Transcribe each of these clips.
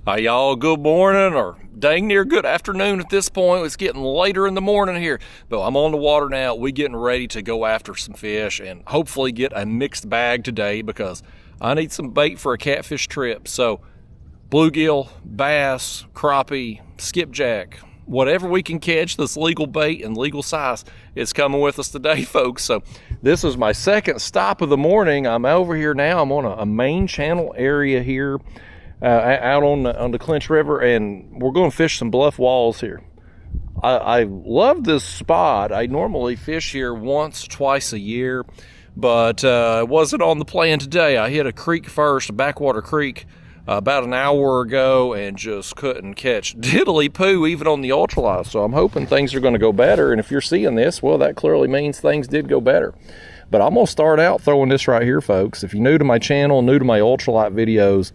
Hi y'all, good morning or dang near good afternoon at this point. It's getting later in the morning here, but I'm on the water now. We getting ready to go after some fish and hopefully get a mixed bag today because I need some bait for a catfish trip. So bluegill, bass, crappie, skipjack, whatever we can catch that's legal bait and legal size, it's coming with us today, folks. So this is my second stop of the morning. I'm over here now. I'm on a main channel area here. Out on the Clinch River, and we're going to fish some bluff walls here. I love this spot. I normally fish here once, twice a year, but it wasn't on the plan today. I hit a creek first, a backwater creek, about an hour ago, and just couldn't catch diddly poo even on the ultralight. So I'm hoping things are going to go better, and if you're seeing this, well, that clearly means things did go better. But I'm going to start out throwing this right here, folks. If you're new to my channel, new to my ultralight videos,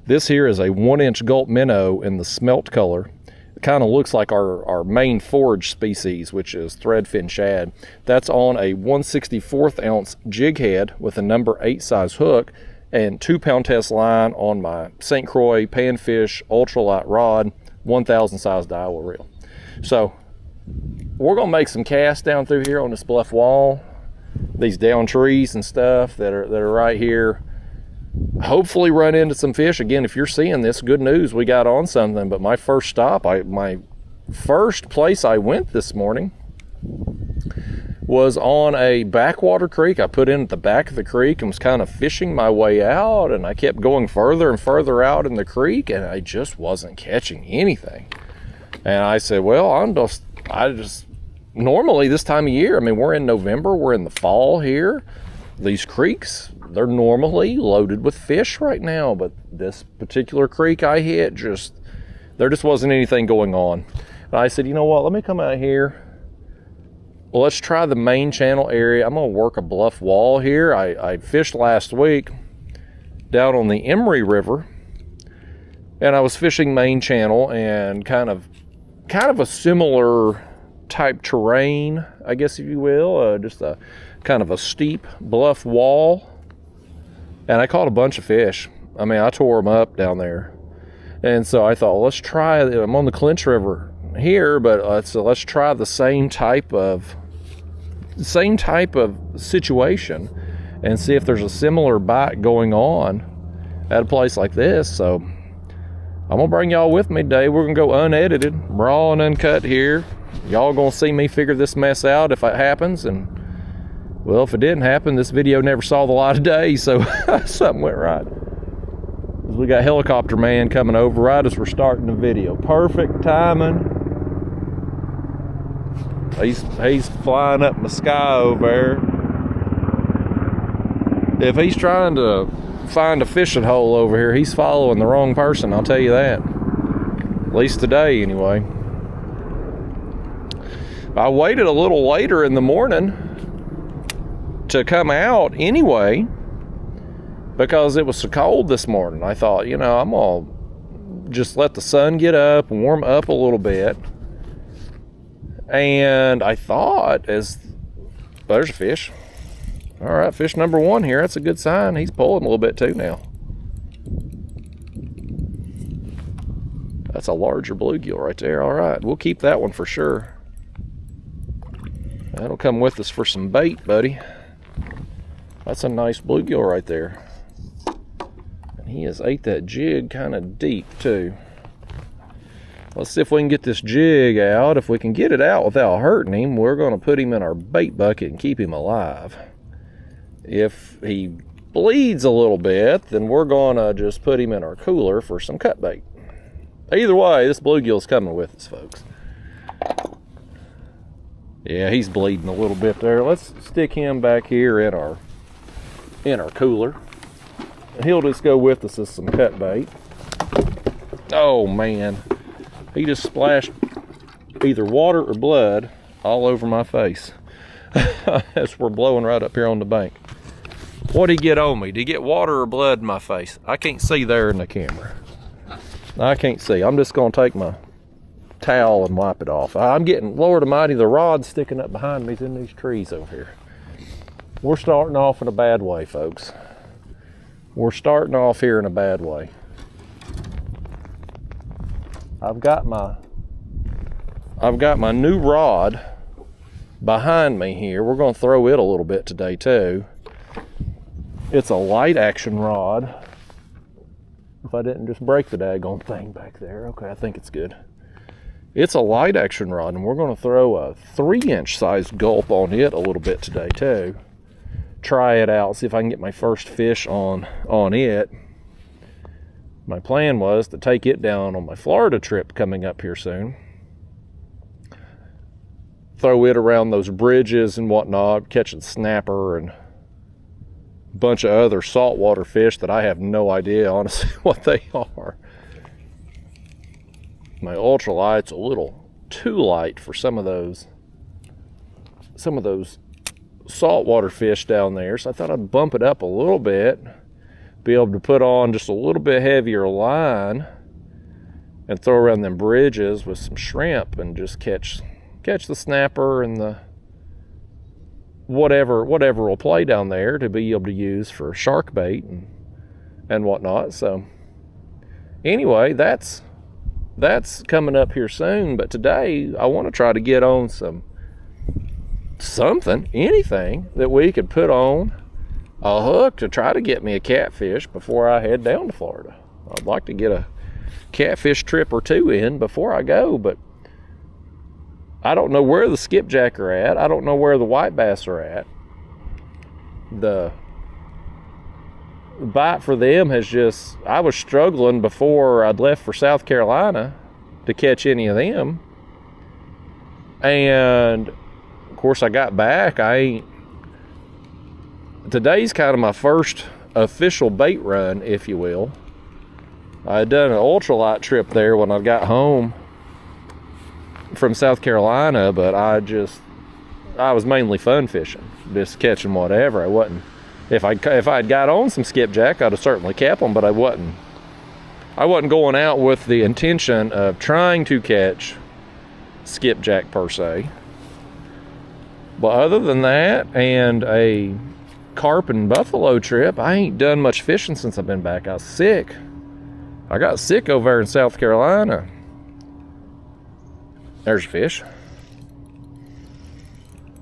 this here is a 1-inch Gulp minnow in the smelt color. It kind of looks like our main forage species, which is threadfin shad. That's on a 1/64 ounce jig head with a number 8 size hook and 2-pound test line on my St. Croix panfish ultralight rod, 1000 size Iowa reel. So we're gonna make some casts down through here on this bluff wall, these down trees and stuff that are right here. Hopefully run into some fish. Again, if you're seeing this, good news, we got on something. But my first stop, my first place I went this morning was on a backwater creek. I put in at the back of the creek and was kind of fishing my way out, and I kept going further and further out in the creek, and I just wasn't catching anything. And I said, well, I just normally this time of year, I mean, we're in November, we're in the fall here. These creeks, they're normally loaded with fish right now, but this particular creek I hit, there just wasn't anything going on. And I said, you know what, let me come out here. Well, let's try the main channel area. I'm gonna work a bluff wall here. I fished last week down on the Emery River, and I was fishing main channel and kind of a similar type terrain, I guess if you will, just a kind of a steep bluff wall, and I caught a bunch of fish. I mean, I tore them up down there, and so I thought, well, let's try. I'm on the Clinch River here, but let's try the same type of situation and see if there's a similar bite going on at a place like this. So I'm gonna bring y'all with me today. We're gonna go unedited, raw and uncut here. Y'all gonna see me figure this mess out if it happens, and well, if it didn't happen, this video never saw the light of day, so something went right. We got helicopter man coming over right as we're starting the video. Perfect timing. He's flying up in the sky over there. If he's trying to find a fishing hole over here, he's following the wrong person, I'll tell you that. At least today, anyway. I waited a little later in the morning to come out anyway because it was so cold this morning. I thought, you know, I'm gonna just let the sun get up and warm up a little bit. And I thought, there's a fish. All right, fish number 1 here. That's a good sign. He's pulling a little bit too now. That's a larger bluegill right there. All right, we'll keep that one for sure. That'll come with us for some bait, buddy. That's a nice bluegill right there. And he has ate that jig kind of deep too. Let's see if we can get this jig out. If we can get it out without hurting him, we're going to put him in our bait bucket and keep him alive. If he bleeds a little bit, then we're going to just put him in our cooler for some cut bait. Either way, this bluegill's coming with us, folks. Yeah, he's bleeding a little bit there. Let's stick him back here in our cooler. He'll just go with us as some cut bait. Oh man, he just splashed either water or blood all over my face as we're blowing right up here on the bank. What'd he get on me? Did he get water or blood in my face? I can't see there in the camera. I can't see. I'm just gonna take my towel and wipe it off. I'm getting, Lord Almighty, the rod sticking up behind me's in these trees over here. We're starting off in a bad way, folks. We're starting off here in a bad way. I've got my new rod behind me here. We're going to throw it a little bit today too. It's a light action rod. If I didn't just break the daggone thing back there. Okay, I think it's good. It's a light action rod, and we're going to throw a 3-inch size Gulp on it a little bit today too. Try it out, see if I can get my first fish on it. My plan was to take it down on my Florida trip coming up here soon. Throw it around those bridges and whatnot, catching snapper and a bunch of other saltwater fish that I have no idea, honestly, what they are. My ultralight's a little too light for some of those saltwater fish down there, so I thought I'd bump it up a little bit, be able to put on just a little bit heavier line and throw around them bridges with some shrimp and just catch the snapper and the whatever will play down there to be able to use for shark bait and whatnot. So anyway, that's coming up here soon, but today I want to try to get on anything that we could put on a hook to try to get me a catfish before I head down to Florida. I'd like to get a catfish trip or two in before I go, but I don't know where the skipjack are at. I don't know where the white bass are at. The bite for them I was struggling before I'd left for South Carolina to catch any of them. And of course I got back. Today's kind of my first official bait run, if you will. I had done an ultralight trip there when I got home from South Carolina, but I was mainly fun fishing, just catching whatever. I wasn't, if I'd got on some skipjack, I'd have certainly kept them, but I wasn't going out with the intention of trying to catch skipjack per se. But other than that and a carp and buffalo trip, I ain't done much fishing since I've been back. I was sick. I got sick over there in South Carolina. There's a fish.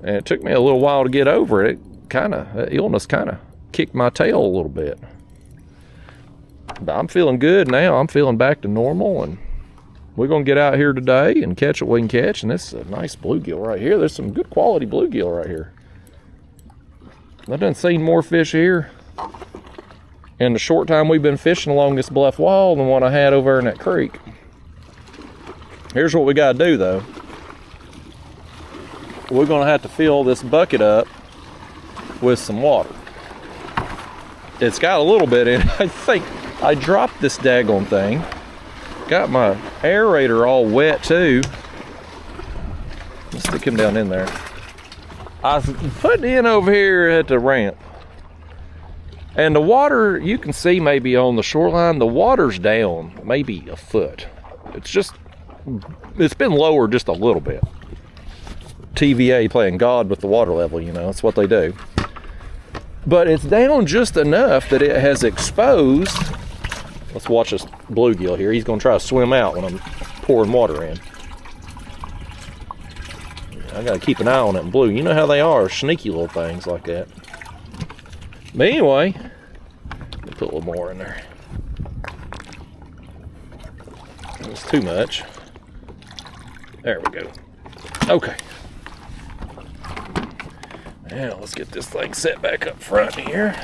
And it took me a little while to get over it. Illness kind of kicked my tail a little bit. But I'm feeling good now. I'm feeling back to normal, and we're going to get out here today and catch what we can catch. And this is a nice bluegill right here. There's some good quality bluegill right here. I done seen more fish here in the short time we've been fishing along this bluff wall than what I had over in that creek. Here's what we got to do though. We're going to have to fill this bucket up with some water. It's got a little bit in it. I think I dropped this daggone thing. Got my aerator all wet too. Let's stick him down in there. I was putting in over here at the ramp. And the water, you can see maybe on the shoreline, the water's down maybe a foot. It's been lowered just a little bit. TVA playing God with the water level, that's what they do. But it's down just enough that it has exposed. Let's watch this bluegill here. He's gonna try to swim out when I'm pouring water in. I gotta keep an eye on that blue. You know how they are, sneaky little things like that. But anyway, let me put a little more in there. It's too much. There we go. Okay. Now let's get this thing set back up front here.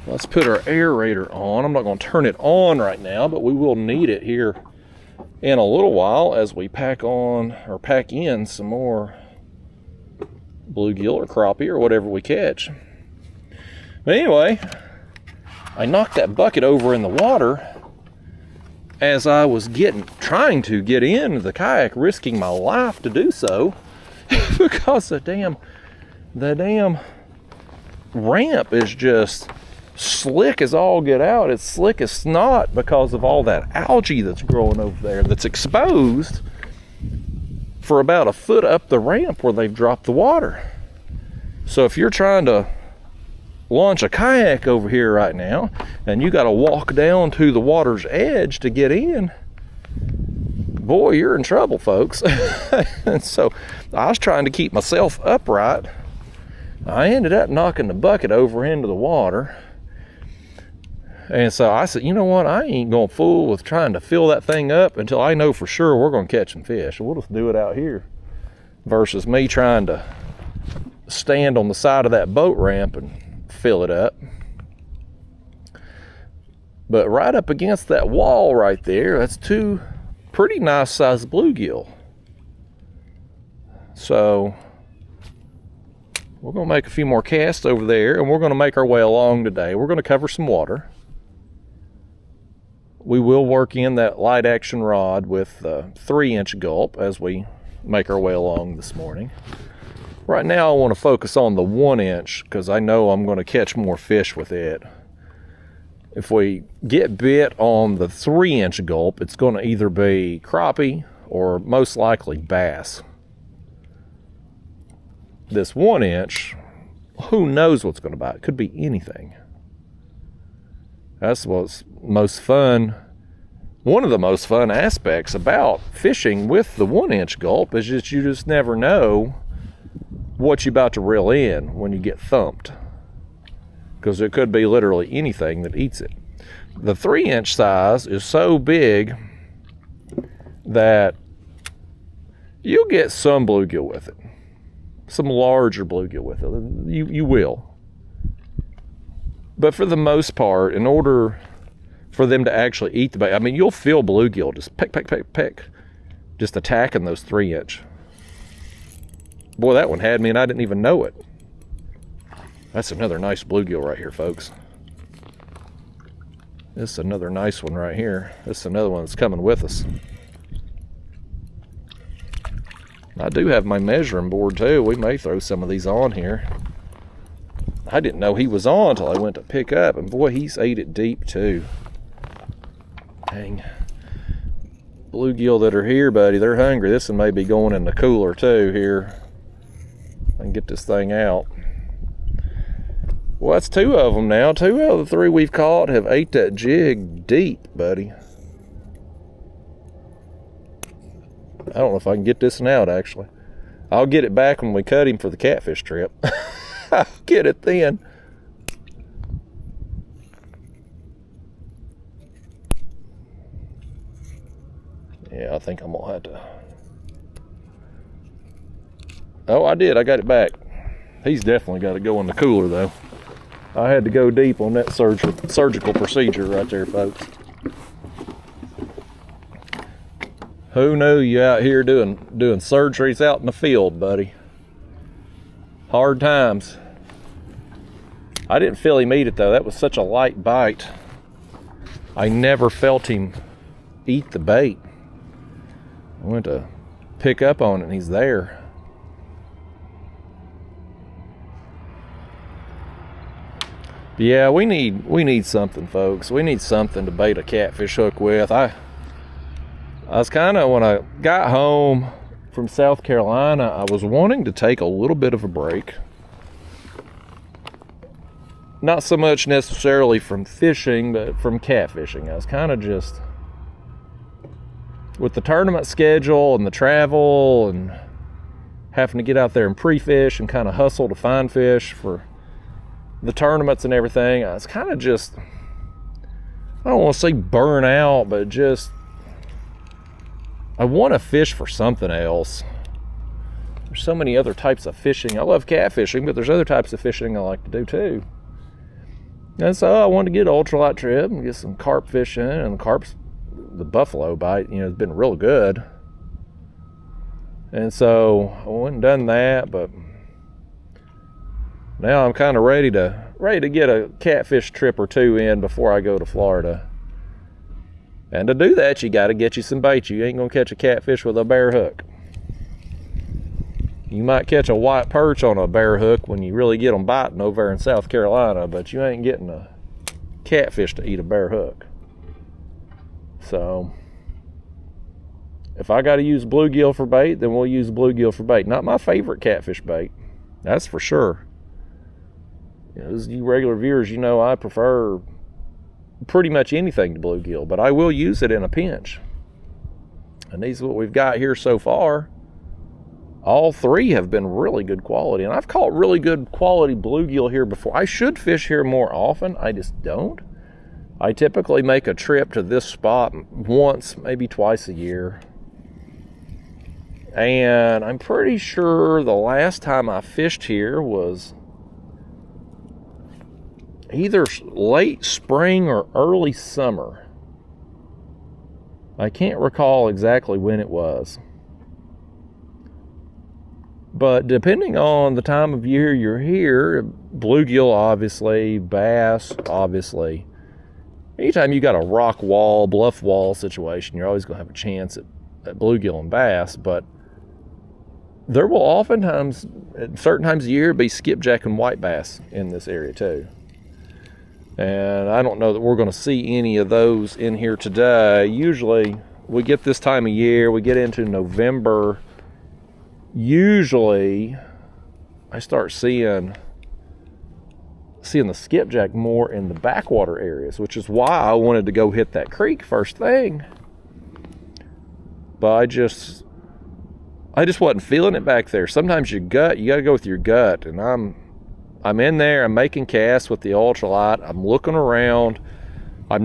Let's put our aerator on. I'm not going to turn it on right now, but we will need it here in a little while as we pack in some more bluegill or crappie or whatever we catch. But anyway, I knocked that bucket over in the water as I was trying to get into the kayak, risking my life to do so because the damn ramp is just slick as all get out. It's slick as snot because of all that algae that's growing over there that's exposed for about a foot up the ramp where they've dropped the water. So if you're trying to launch a kayak over here right now and you got to walk down to the water's edge to get in, boy, you're in trouble, folks. And so I was trying to keep myself upright. I ended up knocking the bucket over into the water. And so I said, you know what? I ain't gonna fool with trying to fill that thing up until I know for sure we're gonna catch some fish. We'll just do it out here versus me trying to stand on the side of that boat ramp and fill it up. But right up against that wall right there, that's two pretty nice sized bluegill. So we're gonna make a few more casts over there, and we're gonna make our way along today. We're gonna cover some water. We will work in that light action rod with 3-inch Gulp as we make our way along this morning. Right now I want to focus on the 1-inch because I know I'm going to catch more fish with it. If we get bit on the 3-inch Gulp, it's going to either be crappie or most likely bass. This 1-inch, who knows what's going to bite? It could be anything. That's what's most fun. One of the most fun aspects about fishing with the 1-inch Gulp is that you just never know what you're about to reel in when you get thumped. Because it could be literally anything that eats it. The 3-inch size is so big that you'll get some bluegill with it. Some larger bluegill with it. You will. But for the most part, in order for them to actually eat the bait, I mean, you'll feel bluegill just peck, peck, peck, peck, just attacking those 3-inch. Boy, that one had me and I didn't even know it. That's another nice bluegill right here, folks. This is another nice one right here. This is another one that's coming with us. I do have my measuring board too. We may throw some of these on here. I didn't know he was on until I went to pick up, and boy, he's ate it deep too. Dang. Bluegill that are here, buddy, they're hungry. This one may be going in the cooler too here. I can get this thing out. Well, that's 2 of them now. 2 out of the 3 we've caught have ate that jig deep, buddy. I don't know if I can get this one out, actually. I'll get it back when we cut him for the catfish trip. I'll get it then. Yeah, I think I'm gonna have to. Oh, I did. I got it back. He's definitely got to go in the cooler, though. I had to go deep on that surgical procedure right there, folks. Who knew you out here doing surgeries out in the field, buddy? Hard times. I didn't feel him eat it, though. That was such a light bite. I never felt him eat the bait. I went to pick up on it, and he's there. Yeah, we need something, folks. We need something to bait a catfish hook with. I was kind of, when I got home from South Carolina, I was wanting to take a little bit of a break. Not so much necessarily from fishing, but from catfishing. I was kind of just, with the tournament schedule and the travel and having to get out there and pre-fish and kind of hustle to find fish for the tournaments and everything, I was kind of just, I don't want to say burn out, but just, I want to fish for something else. There's so many other types of fishing. I love catfishing, but there's other types of fishing I like to do too. And so I wanted to get an ultralight trip and get some carp fishing, and the carp's, the buffalo bite, you know, has been real good. And so I went and done that, but now I'm kind of ready to get a catfish trip or 2 in before I go to Florida. And to do that, you got to get you some bait. You ain't gonna catch a catfish with a bare hook. You might catch a white perch on a bare hook when you really get them biting over there in South Carolina, but you ain't getting a catfish to eat a bare hook. So if I got to use bluegill for bait, then we'll use bluegill for bait. Not my favorite catfish bait, that's for sure. You know, as you regular viewers, you know I prefer pretty much anything to bluegill, but I will use it in a pinch. And these are what we've got here so far. All three have been really good quality. And I've caught really good quality bluegill here before. I should fish here more often. I just don't. I typically make a trip to this spot once, maybe twice a year. And I'm pretty sure the last time I fished here was either late spring or early summer. I can't recall exactly when it was. But depending on the time of year you're here, bluegill obviously, bass obviously. Anytime you got a rock wall, bluff wall situation, you're always going to have a chance at bluegill and bass. But there will oftentimes, at certain times of year, be skipjack and white bass in this area too. And I don't know that we're going to see any of those in here today. Usually we get this time of year, we get into November. Usually I start seeing the skipjack more in the backwater areas, which is why I wanted to go hit that creek first thing. But I just wasn't feeling it back there. Sometimes you got to go with your gut. And I'm in there, I'm making casts with the ultralight, I'm looking around.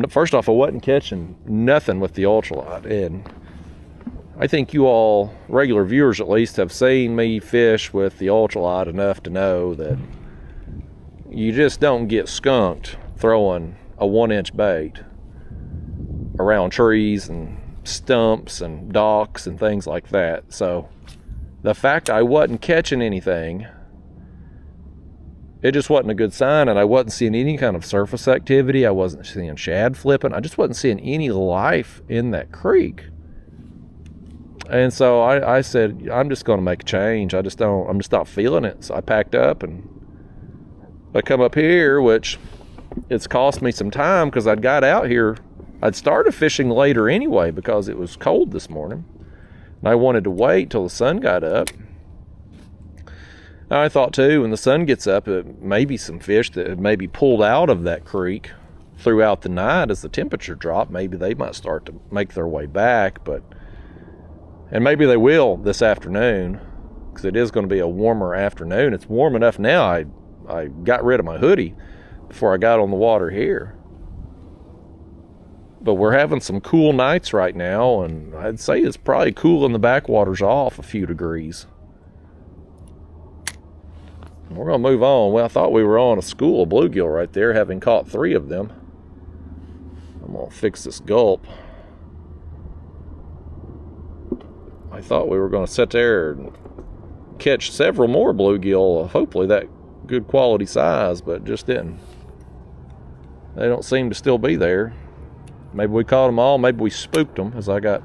First off, I wasn't catching nothing with the ultralight. And I think you all, regular viewers at least, have seen me fish with the ultralight enough to know that you just don't get skunked throwing a 1-inch bait around trees and stumps and docks and things like that. So the fact I wasn't catching anything, it just wasn't a good sign. And I wasn't seeing any kind of surface activity. I wasn't seeing shad flipping. I just wasn't seeing any life in that creek. And so I said, I'm just going to make a change. I'm just not feeling it. So I packed up and I come up here, which it's cost me some time because I'd got out here. I'd started fishing later anyway because it was cold this morning. And I wanted to wait till the sun got up. And I thought too, when the sun gets up, it may be some fish that had maybe pulled out of that creek throughout the night as the temperature dropped. Maybe they might start to make their way back, and maybe they will this afternoon because it is going to be a warmer afternoon. It's warm enough now. I got rid of my hoodie before I got on the water here. But we're having some cool nights right now, and I'd say it's probably cooling the backwaters off a few degrees. We're going to move on. Well, I thought we were on a school of bluegill right there, having caught 3 of them. I'm going to fix this gulp. I thought we were going to sit there and catch several more bluegill, hopefully that good quality size, but just didn't. They don't seem to still be there. Maybe we caught them all, maybe we spooked them as I got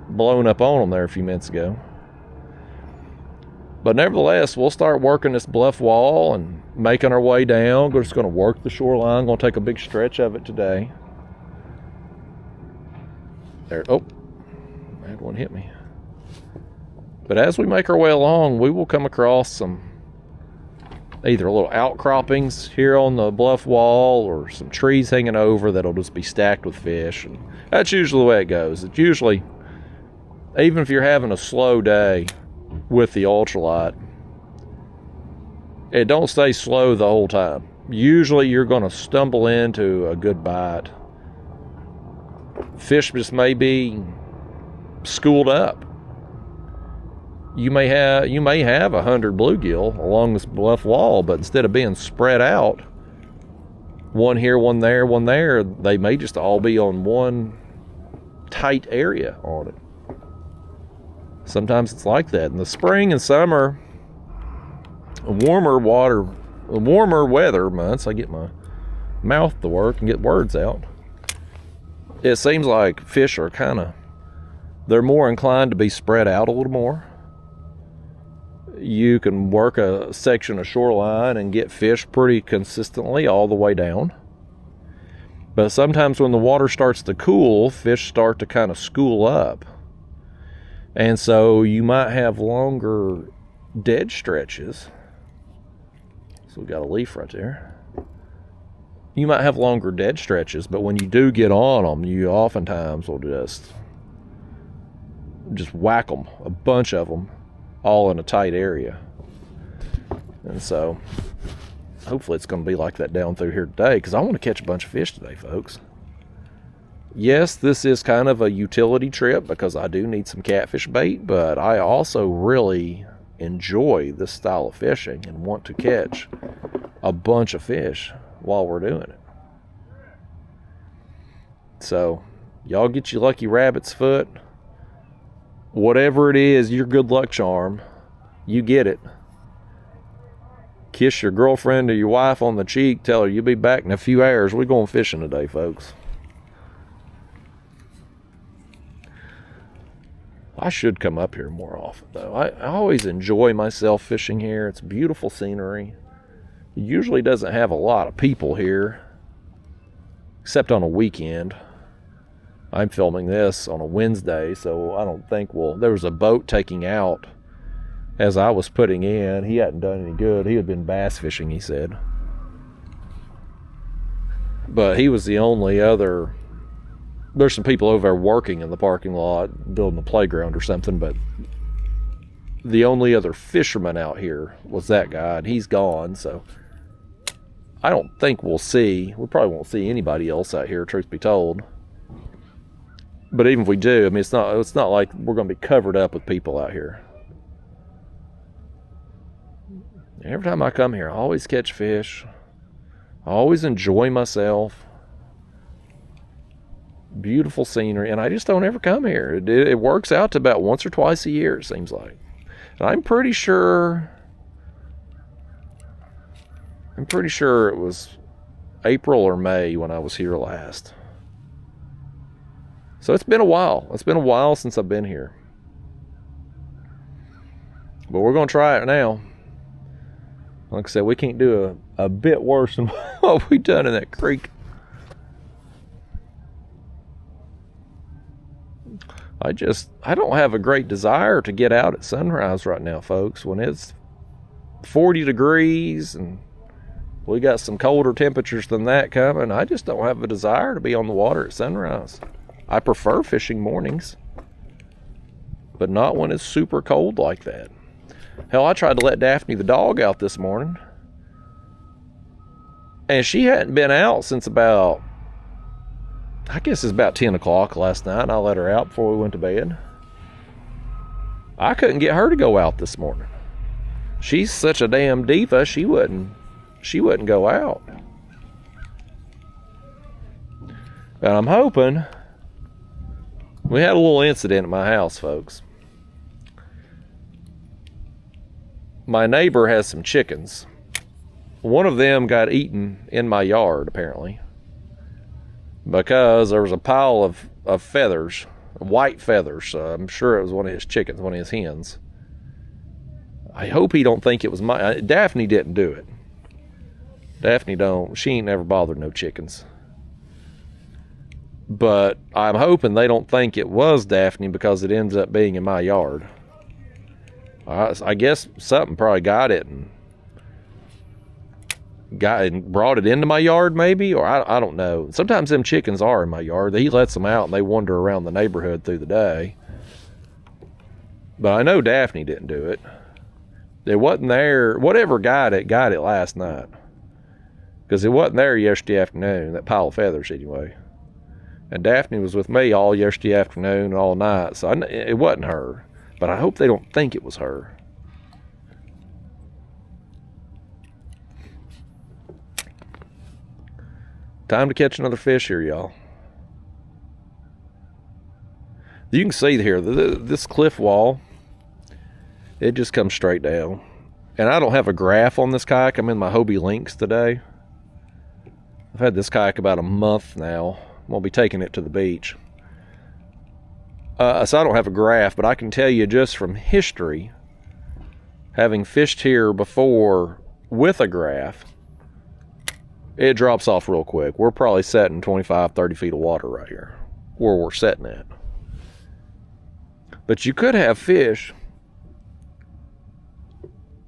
blown up on them there a few minutes ago. But nevertheless, we'll start working this bluff wall and making our way down. We're just going to work the shoreline. Going to take a big stretch of it today. There, oh, I had one hit me. But as we make our way along, we will come across some either little outcroppings here on the bluff wall or some trees hanging over that'll just be stacked with fish. And that's usually the way it goes. It's usually, even if you're having a slow day with the ultralight, it don't stay slow the whole time. Usually you're going to stumble into a good bite. Fish just may be schooled up. You may have 100 bluegill along this bluff wall, but instead of being spread out, one here, one there, they may just all be on one tight area on it. Sometimes it's like that. In the spring and summer, warmer weather months, I get my mouth to work and get words out. It seems like fish are they're more inclined to be spread out a little more. You can work a section of shoreline and get fish pretty consistently all the way down. But sometimes when the water starts to cool, fish start to kind of school up. And so you might have longer dead stretches. So we got a leaf right there. You might have longer dead stretches, but when you do get on them, you oftentimes will just just whack them, a bunch of them, all in a tight area. And so hopefully it's going to be like that down through here today, because I want to catch a bunch of fish today, folks. Yes, this is kind of a utility trip because I do need some catfish bait, but I also really enjoy this style of fishing and want to catch a bunch of fish while we're doing it. So y'all get your lucky rabbit's foot. Whatever it is, your good luck charm, you get it. Kiss your girlfriend or your wife on the cheek, tell her you'll be back in a few hours. We're going fishing today, folks. I should come up here more often, though. I always enjoy myself fishing here. It's beautiful scenery. It usually doesn't have a lot of people here, except on a weekend. I'm filming this on a Wednesday, so I don't think there was a boat taking out as I was putting in. He hadn't done any good. He had been bass fishing, he said. But he was the only other. There's some people over there working in the parking lot, building a playground or something, but the only other fisherman out here was that guy, and he's gone, so I don't think we probably won't see anybody else out here, truth be told. But even if we do, I mean, it's not like we're going to be covered up with people out here. Every time I come here, I always catch fish. I always enjoy myself. Beautiful scenery, and I just don't ever come here. It works out to about once or twice a year, it seems like. And I'm pretty sure it was April or May when I was here last. So it's been a while. It's been a while since I've been here. But we're going to try it now. Like I said, we can't do a bit worse than what we done in that creek. I don't have a great desire to get out at sunrise right now, folks. When it's 40 degrees and we got some colder temperatures than that coming, I just don't have a desire to be on the water at sunrise. I prefer fishing mornings, but not when it's super cold like that. Hell, I tried to let Daphne the dog out this morning, and she hadn't been out since about, I guess it's about 10 o'clock last night, and I let her out before we went to bed. I couldn't get her to go out this morning. She's such a damn diva, she wouldn't go out. But I'm hoping. We had a little incident at my house, folks. My neighbor has some chickens. One of them got eaten in my yard, apparently, because there was a pile of feathers, white feathers. So I'm sure it was one of his chickens, one of his hens. I hope he don't think it was my. Daphne didn't do it. Daphne don't. She ain't never bothered no chickens. But I'm hoping they don't think it was Daphne because it ends up being in my yard. I guess something probably got it and brought it into my yard, maybe, or I don't know. Sometimes them chickens are in my yard. He lets them out and they wander around the neighborhood through the day. But I know Daphne didn't do it. It wasn't there. Whatever got it last night. Because it wasn't there yesterday afternoon, that pile of feathers anyway. And Daphne was with me all yesterday afternoon, all night, so it wasn't her. But I hope they don't think it was her. Time to catch another fish here, y'all. You can see here, this cliff wall, it just comes straight down. And I don't have a graph on this kayak. I'm in my Hobie Lynx today. I've had this kayak about a month now. I'm going to be taking it to the beach. So I don't have a graph, but I can tell you just from history, having fished here before with a graph, it drops off real quick. We're probably setting 25, 30 feet of water right here, where we're setting at. But you could have fish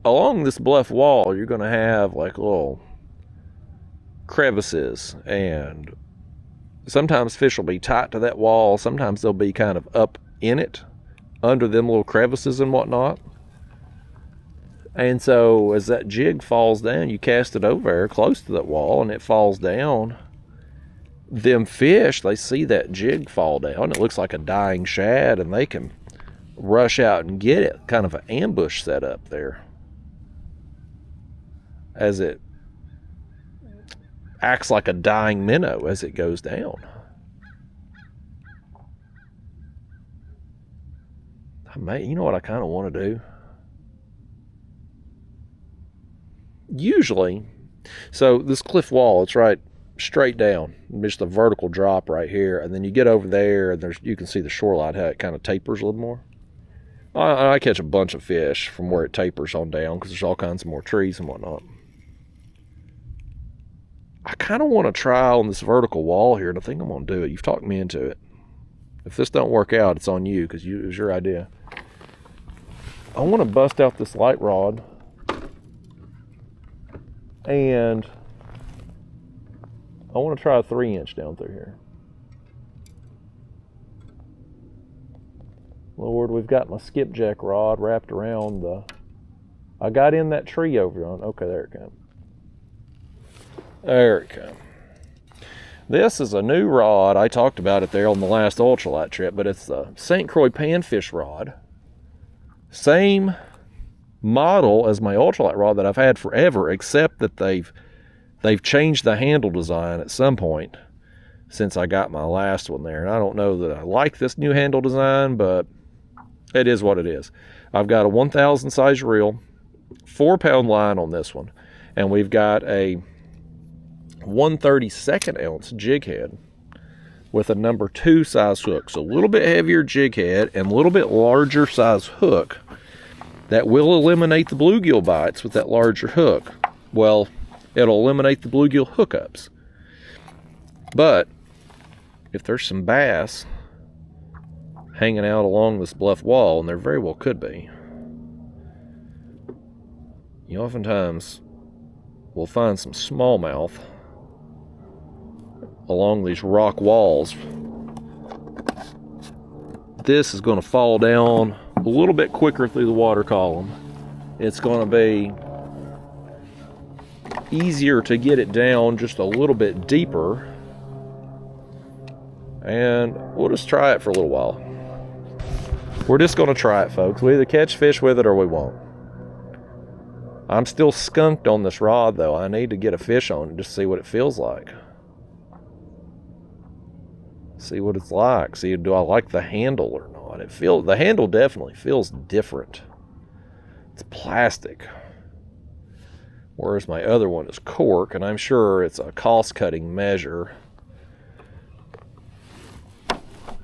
along this bluff wall. You're going to have like little crevices, and sometimes fish will be tight to that wall. Sometimes they'll be kind of up in it, under them little crevices and whatnot. And so as that jig falls down, you cast it over there close to that wall and it falls down. Them fish, they see that jig fall down. It looks like a dying shad, and they can rush out and get it. Kind of an ambush set up there as it acts like a dying minnow as it goes down. You know what I kind of want to do? Usually, so this cliff wall, it's right straight down, just a vertical drop right here, and then you get over there and you can see the shoreline, how it kind of tapers a little more. I catch a bunch of fish from where it tapers on down because there's all kinds of more trees and whatnot. I kind of want to try on this vertical wall here, and I think I'm going to do it. You've talked me into it. If this don't work out, it's on you because it was your idea. I want to bust out this light rod, and I want to try a 3-inch down through here. Lord, we've got my skipjack rod wrapped around I got in that tree over on. Okay, there it comes. There it comes. This is a new rod. I talked about it there on the last ultralight trip, but it's the St. Croix panfish rod. Same model as my ultralight rod that I've had forever, except that they've changed the handle design at some point since I got my last one there. And I don't know that I like this new handle design, but it is what it is. I've got a 1,000 size reel, 4-pound line on this one, and we've got a 1/32 ounce jig head with a number 2 size hook. So a little bit heavier jig head and a little bit larger size hook. That will eliminate the bluegill bites with that larger hook. Well, it'll eliminate the bluegill hookups. But if there's some bass hanging out along this bluff wall, and there very well could be, you oftentimes will find some smallmouth along these rock walls. This is going to fall down a little bit quicker through the water column. It's going to be easier to get it down just a little bit deeper, and we'll just try it for a little while. We're just going to try it, folks. We either catch fish with it or we won't. I'm still skunked on this rod, though. I need to get a fish on it just to see what it feels like. See what it's like. See, do I like the handle or not? The handle definitely feels different. It's plastic. Whereas my other one is cork, and I'm sure it's a cost-cutting measure.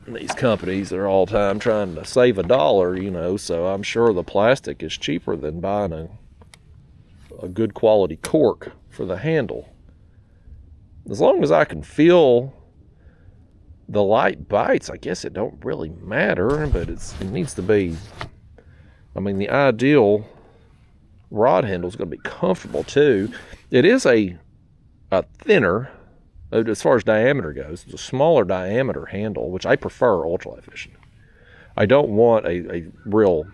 And these companies are all the time trying to save $1, so I'm sure the plastic is cheaper than buying a good quality cork for the handle. As long as I can feel the light bites, I guess it don't really matter, but it needs to be, the ideal rod handle is going to be comfortable too. It is a thinner, as far as diameter goes, it's a smaller diameter handle, which I prefer ultralight fishing. I don't want a real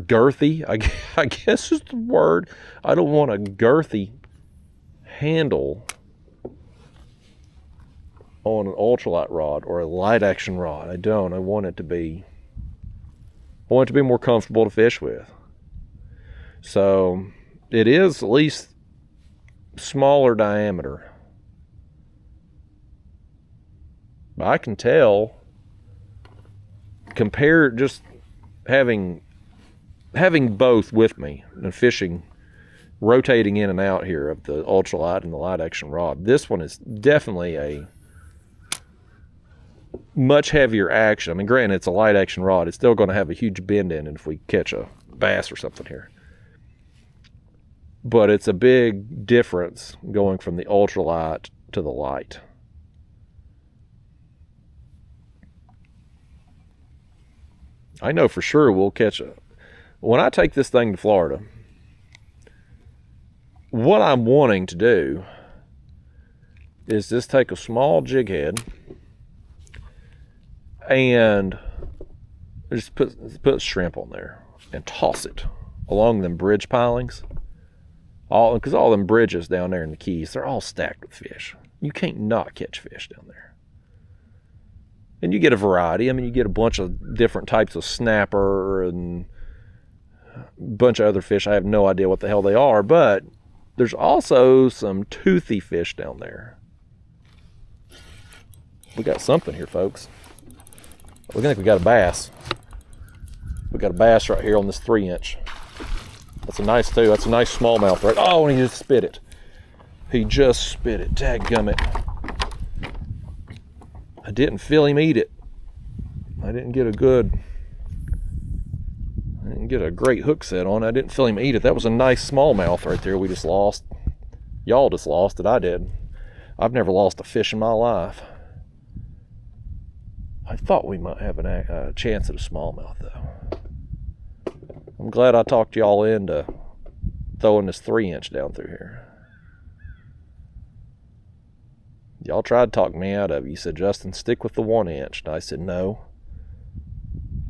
girthy, I guess is the word. I don't want a girthy handle on an ultralight rod or a light action rod. I don't. I want it to be more comfortable to fish with. So it is at least smaller diameter. But I can tell, compare just having both with me and fishing, rotating in and out here of the ultralight and the light action rod. This one is definitely a much heavier action. Granted, it's a light action rod. It's still going to have a huge bend in it if we catch a bass or something here. But it's a big difference going from the ultralight to the light. I know for sure we'll catch when I take this thing to Florida, what I'm wanting to do is just take a small jig head and Just put shrimp on there and toss it along them bridge pilings. Because all them bridges down there in the Keys, they're all stacked with fish. You can't not catch fish down there. And you get a variety. I mean, you get a bunch of different types of snapper and a bunch of other fish. I have no idea what the hell they are, but there's also some toothy fish down there. We got something here, folks. We think we got a bass. We got a bass right here on this 3-inch. That's a nice too. That's a nice smallmouth, right? Oh, and he just spit it. He just spit it. Dadgummit. I didn't feel him eat it. I didn't get a great hook set on. I didn't feel him eat it. That was a nice smallmouth right there we just lost. Y'all just lost it. I did. I've never lost a fish in my life. I thought we might have a chance at a smallmouth, though. I'm glad I talked y'all into throwing this 3-inch down through here. Y'all tried to talk me out of it. You said, Justin, stick with the 1-inch. And I said, no.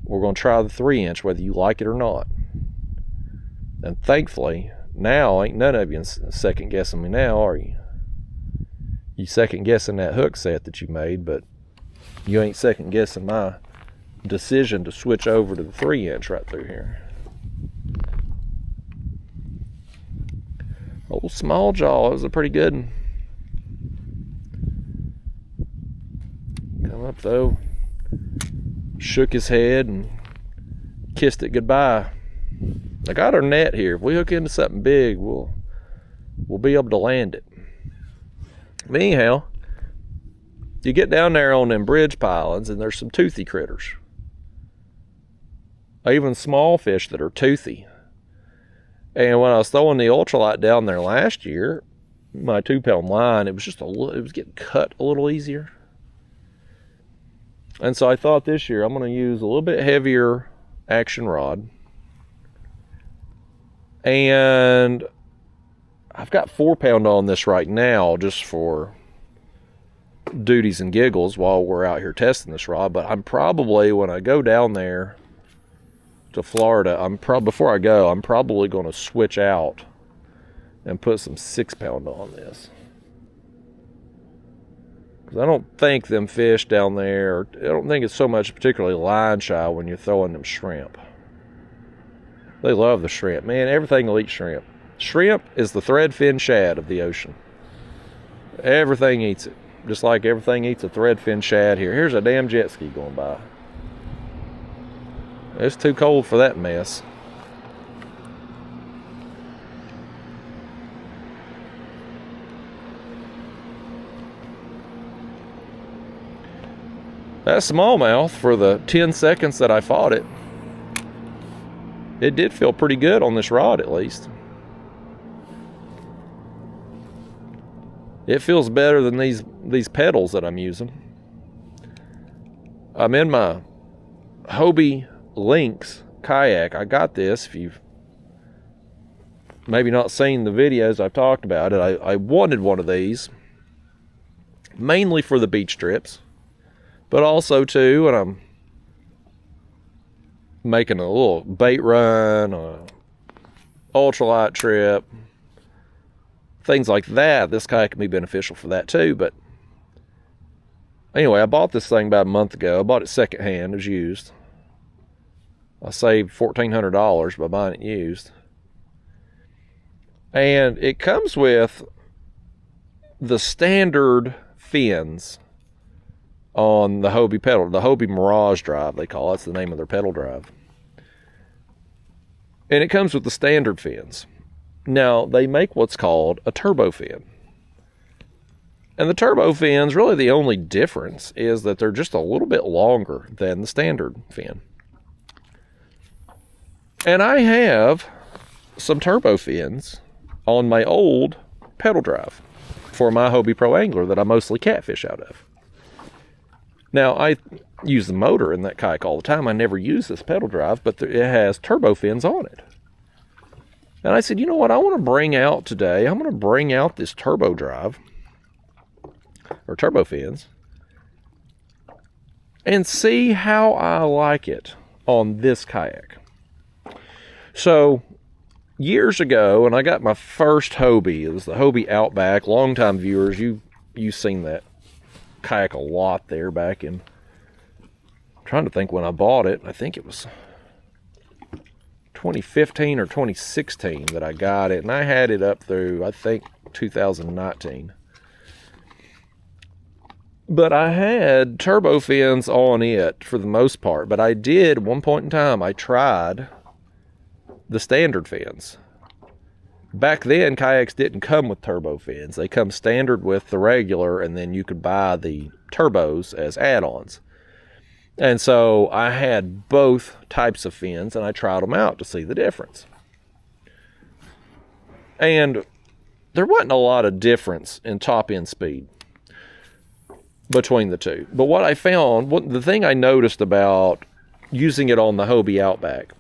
We're going to try the 3-inch whether you like it or not. And thankfully, now ain't none of you second guessing me now, are you? You second guessing that hook set that you made, but you ain't second guessing my decision to switch over to the 3-inch right through here. Old small jaw, it was a pretty good one. Come up though, shook his head and kissed it goodbye. I got our net here. If we hook into something big, we'll be able to land it. But anyhow, you get down there on them bridge pilings and there's some toothy critters. Even small fish that are toothy. And when I was throwing the ultralight down there last year, my 2-pound line, it was getting cut a little easier. And so I thought this year I'm going to use a little bit heavier action rod. And I've got 4-pound on this right now just for duties and giggles while we're out here testing this rod. But I'm probably, when I go down there to Florida, before I go, I'm probably going to switch out and put some 6-pound on this. Because I don't think them fish down there, I don't think it's so much particularly line shy when you're throwing them shrimp. They love the shrimp. Man, everything will eat shrimp. Shrimp is the threadfin shad of the ocean. Everything eats it. Just like everything eats a threadfin shad here. Here's a damn jet ski going by. It's too cold for that mess. That smallmouth, for the 10 seconds that I fought it, it did feel pretty good on this rod at least. It feels better than these pedals that I'm using. I'm in my Hobie Lynx kayak. I got this. If you've maybe not seen the videos I've talked about it, I wanted one of these mainly for the beach trips, but also too when I'm making a little bait run, a ultralight trip, things like that. This kayak can be beneficial for that too. But anyway, I bought this thing about a month ago. I bought it secondhand. It was used. I saved $1,400 by buying it used. And it comes with the standard fins on the Hobie pedal, the Hobie Mirage drive, they call it. That's the name of their pedal drive. And it comes with the standard fins. Now, they make what's called a turbo fin. And the turbo fins, really the only difference is that they're just a little bit longer than the standard fin. And I have some turbo fins on my old pedal drive for my Hobie Pro Angler that I mostly catfish out of. Now, I use the motor in that kayak all the time. I never use this pedal drive, but it has turbo fins on it. And I said, you know what I want to bring out today? I'm going to bring out this turbo drive, or turbo fins, and see how I like it on this kayak. So years ago, and I got my first Hobie. It was the Hobie Outback. Longtime viewers, you've seen that kayak a lot there back in, I'm trying to think when I bought it. I think it was 2015 or 2016 that I got it, and I had it up through, I think, 2019. But I had turbo fins on it for the most part. But I did, at one point in time, I tried the standard fins. Back then, kayaks didn't come with turbo fins. They come standard with the regular, and then you could buy the turbos as add-ons. And so I had both types of fins, and I tried them out to see the difference. And there wasn't a lot of difference in top end speed between the two. But what I found, the thing I noticed about using it on the Hobie Outback,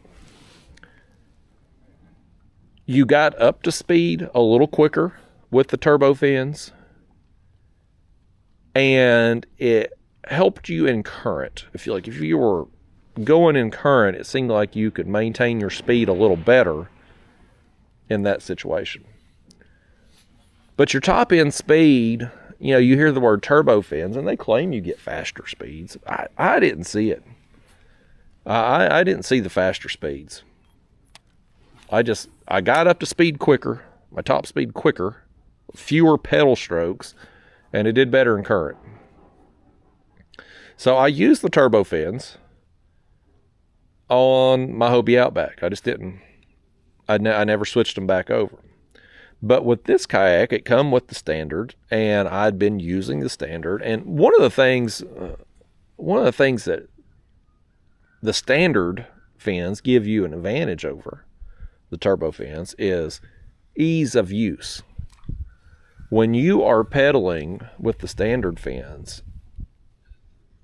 you got up to speed a little quicker with the turbo fins, and it helped you in current. If you were going in current, it seemed like you could maintain your speed a little better in that situation. But your top end speed, you know, you hear the word turbo fins, and they claim you get faster speeds. I didn't see it. I didn't see the faster speeds. I got up to speed quicker, my top speed quicker, fewer pedal strokes, and it did better in current. So I used the turbo fins on my Hobie Outback. I just didn't. I never switched them back over. But with this kayak, it come with the standard, and I'd been using the standard. And one of the things that the standard fins give you an advantage over the turbo fins is ease of use. When you are pedaling with the standard fins,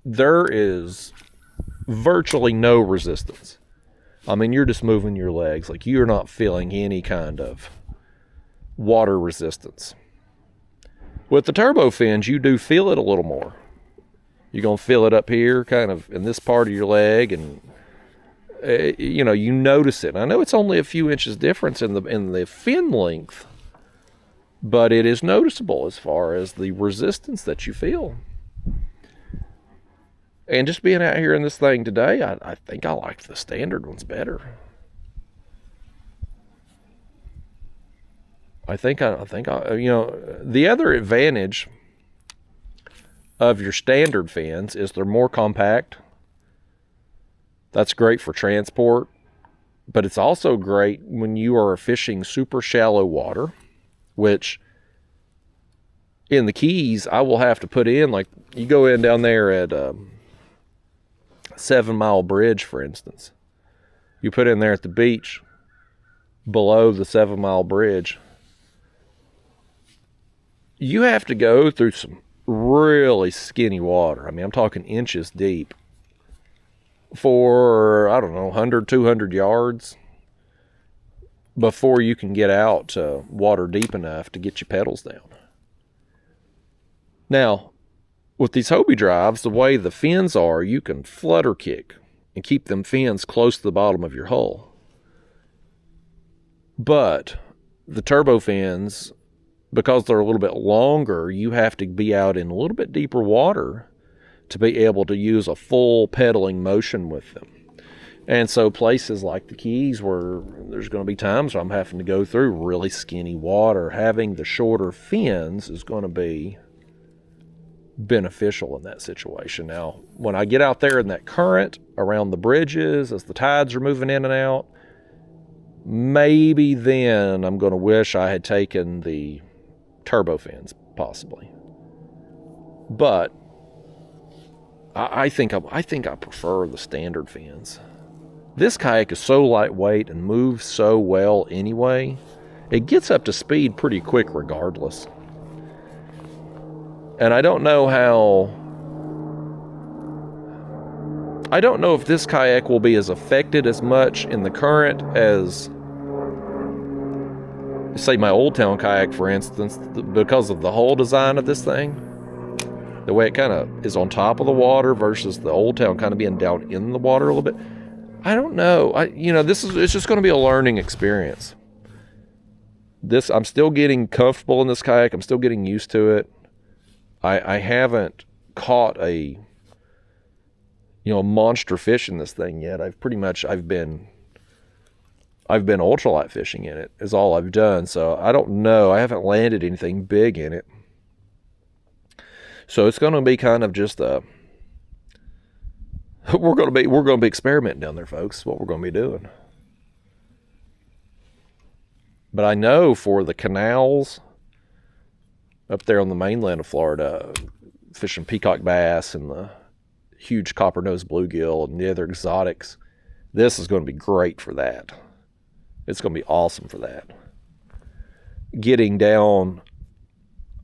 there is virtually no resistance. I mean, you're just moving your legs. Like, you're not feeling any kind of water resistance. With the turbo fins, you do feel it a little more. You're going to feel it up here, kind of in this part of your leg, and you notice it. I know it's only a few inches difference in the fin length, but it is noticeable as far as the resistance that you feel. And just being out here in this thing today, I think I like the standard ones better. I think the other advantage of your standard fins is they're more compact. That's great for transport, but it's also great when you are fishing super shallow water, which in the Keys, I will have to put in, like, you go in down there at 7 Mile Bridge, for instance. You put in there at the beach below the 7 Mile Bridge. You have to go through some really skinny water. I mean, I'm talking inches deep for, 100, 200 yards before you can get out to water deep enough to get your pedals down. Now, with these Hobie drives, the way the fins are, you can flutter kick and keep them fins close to the bottom of your hull. But the turbo fins, because they're a little bit longer, you have to be out in a little bit deeper water to be able to use a full pedaling motion with them. And so places like the Keys, where there's going to be times where I'm having to go through really skinny water, having the shorter fins is going to be beneficial in that situation. Now, when I get out there in that current around the bridges, as the tides are moving in and out, maybe then I'm going to wish I had taken the turbo fins, possibly. But I think I prefer the standard fins. This kayak is so lightweight and moves so well anyway, it gets up to speed pretty quick regardless. And I don't know if this kayak will be as affected as much in the current as, say, my Old Town kayak, for instance, because of the hull design of this thing. The way it kind of is on top of the water versus the Old Town kind of being down in the water a little bit. I don't know. It's just going to be a learning experience. I'm still getting comfortable in this kayak. I'm still getting used to it. I haven't caught a monster fish in this thing yet. I've been ultralight fishing in it is all I've done. So I don't know. I haven't landed anything big in it. So it's going to be kind of just we're going to be experimenting down there, folks. What we're going to be doing. But I know for the canals up there on the mainland of Florida, fishing peacock bass and the huge copper-nosed bluegill and the other exotics, this is going to be great for that. It's going to be awesome for that. Getting down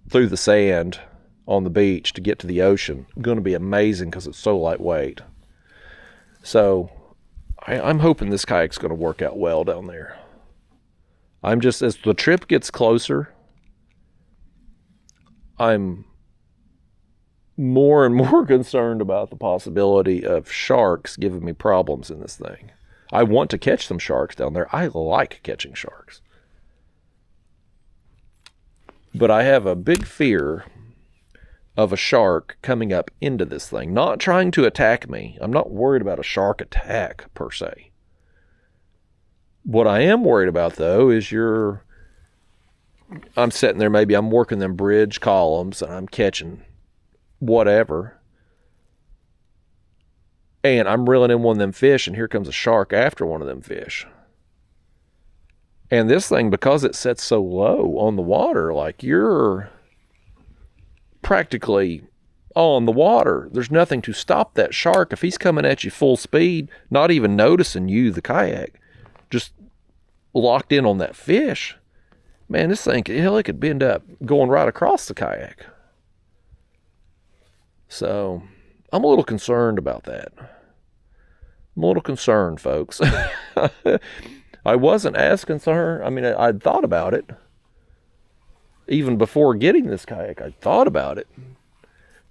through the sand on the beach to get to the ocean, going to be amazing because it's so lightweight. So I'm hoping this kayak's going to work out well down there. As the trip gets closer, I'm more and more concerned about the possibility of sharks giving me problems in this thing. I want to catch some sharks down there. I like catching sharks. But I have a big fear of a shark coming up into this thing, not trying to attack me. I'm not worried about a shark attack per se. What I am worried about though is I'm sitting there, maybe I'm working them bridge columns and I'm catching whatever, and I'm reeling in one of them fish, and here comes a shark after one of them fish. And this thing, because it sets so low on the water, like you're practically on the water. There's nothing to stop that shark. If he's coming at you full speed, not even noticing you, the kayak, just locked in on that fish, man, this thing, hell, it could end up going right across the kayak. So I'm a little concerned about that. I'm a little concerned, folks. I wasn't as concerned. I mean, I'd thought about it. Even before getting this kayak, I thought about it.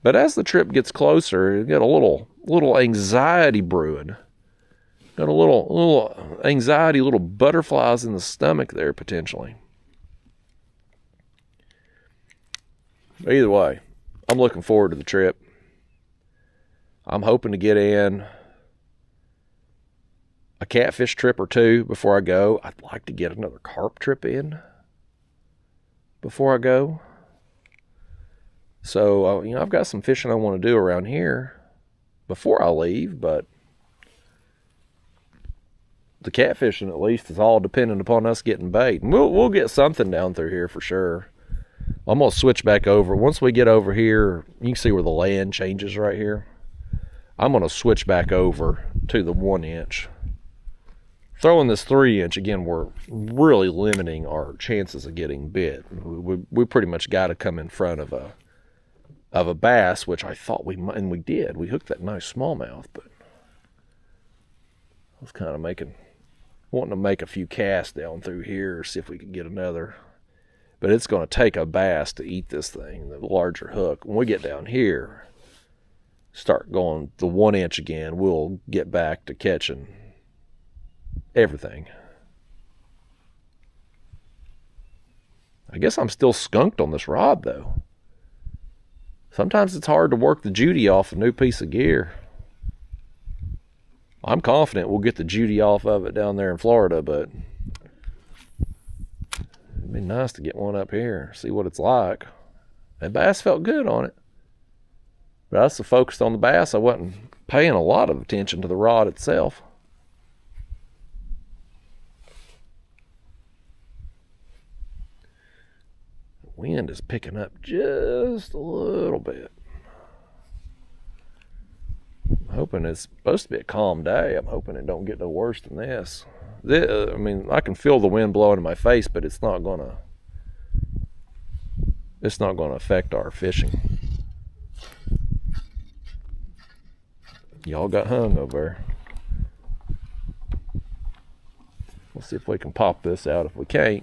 But as the trip gets closer, you get a little anxiety brewing. Got a little anxiety, little butterflies in the stomach there, potentially. Either way, I'm looking forward to the trip. I'm hoping to get in a catfish trip or two before I go. I'd like to get another carp trip in before I go. So, I've got some fishing I want to do around here before I leave, but the catfishing at least is all dependent upon us getting bait. And we'll get something down through here for sure. I'm going to switch back over. Once we get over here, you can see where the land changes right here. I'm going to switch back over to the 1-inch. Throwing this 3-inch, again, we're really limiting our chances of getting bit. We pretty much got to come in front of a bass, which I thought we might, and we did. We hooked that nice smallmouth, but I was kind of wanting to make a few casts down through here, see if we could get another. But it's going to take a bass to eat this thing, the larger hook. When we get down here, start going the 1-inch again, we'll get back to catching everything. I guess I'm still skunked on this rod, though. Sometimes it's hard to work the Judy off a new piece of gear. I'm confident we'll get the Judy off of it down there in Florida, but it'd be nice to get one up here, see what it's like. That bass felt good on it. But I was so focused on the bass, I wasn't paying a lot of attention to the rod itself. The wind is picking up just a little bit. I'm hoping it's supposed to be a calm day. I'm hoping it don't get no worse than this. I mean, I can feel the wind blowing in my face, but it's not gonna affect our fishing. Y'all got hung over there. We'll see if we can pop this out. If we can't,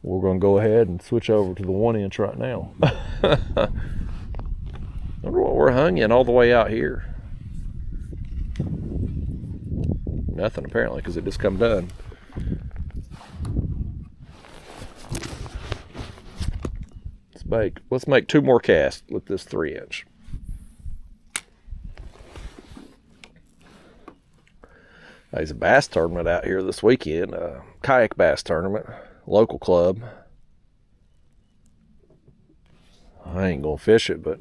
we're going to go ahead and switch over to the 1-inch right now. I wonder what we're hung in all the way out here. nothing apparently because it just come done. Let's make 2 more casts with this 3-inch. There's a bass tournament out here this weekend, a kayak bass tournament, local club. I ain't gonna fish it, but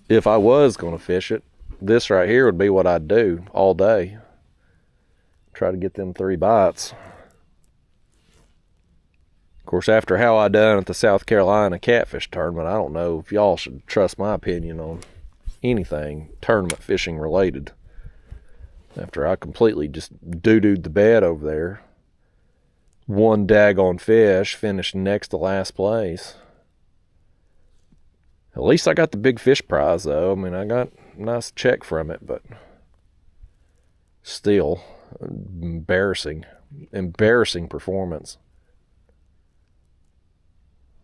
if I was gonna fish it, this right here would be what I'd do all day. Try to get them 3 bites. Of course, after how I done at the South Carolina Catfish Tournament, I don't know if y'all should trust my opinion on anything tournament fishing related. After I completely just doo-dooed the bed over there. 1 daggone fish, finished next to last place. At least I got the big fish prize, though. I mean, I got a nice check from it, but still, embarrassing performance.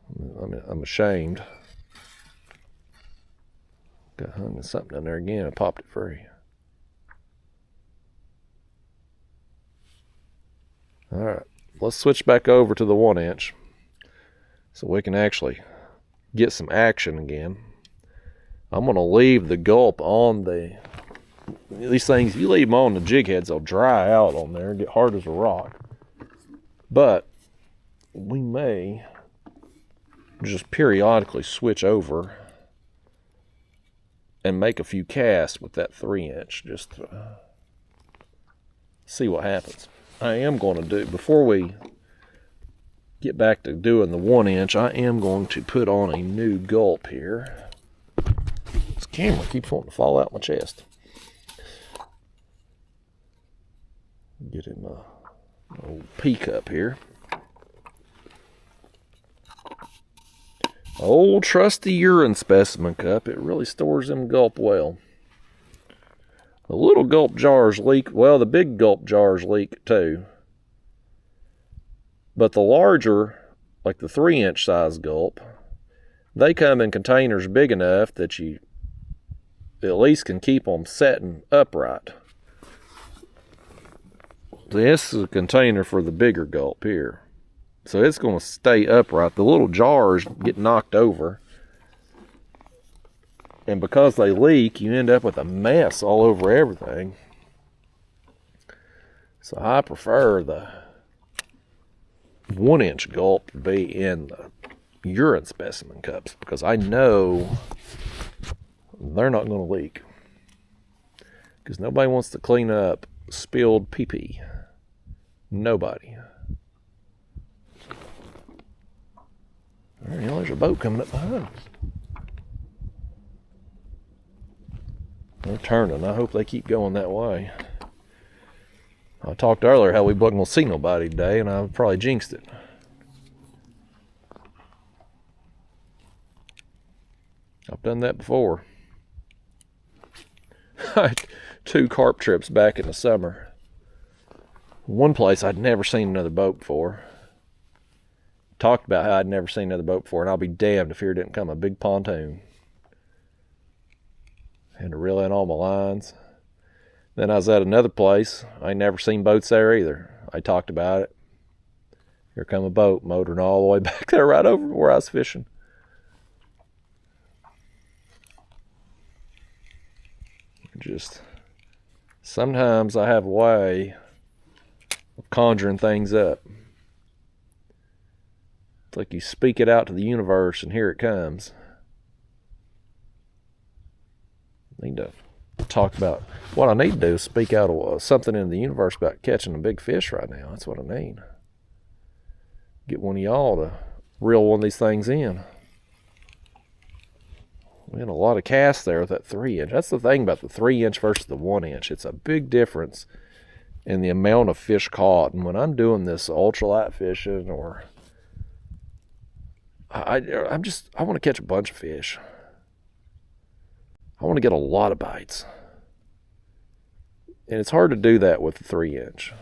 I mean, I'm ashamed. Got hung in something down there again. I popped it free. All right, let's switch back over to the 1-inch so we can actually get some action again. I'm going to leave the Gulp on these things, if you leave them on the jig heads, they'll dry out on there and get hard as a rock. But we may just periodically switch over and make a few casts with that 3-inch just to see what happens. I am going to do, before we get back to doing the 1-inch, I am going to put on a new Gulp here. This camera keeps wanting to fall out my chest. Get in my old pea cup here. Old trusty urine specimen cup. It really stores them Gulp well. The little Gulp jars leak. Well, the big Gulp jars leak too. But the larger, like the 3-inch size Gulp, they come in containers big enough that you at least can keep them setting upright. This is a container for the bigger Gulp here. So it's going to stay upright. The little jars get knocked over. And because they leak, you end up with a mess all over everything. So I prefer the 1-inch Gulp to be in the urine specimen cups because I know they're not going to leak. Because nobody wants to clean up spilled pee-pee. Nobody. There, there's a boat coming up behind us. They're turning. I hope they keep going that way. I talked earlier how we wasn't going to see nobody today, and I probably jinxed it. I've done that before. I had 2 carp trips back in the summer. One place I'd never seen another boat before. Talked about how I'd never seen another boat before, and I'll be damned if here didn't come a big pontoon. Had to reel in all my lines. Then I was at another place. I ain't never seen boats there either. I talked about it. Here come a boat motoring all the way back there right over where I was fishing. Just sometimes I have a way of conjuring things up. It's like you speak it out to the universe and here it comes. I need to talk about what I need to do is speak out something in the universe about catching a big fish right now. That's what I need. Get one of y'all to reel one of these things in. We had a lot of casts there with that 3-inch. That's the thing about the 3-inch versus the 1-inch. It's a big difference in the amount of fish caught. And when I'm doing this ultralight fishing, or I want to catch a bunch of fish. I want to get a lot of bites. And it's hard to do that with the 3-inch.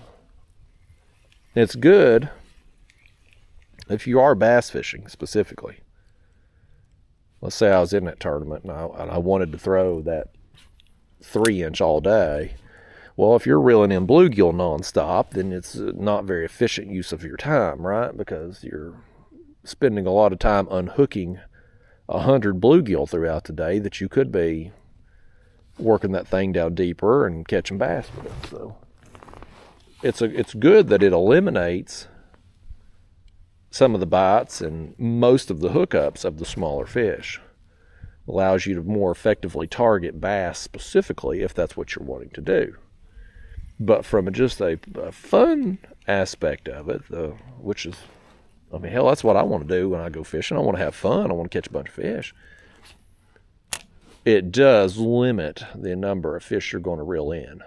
It's good if you are bass fishing specifically. Let's say I was in that tournament and I wanted to throw that 3-inch all day. Well, if you're reeling in bluegill nonstop, then it's not very efficient use of your time, right? Because you're spending a lot of time unhooking 100 bluegill throughout the day that you could be working that thing down deeper and catching bass with it. So it's good that it eliminates some of the bites and most of the hookups of the smaller fish. Allows you to more effectively target bass specifically if that's what you're wanting to do. But from just a fun aspect of it, which is, I mean, hell, that's what I want to do when I go fishing. I want to have fun. I want to catch a bunch of fish. It does limit the number of fish you're going to reel in,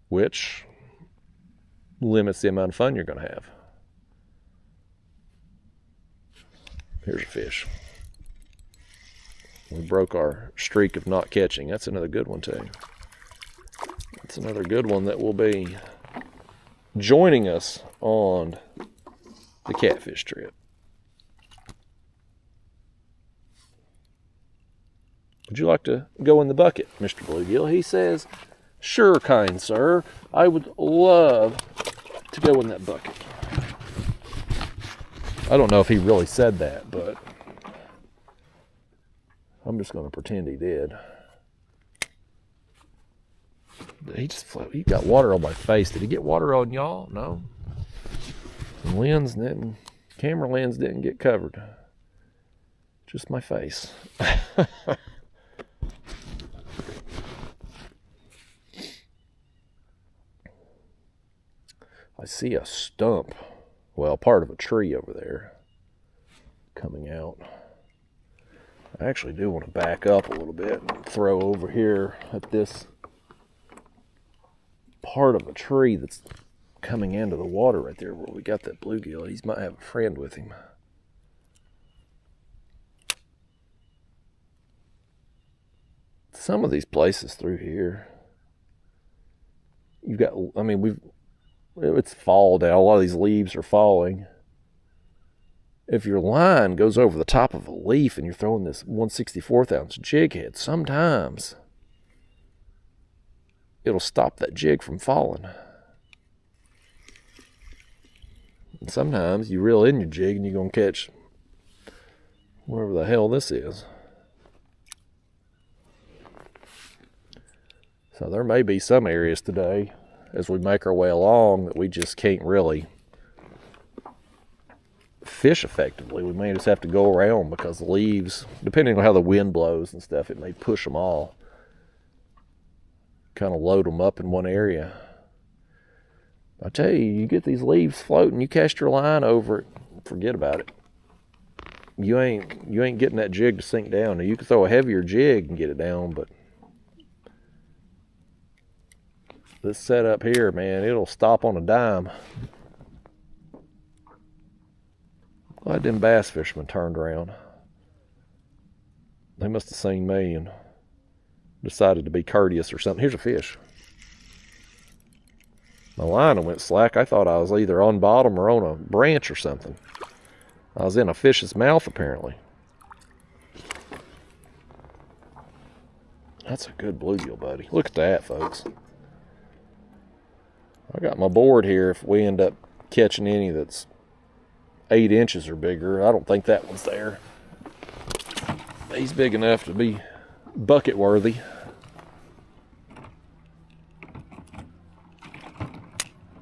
which limits the amount of fun you're going to have. Here's a fish. We broke our streak of not catching. That's another good one, too. That's another good one that will be joining us on the catfish trip. Would you like to go in the bucket, Mr. Bluegill? He says, sure, kind sir. I would love to go in that bucket. I don't know if he really said that, but I'm just going to pretend he did. He got water on my face. Did he get water on y'all? No. The camera lens didn't get covered. Just my face. I see a stump, well, part of a tree over there coming out. I actually do want to back up a little bit and throw over here at this part of a tree that's coming into the water right there where we got that bluegill. He might have a friend with him. Some of these places through here, you've got, I mean, it's fall now. A lot of these leaves are falling. If your line goes over the top of a leaf and you're throwing this 1/64 ounce jig head, sometimes it'll stop that jig from falling. And sometimes you reel in your jig and you're going to catch whatever the hell this is. So there may be some areas today as we make our way along that we just can't really fish effectively. We may just have to go around because the leaves, depending on how the wind blows and stuff, it may push them all. Kind of load them up in one area. I tell you, you get these leaves floating, you cast your line over it, forget about it. You ain't getting that jig to sink down. Now, you can throw a heavier jig and get it down, but this setup here, man, it'll stop on a dime. Glad them bass fishermen turned around. They must have seen me and decided to be courteous or something. Here's a fish. My line went slack. I thought I was either on bottom or on a branch or something. I was in a fish's mouth, apparently. That's a good bluegill, buddy. Look at that, folks. I got my board here. If we end up catching any that's 8 inches or bigger, I don't think that one's there. He's big enough to be bucket worthy.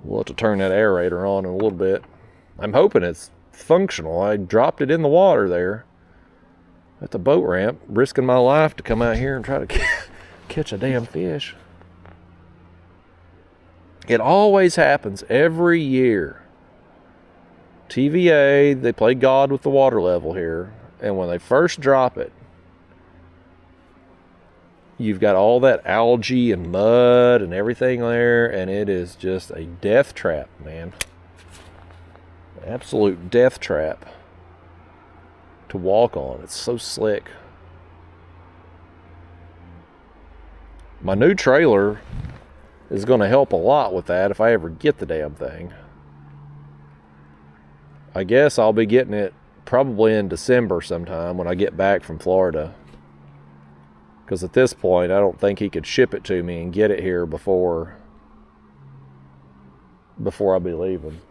We'll have to turn that aerator on in a little bit. I'm hoping it's functional. I dropped it in the water there at the boat ramp, risking my life to come out here and try to catch a damn fish. It always happens every year. TVA, they play God with the water level here, and when they first drop it, you've got all that algae and mud and everything there, and it is just a death trap, man. Absolute death trap to walk on. It's so slick. My new trailer is going to help a lot with that if I ever get the damn thing. I guess I'll be getting it probably in December sometime when I get back from Florida. Because at this point, I don't think he could ship it to me and get it here before I'll be leaving.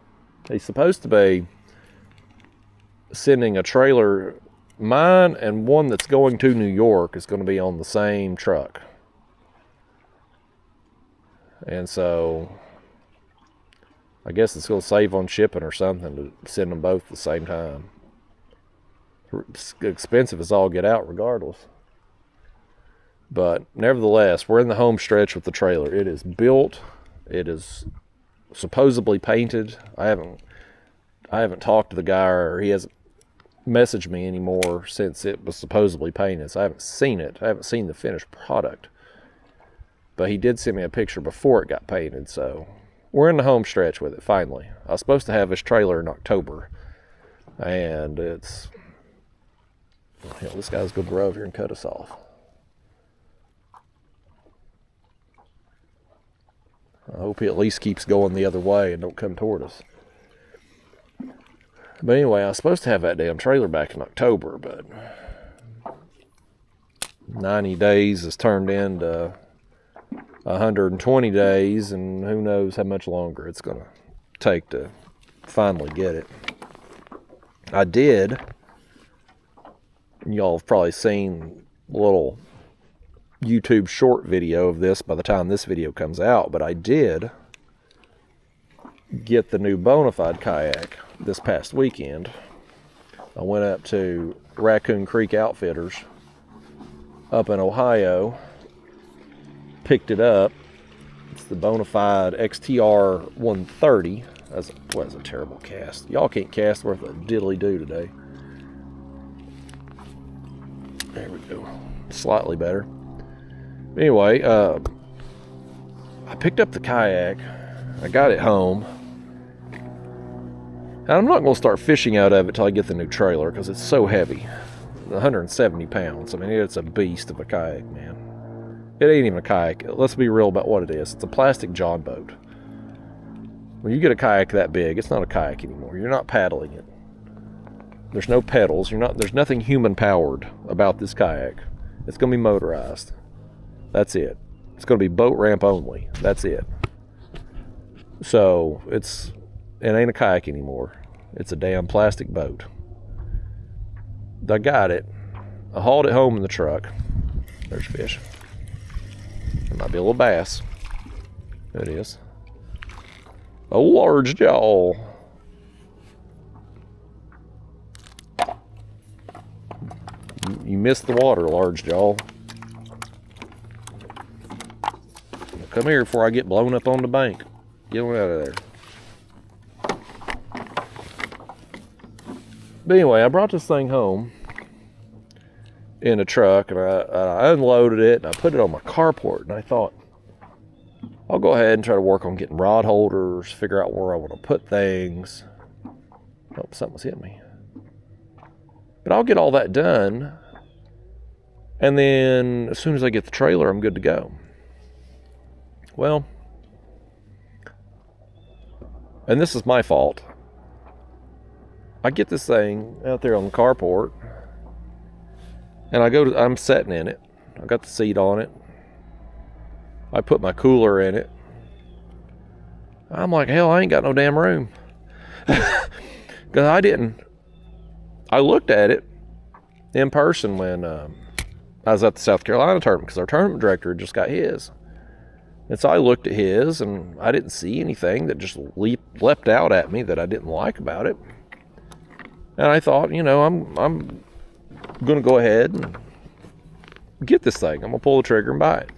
He's supposed to be sending a trailer. Mine and one that's going to New York is going to be on the same truck. And so I guess it's going to save on shipping or something to send them both at the same time. It's expensive as all get out regardless. But nevertheless, we're in the home stretch with the trailer. It is built. It is supposedly painted. I haven't talked to the guy, or he hasn't messaged me anymore since it was supposedly painted. So I haven't seen it. I haven't seen the finished product. But he did send me a picture before it got painted, so we're in the home stretch with it, finally. I was supposed to have this trailer in October, and it's... this guy's going to go over here and cut us off. I hope he at least keeps going the other way and don't come toward us. But anyway, I was supposed to have that damn trailer back in October, but 90 days has turned into 120 days, and who knows how much longer it's going to take to finally get it. I did, and y'all have probably seen a little YouTube short video of this by the time this video comes out, but I did get the new Bonafide kayak this past weekend. I went up to Raccoon Creek Outfitters up in Ohio, picked it up. It's the Bonafide XTR 130. That's a terrible cast. Y'all can't cast worth a diddly do today. There we go. Slightly better. Anyway, I picked up the kayak. I got it home. And I'm not going to start fishing out of it till I get the new trailer because it's so heavy. 170 pounds. I mean, it's a beast of a kayak, man. It ain't even a kayak. Let's be real about what it is. It's a plastic John boat. When you get a kayak that big, it's not a kayak anymore. You're not paddling it. There's no pedals. There's nothing human powered about this kayak. It's going to be motorized. That's it. It's going to be boat ramp only. That's it. So it ain't a kayak anymore. It's a damn plastic boat. I got it. I hauled it home in the truck. There's fish. There might be a little bass. There it is. A large jaw. You missed the water, large jaw. Come here before I get blown up on the bank. Get on out of there. But anyway, I brought this thing home in a truck, and I unloaded it, and I put it on my carport, and I thought, I'll go ahead and try to work on getting rod holders, figure out where I want to put things. Oh, something was hitting me. But I'll get all that done, and then as soon as I get the trailer, I'm good to go. Well, and this is my fault. I get this thing out there on the carport, and I'm sitting in it. I got the seat on it. I put my cooler in it. I'm like, hell, I ain't got no damn room. Because I looked at it in person when I was at the South Carolina tournament, because our tournament director had just got his. And so I looked at his, and I didn't see anything that just leapt out at me that I didn't like about it. And I thought, I'm going to go ahead and get this thing. I'm going to pull the trigger and buy it.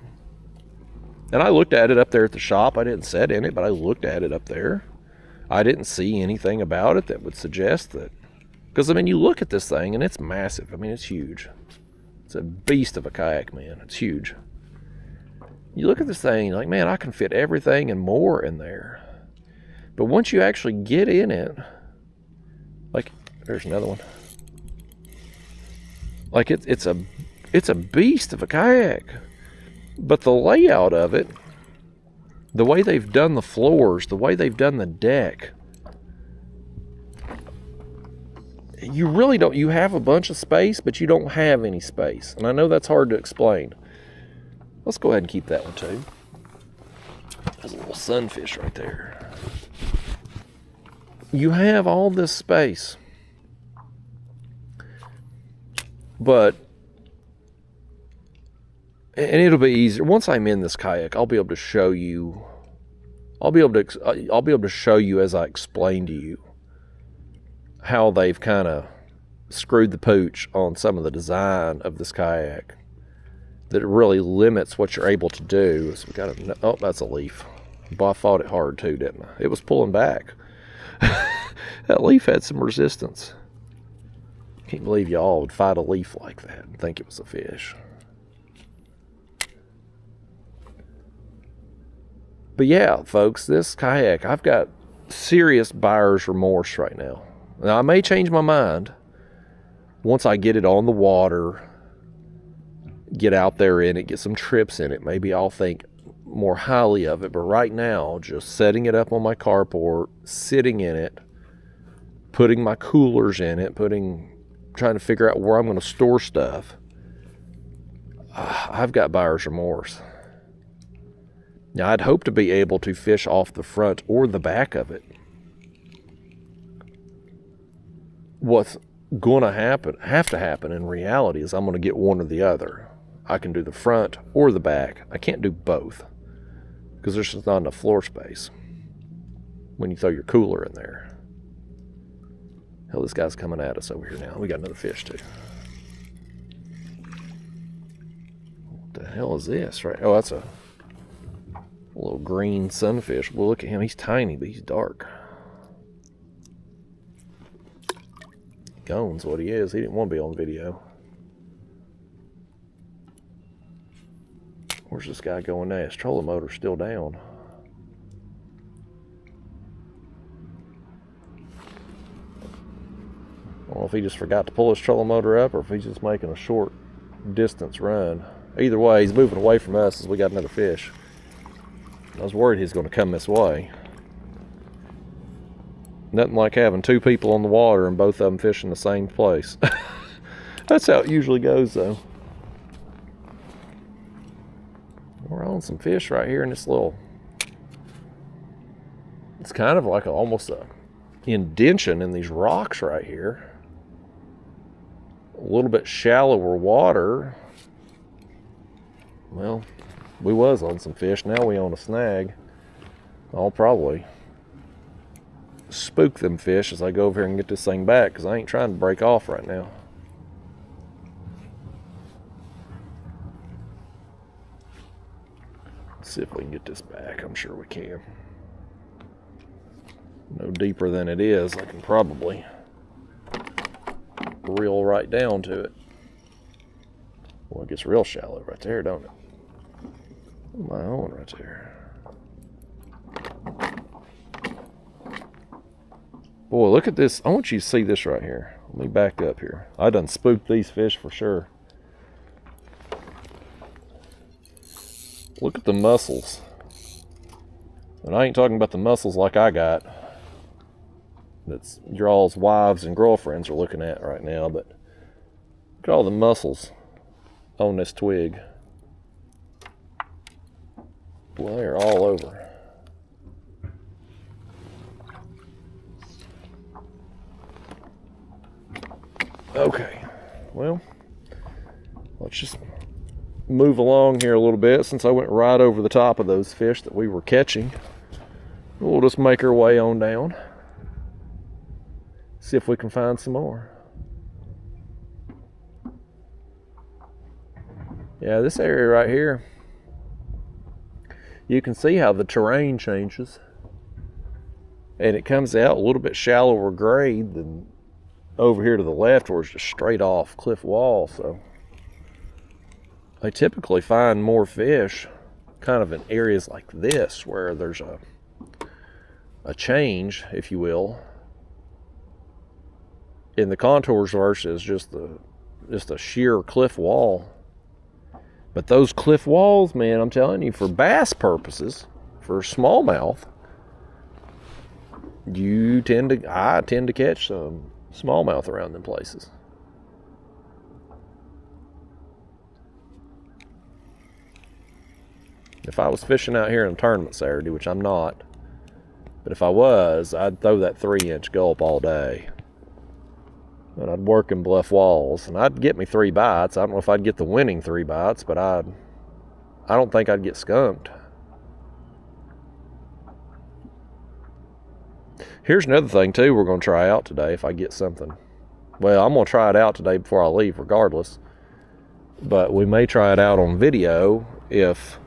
And I looked at it up there at the shop. I didn't sit in it, but I looked at it up there. I didn't see anything about it that would suggest that. Because, you look at this thing, and it's massive. It's huge. It's a beast of a kayak, man. It's huge. You look at this thing, you're like, man, I can fit everything and more in there. But once you actually get in it, like, there's another one. Like, it's a beast of a kayak. But the layout of it, the way they've done the floors, the way they've done the deck, you really don't. You have a bunch of space, but you don't have any space. And I know that's hard to explain. Let's go ahead and keep that one too. There's a little sunfish right there. You have all this space, but, and it'll be easier once I'm in this kayak. I'll be able to show you. I'll be able to show you as I explain to you how they've kind of screwed the pooch on some of the design of this kayak, that it really limits what you're able to do. So we got a, oh, that's a leaf. But I fought it hard too, didn't I? It was pulling back. That leaf had some resistance. Can't believe y'all would fight a leaf like that and think it was a fish. But yeah, folks, this kayak, I've got serious buyer's remorse right now. Now, I may change my mind once I get it on the water, get out there in it, get some trips in it. Maybe I'll think more highly of it. But right now, just setting it up on my carport, sitting in it, putting my coolers in it, trying to figure out where I'm going to store stuff. I've got buyer's remorse. Now, I'd hope to be able to fish off the front or the back of it. What's going to have to happen in reality is I'm going to get one or the other. I can do the front or the back. I can't do both because there's just not enough floor space when you throw your cooler in there. Hell, this guy's coming at us over here now. We got another fish too. What the hell is this? Right? Oh, that's a little green sunfish. Well, look at him. He's tiny, but he's dark. Gone's what he is. He didn't want to be on video. Where's this guy going now? His trolling motor's still down. I don't know if he just forgot to pull his trolling motor up or if he's just making a short distance run. Either way, he's moving away from us as we got another fish. I was worried he's going to come this way. Nothing like having two people on the water and both of them fishing the same place. That's how it usually goes, though. We're on some fish right here in this little... It's kind of like almost a indention in these rocks right here. A little bit shallower water. Well, we was on some fish. Now we on a snag. I'll probably spook them fish as I go over here and get this thing back, because I ain't trying to break off right now. Let's see if we can get this back. I'm sure we can. No deeper than it is. I can probably reel right down to it. Well, it gets real shallow right there, don't it? My own right there. Boy, look at this. I want you to see this right here. Let me back up here. I done spooked these fish for sure. Look at the mussels. And I ain't talking about the mussels like I got. That's your all's wives and girlfriends are looking at right now, but look at all the mussels on this twig. Well, they're all over. Okay, well, let's just move along here a little bit since I went right over the top of those fish that we were catching. We'll just make our way on down. See if we can find some more. Yeah, this area right here, you can see how the terrain changes. And it comes out a little bit shallower grade than over here to the left where it's just straight off cliff wall. So I typically find more fish kind of in areas like this where there's a change, if you will, in the contours versus just a sheer cliff wall. But those cliff walls, man, I'm telling you, for bass purposes, for smallmouth, I tend to catch some smallmouth around them places. If I was fishing out here in a tournament Saturday, which I'm not, but if I was, I'd throw that 3-inch Gulp all day. And I'd work in bluff walls, and I'd get me 3 bites. I don't know if I'd get the winning 3 bites, but I don't think I'd get skunked. Here's another thing, too, we're going to try out today if I get something. Well, I'm going to try it out today before I leave, regardless. But we may try it out on video if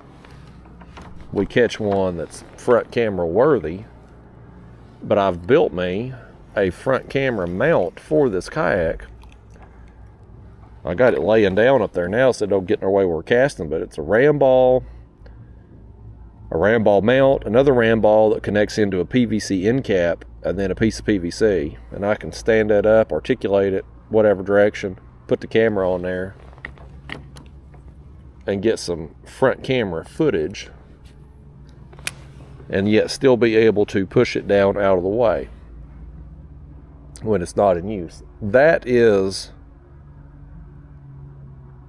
we catch one that's front camera worthy. But I've built me a front camera mount for this kayak. I got it laying down up there now so it don't get in our way when we're casting, but it's a ram ball mount, another ram ball that connects into a PVC end cap, and then a piece of PVC. And I can stand that up, articulate it, whatever direction, put the camera on there, and get some front camera footage, and yet still be able to push it down out of the way when it's not in use. That is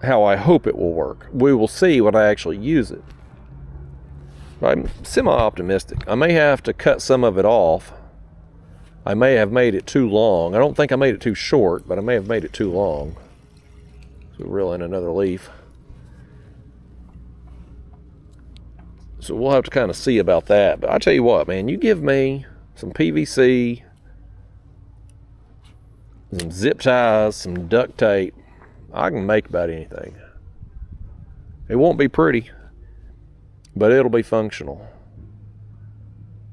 how I hope it will work. We will see when I actually use it. I'm semi-optimistic. I may have to cut some of it off. I may have made it too long. I don't think I made it too short, but I may have made it too long. So we'll reel in another leaf. So we'll have to kind of see about that. But I tell you what, man, you give me some PVC, some zip ties, some duct tape, I can make about anything. It won't be pretty, but it'll be functional.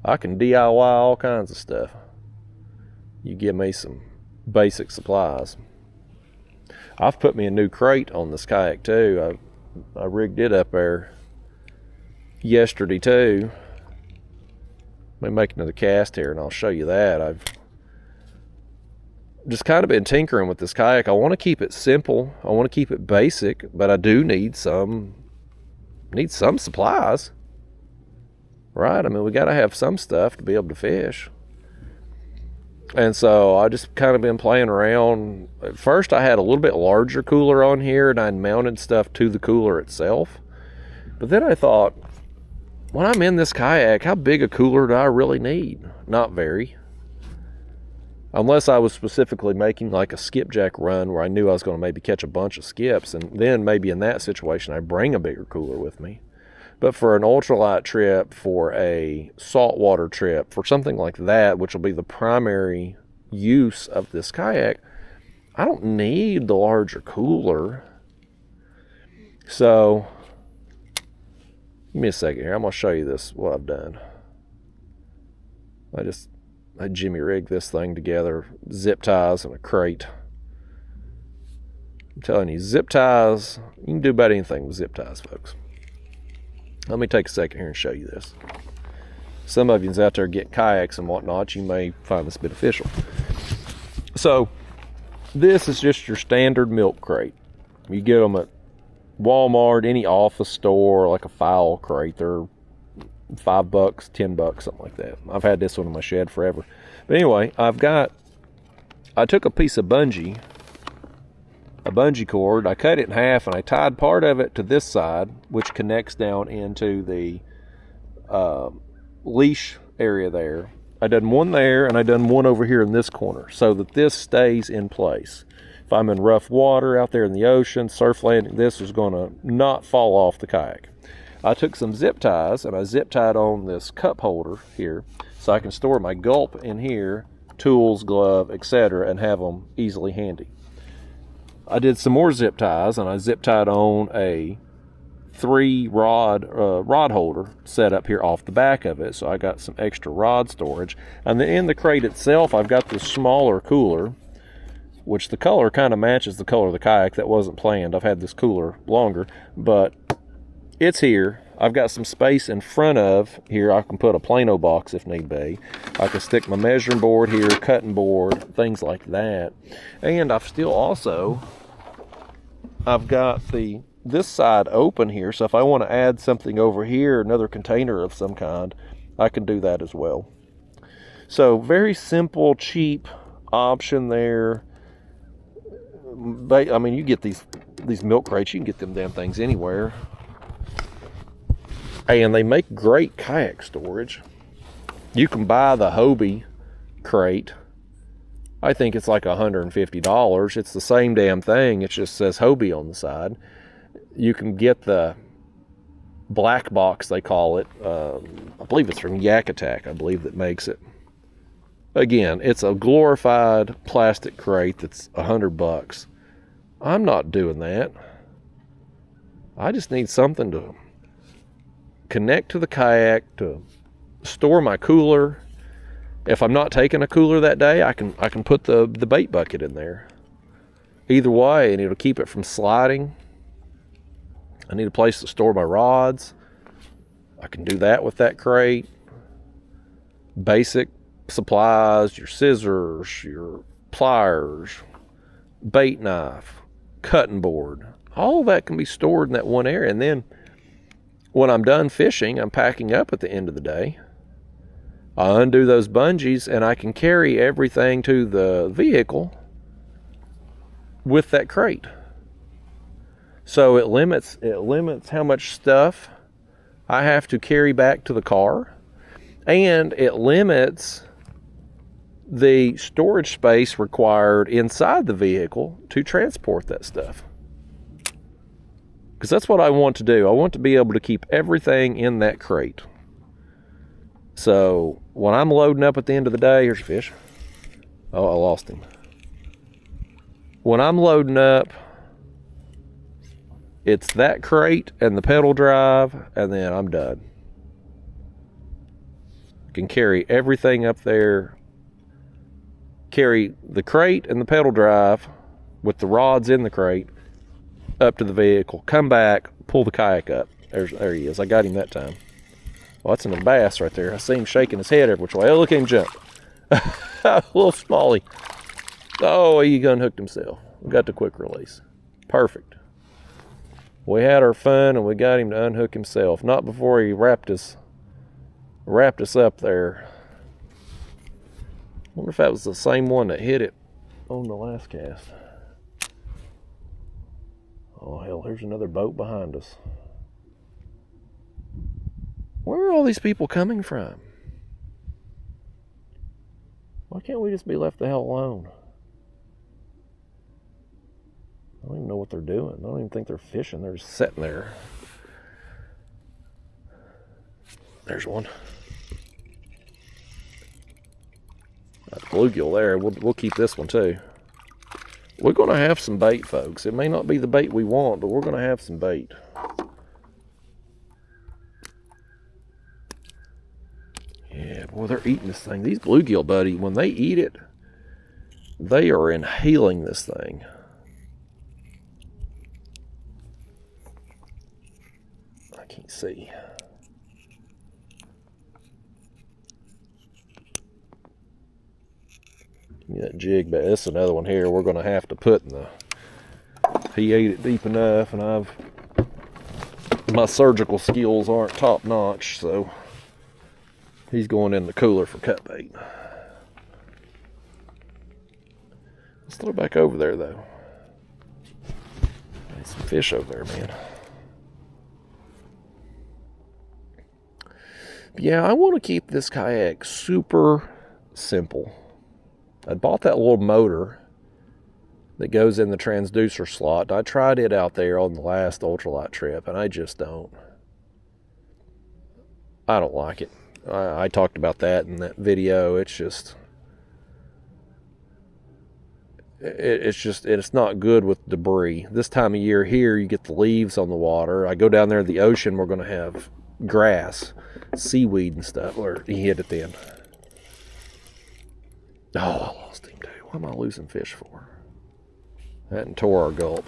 I can DIY all kinds of stuff. You give me some basic supplies. I've put me a new crate on this kayak too. I rigged it up there yesterday too. Let me make another cast here and I'll show you that. I've just kind of been tinkering with this kayak. I want to keep it simple. I want to keep it basic, but I do need some supplies. Right? I mean, we got to have some stuff to be able to fish. And so I just kind of been playing around. At first I had a little bit larger cooler on here and I'd mounted stuff to the cooler itself. But then I thought, when I'm in this kayak, how big a cooler do I really need? Not very. Unless I was specifically making like a skipjack run where I knew I was going to maybe catch a bunch of skips, and then maybe in that situation I bring a bigger cooler with me. But for an ultralight trip, for a saltwater trip, for something like that, which will be the primary use of this kayak, I don't need the larger cooler. So, give me a second here. I'm going to show you this, what I've done. I jimmy rigged this thing together, zip ties and a crate. I'm telling you, zip ties, you can do about anything with zip ties, folks. Let me take a second here and show you this. Some of you's out there getting kayaks and whatnot, you may find this beneficial. So, this is just your standard milk crate. You get them at Walmart, any office store, like a foul crate. They're $5, $10, something like that. I've had this one in my shed forever. But anyway, I took a piece of bungee cord, I cut it in half, and I tied part of it to this side, which connects down into the leash area there. I done one there, and I done one over here in this corner, so that this stays in place. If I'm in rough water out there in the ocean, surf landing, this is going to not fall off the kayak. I took some zip ties, and I zip tied on this cup holder here, so I can store my Gulp in here, tools, glove, etc., and have them easily handy. I did some more zip ties, and I zip tied on a 3-rod rod holder set up here off the back of it, so I got some extra rod storage. And then in the crate itself, I've got this smaller cooler, which the color kind of matches the color of the kayak. That wasn't planned. I've had this cooler longer, but it's here. I've got some space in front of here. I can put a Plano box if need be. I can stick my measuring board here, cutting board, things like that. And I've got this side open here, so if I want to add something over here, another container of some kind, I can do that as well. So very simple, cheap option there. I mean, you get these milk crates, you can get them damn things anywhere. And they make great kayak storage. You can buy the Hobie crate. I think it's like $150. It's the same damn thing. It just says Hobie on the side. You can get the black box, they call it. I believe it's from Yak Attack, I believe, that makes it. Again, it's a glorified plastic crate that's $100. I'm not doing that. I just need something to connect to the kayak, to store my cooler. If I'm not taking a cooler that day, I can put the bait bucket in there. Either way, and it'll keep it from sliding. I need a place to store my rods. I can do that with that crate. Basic supplies, your scissors, your pliers, bait knife, cutting board. All that can be stored in that one area. And then when I'm done fishing, I'm packing up at the end of the day. I undo those bungees and I can carry everything to the vehicle with that crate. So it limits how much stuff I have to carry back to the car, and it limits the storage space required inside the vehicle to transport that stuff. Because that's what I want to do. I want to be able to keep everything in that crate. So when I'm loading up at the end of the day, here's a fish. Oh, I lost him. When I'm loading up, it's that crate and the pedal drive, and then I'm done. I can carry everything up there. Carry the crate and the pedal drive with the rods in the crate up to the vehicle. Come back, pull the kayak up. There he is. I got him that time. Well, that's another bass right there. I see him shaking his head every which way. Oh, look at him jump. A little smallie. Oh, he unhooked himself. We got the quick release. Perfect. We had our fun and we got him to unhook himself. Not before he wrapped us up there. Wonder if that was the same one that hit it on the last cast. Oh hell, here's another boat behind us. Where are all these people coming from? Why can't we just be left the hell alone? I don't even know what they're doing. I don't even think they're fishing. They're just sitting there. There's one. That's bluegill there. We'll keep this one too. We're going to have some bait, folks. It may not be the bait we want, but we're going to have some bait. Yeah, boy, they're eating this thing. These bluegill, buddy, when they eat it, they are inhaling this thing. I can't see. Give me that jig, but this is another one here we're going to have to put in the... He ate it deep enough, and my surgical skills aren't top notch, so he's going in the cooler for cut bait. Let's throw it back over there, though. There's some fish over there, man. Yeah, I want to keep this kayak super simple. I bought that little motor that goes in the transducer slot. I tried it out there on the last ultralight trip, and I just don't like it. I talked about that in that video. It's not good with debris. This time of year here, you get the leaves on the water. I go down there to the ocean, we're going to have grass, seaweed and stuff. Or he hit it then. Oh, I lost him too. What am I losing fish for? That and tore our gulp.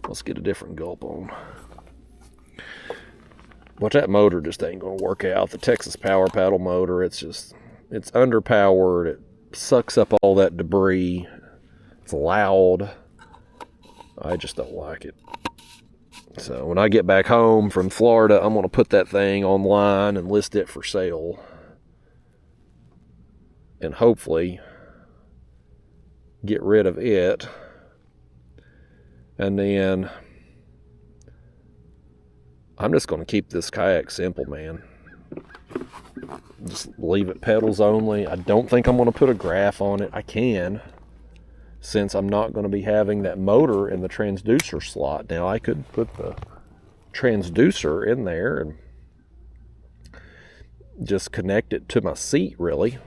Let's get a different gulp on. But that motor just ain't going to work out. The Texas Power Paddle motor, it's underpowered. It sucks up all that debris. It's loud. I just don't like it. So when I get back home from Florida, I'm going to put that thing online and list it for sale. And hopefully get rid of it. And then I'm just going to keep this kayak simple, man. Just leave it pedals only. I don't think I'm going to put a graph on it. I can, since I'm not going to be having that motor in the transducer slot. Now, I could put the transducer in there and just connect it to my seat, really.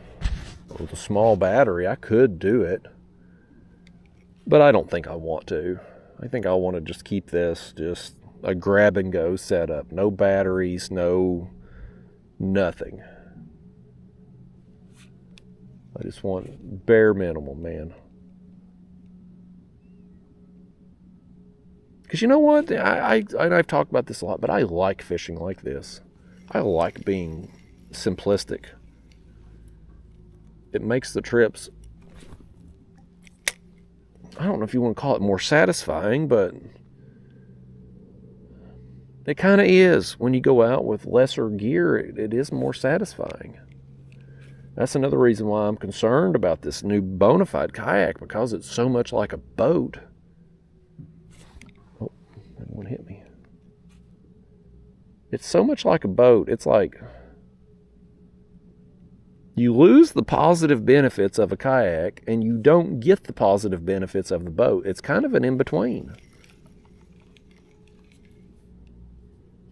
With a small battery, I could do it. But I don't think I want to. I think I want to just keep this just a grab and go setup. No batteries, no nothing. I just want bare minimum, man. Because you know what? I've talked about this a lot, but I like fishing like this. I like being simplistic. It makes the trips, I don't know if you want to call it more satisfying, but it kind of is. When you go out with lesser gear, it is more satisfying. That's another reason why I'm concerned about this new Bonafide kayak, because it's so much like a boat. Oh, that one hit me. It's so much like a boat. It's like you lose the positive benefits of a kayak and you don't get the positive benefits of the boat. It's kind of an in-between.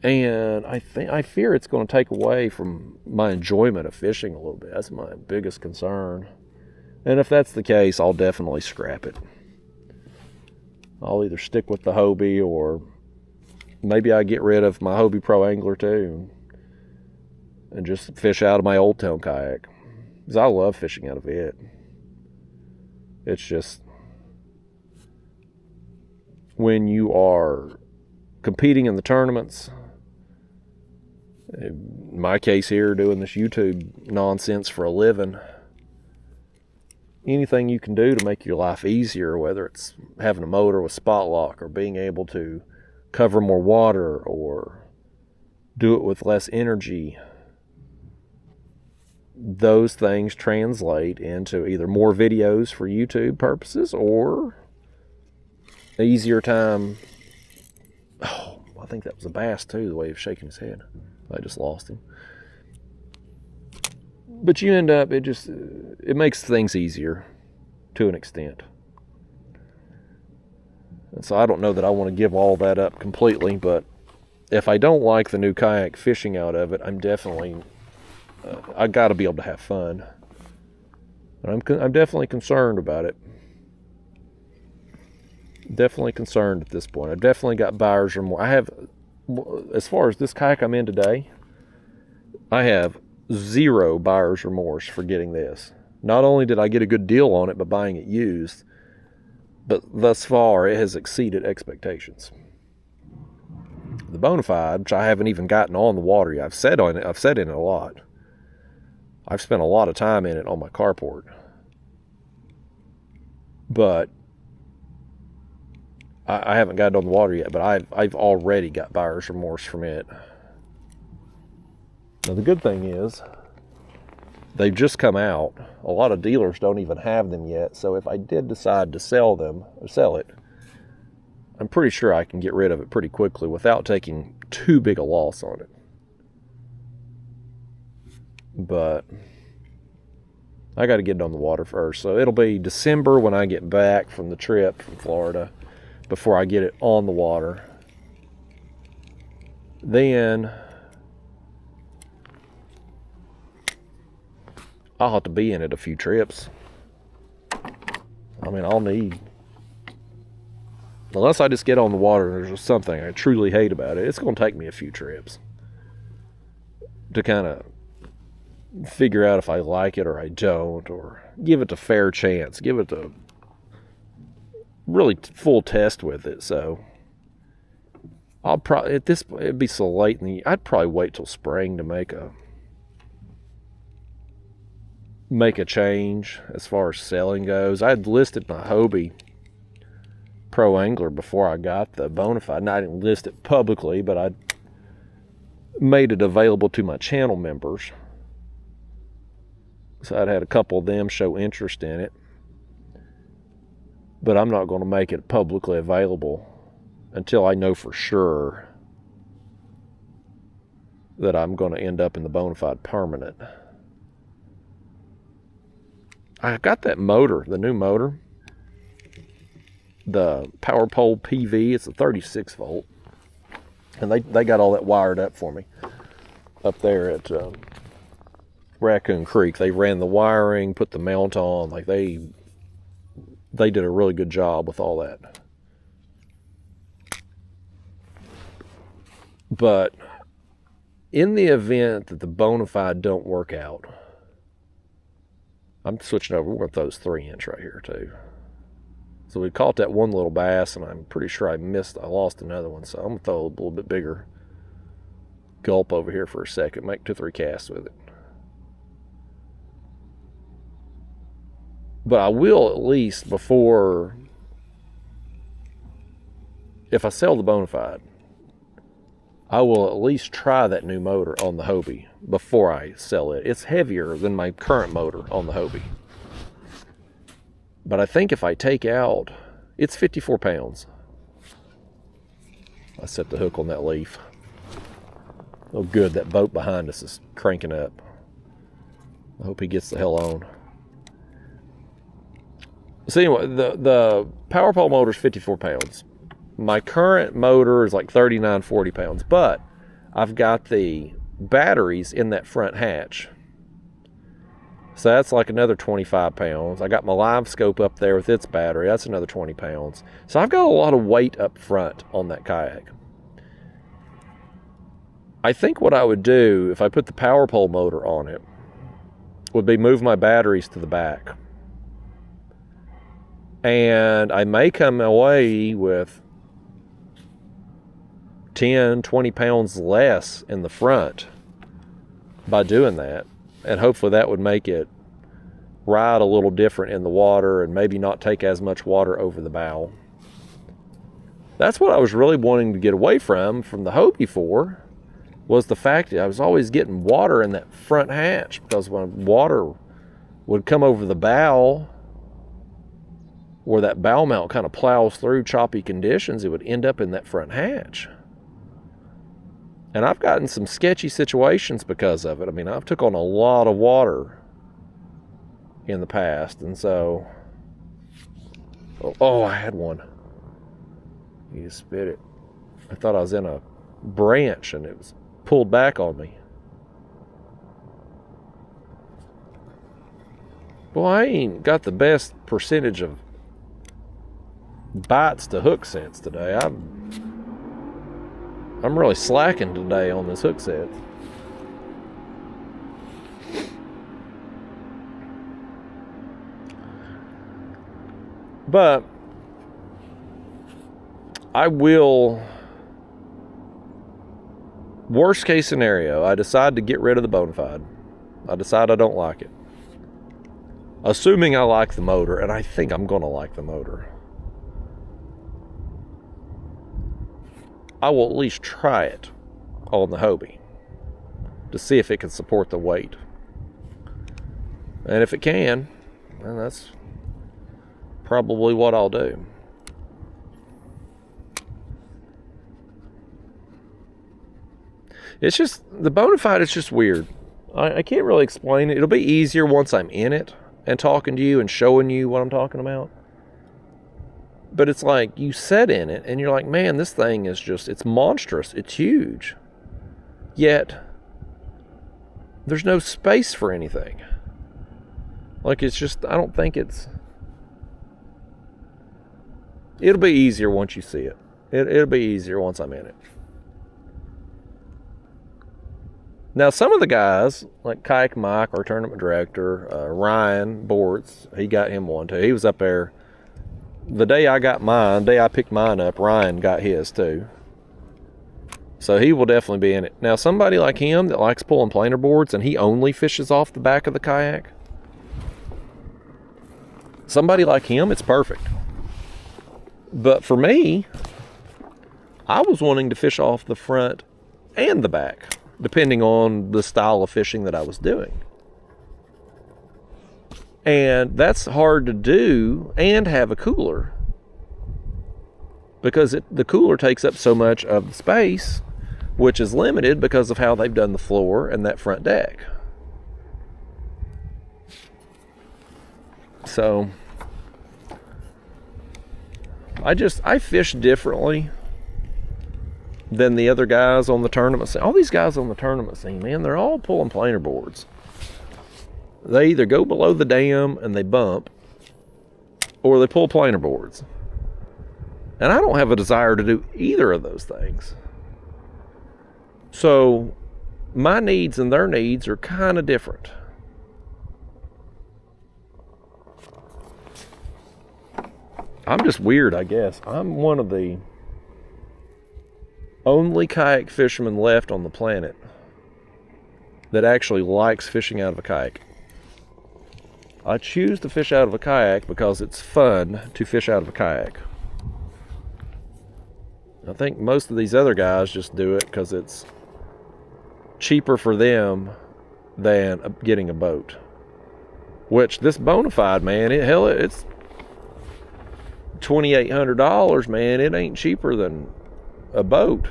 And I fear it's going to take away from my enjoyment of fishing a little bit. That's my biggest concern. And if that's the case, I'll definitely scrap it. I'll either stick with the Hobie, or maybe I get rid of my Hobie Pro Angler too and just fish out of my Old Town kayak. Because I love fishing out of it. It's just, when you are competing in the tournaments, in my case here, doing this YouTube nonsense for a living, anything you can do to make your life easier, whether it's having a motor with spot lock, or being able to cover more water, or do it with less energy, those things translate into either more videos for YouTube purposes or an easier time. Oh, I think that was a bass too, the way he was shaking his head. I just lost him. But you end up, it makes things easier to an extent. And so I don't know that I want to give all that up completely, but if I don't like the new kayak fishing out of it, I'm definitely, I got to be able to have fun. And I'm definitely concerned about it. Definitely concerned at this point. I've definitely got buyer's remorse. I have, as far as this kayak I'm in today, I have zero buyer's remorse for getting this. Not only did I get a good deal on it by buying it used, but thus far it has exceeded expectations. The Bonafide, which I haven't even gotten on the water yet, I've sat in it a lot. I've spent a lot of time in it on my carport. But I haven't got it on the water yet, but I've already got buyer's remorse from it. Now the good thing is, they've just come out. A lot of dealers don't even have them yet, so if I did decide to sell it, I'm pretty sure I can get rid of it pretty quickly without taking too big a loss on it. But I got to get it on the water first, so it'll be December when I get back from the trip from Florida before I get it on the water. Then I'll have to be in it a few trips. I mean, I'll need, unless I just get on the water and there's something I truly hate about it, it's going to take me a few trips to kind of figure out if I like it or I don't, or give it a fair chance, give it a really full test with it. So I'll probably, it'd be so late in the, I'd probably wait till spring to make a change as far as selling goes. I had listed my Hobie Pro Angler before I got the Bonafide, and I didn't list it publicly, but I made it available to my channel members. So I'd had a couple of them show interest in it, but I'm not going to make it publicly available until I know for sure that I'm going to end up in the Bonafide Permanent. I got that motor, the new motor, the Power Pole PV. It's a 36 volt, and they got all that wired up for me up there at Raccoon Creek. They ran the wiring, put the mount on. Like they did a really good job with all that. But in the event that the Bonafide don't work out, I'm switching over. We're going to throw this 3-inch right here too. So we caught that one little bass, and I'm pretty sure I lost another one. So I'm going to throw a little bit bigger Gulp over here for a second, make 2-3 casts with it. But I will, at least before, if I sell the Bonafide, I will at least try that new motor on the Hobie before I sell it. It's heavier than my current motor on the Hobie. But I think if I take out, it's 54 pounds. I set the hook on that leaf. Oh good, that boat behind us is cranking up. I hope he gets the hell on. So anyway, the Power Pole motor is 54 pounds. My current motor is like 39, 40 pounds, but I've got the batteries in that front hatch. So that's like another 25 pounds. I got my live scope up there with its battery. That's another 20 pounds. So I've got a lot of weight up front on that kayak. I think what I would do if I put the Power Pole motor on it would be move my batteries to the back. And I may come away with 10, 20 pounds less in the front by doing that. And hopefully that would make it ride a little different in the water and maybe not take as much water over the bow. That's what I was really wanting to get away from the Hobie for, was the fact that I was always getting water in that front hatch, because when water would come over the bow, where that bow mount kind of plows through choppy conditions, it would end up in that front hatch. And I've gotten some sketchy situations because of it. I mean, I've took on a lot of water in the past, and so... Oh, I had one. You spit it. I thought I was in a branch, and it was pulled back on me. Well, I ain't got the best percentage of bites to hook sets today. I'm really slacking today on this hook set. But I will, worst case scenario, I decide to get rid of the Bonafide. I decide I don't like it. Assuming I like the motor, and I think I'm going to like the motor, I will at least try it on the Hobie to see if it can support the weight. And if it can, then that's probably what I'll do. It's just, the Bonafide is just weird. I can't really explain it. It'll be easier once I'm in it and talking to you and showing you what I'm talking about. But it's like, you sit in it and you're like, man, this thing is just, it's monstrous. It's huge. Yet, there's no space for anything. Like, it's just, I don't think it's... It'll be easier once you see it. It'll be easier once I'm in it. Now, some of the guys, like Kayak Mike, our tournament director, Ryan Bortz, he got him one too. He was up there. The day I got mine, the day I picked mine up, Ryan got his too. So he will definitely be in it. Now, somebody like him that likes pulling planer boards and he only fishes off the back of the kayak, somebody like him, it's perfect. But for me, I was wanting to fish off the front and the back, depending on the style of fishing that I was doing. And that's hard to do and have a cooler, because the cooler takes up so much of the space which is limited because of how they've done the floor and that front deck. So I fish differently than the other guys on the tournament scene. All these guys on the tournament scene, man, they're all pulling planer boards. They either go below the dam and they bump, or they pull planer boards. And I don't have a desire to do either of those things. So my needs and their needs are kind of different. I'm just weird, I guess. I'm one of the only kayak fisherman left on the planet that actually likes fishing out of a kayak. I choose to fish out of a kayak because it's fun to fish out of a kayak. I think most of these other guys just do it because it's cheaper for them than getting a boat. Which this Bonafide, man, it's $2,800, man. It ain't cheaper than a boat.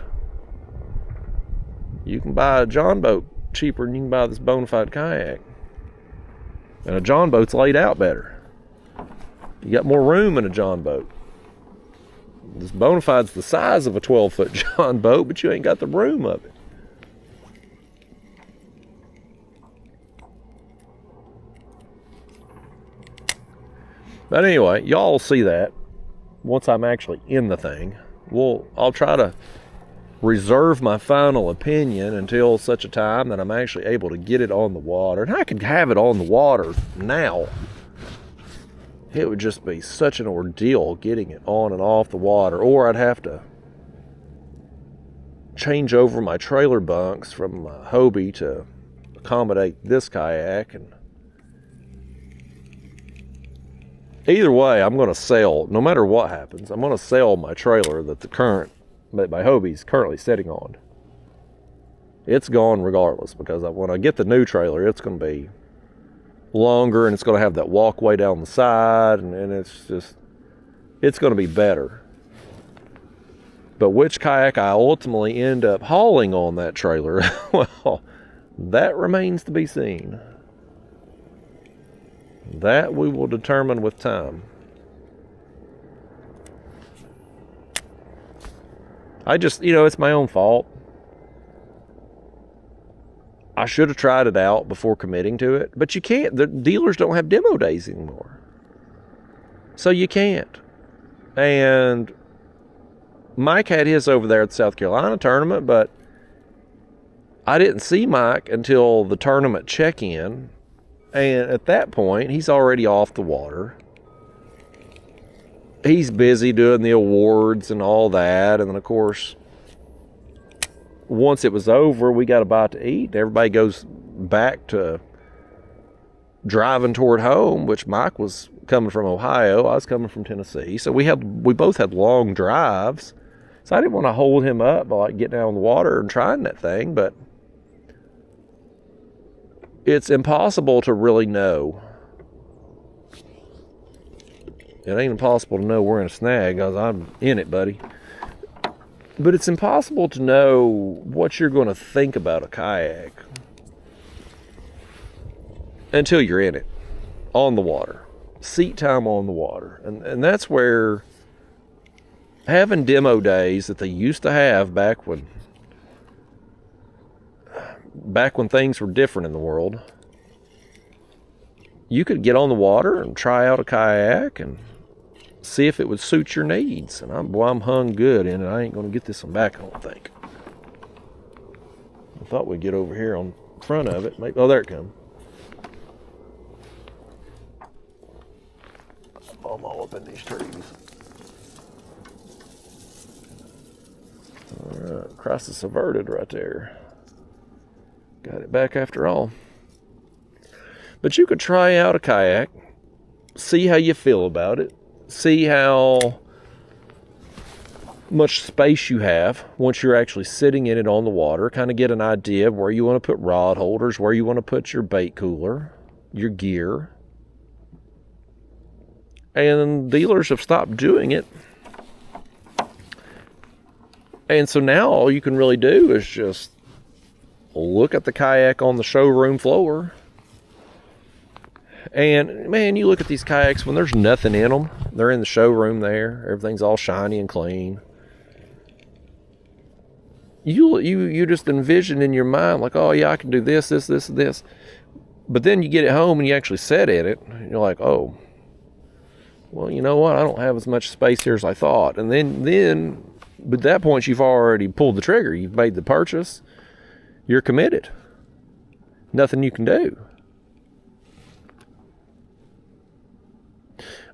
You can buy a John boat cheaper than you can buy this Bonafide kayak. And a John boat's laid out better. You got more room in a John boat. This Bonafide's the size of a 12-foot John boat, but you ain't got the room of it. But anyway, y'all will see that once I'm actually in the thing. I'll try to reserve my final opinion until such a time that I'm actually able to get it on the water. And I could have it on the water now. It would just be such an ordeal getting it on and off the water. Or I'd have to change over my trailer bunks from Hobie to accommodate this kayak. And either way, I'm going to sell, no matter what happens, I'm going to sell my trailer that my Hobie's currently sitting on. It's gone regardless, because when I get the new trailer, it's going to be longer and it's going to have that walkway down the side, and it's going to be better. But which kayak I ultimately end up hauling on that trailer, well, that remains to be seen. That we will determine with time. It's my own fault. I should have tried it out before committing to it, but you can't. The dealers don't have demo days anymore. So you can't. And Mike had his over there at the South Carolina tournament, but I didn't see Mike until the tournament check-in. And at that point, he's already off the water. He's busy doing the awards and all that. And then, of course, once it was over, we got a bite to eat. Everybody goes back to driving toward home, which Mike was coming from Ohio. I was coming from Tennessee. So we both had long drives. So I didn't want to hold him up by getting out on the water and trying that thing. But it's impossible to really know. It ain't impossible to know we're in a snag because I'm in it, buddy. But it's impossible to know what you're going to think about a kayak until you're in it, on the water, seat time on the water. And that's where having demo days that they used to have back when things were different in the world, you could get on the water and try out a kayak and see if it would suit your needs. And I'm hung good in it. I ain't going to get this one back, I don't think. I thought we'd get over here on front of it. Oh, there it comes. I'm all up in these trees. All right, crisis averted right there. Got it back after all. But you could try out a kayak, see how you feel about it, see how much space you have once you're actually sitting in it on the water, kind of get an idea of where you want to put rod holders, where you want to put your bait cooler, your gear. And dealers have stopped doing it. And so now all you can really do is just look at the kayak on the showroom floor. And man, you look at these kayaks when there's nothing in them. They're in the showroom there. Everything's all shiny and clean. You just envision in your mind like, oh yeah, I can do this, this, this, and this. But then you get it home and you actually sit in it. And you're like, oh, well, you know what? I don't have as much space here as I thought. And then, but at that point, you've already pulled the trigger. You've made the purchase. You're committed. Nothing you can do.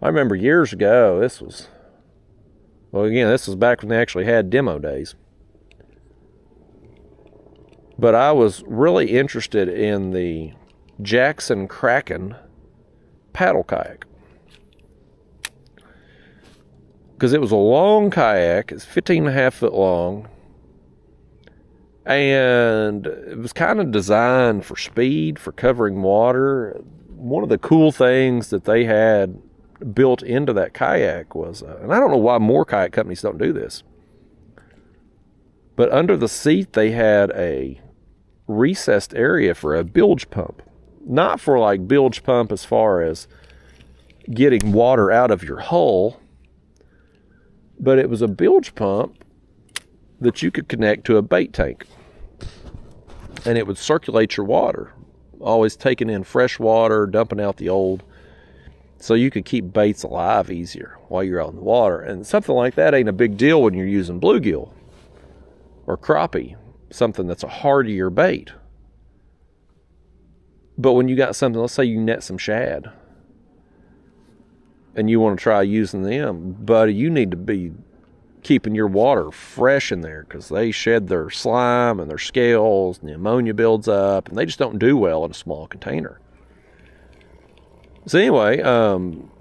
I remember years ago, this was back when they actually had demo days. But I was really interested in the Jackson Kraken paddle kayak. Because it was a long kayak. It's 15.5 foot long. And it was kind of designed for speed, for covering water. One of the cool things that they had built into that kayak was, and I don't know why more kayak companies don't do this, but under the seat they had a recessed area for a bilge pump. Not for like bilge pump as far as getting water out of your hull, but it was a bilge pump that you could connect to a bait tank. And it would circulate your water, always taking in fresh water, dumping out the old, so you could keep baits alive easier while you're out in the water. And something like that ain't a big deal when you're using bluegill or crappie, something that's a hardier bait. But when you got something, let's say you net some shad, and you want to try using them, buddy, you need to be keeping your water fresh in there, because they shed their slime and their scales, and the ammonia builds up, and they just don't do well in a small container. So anyway,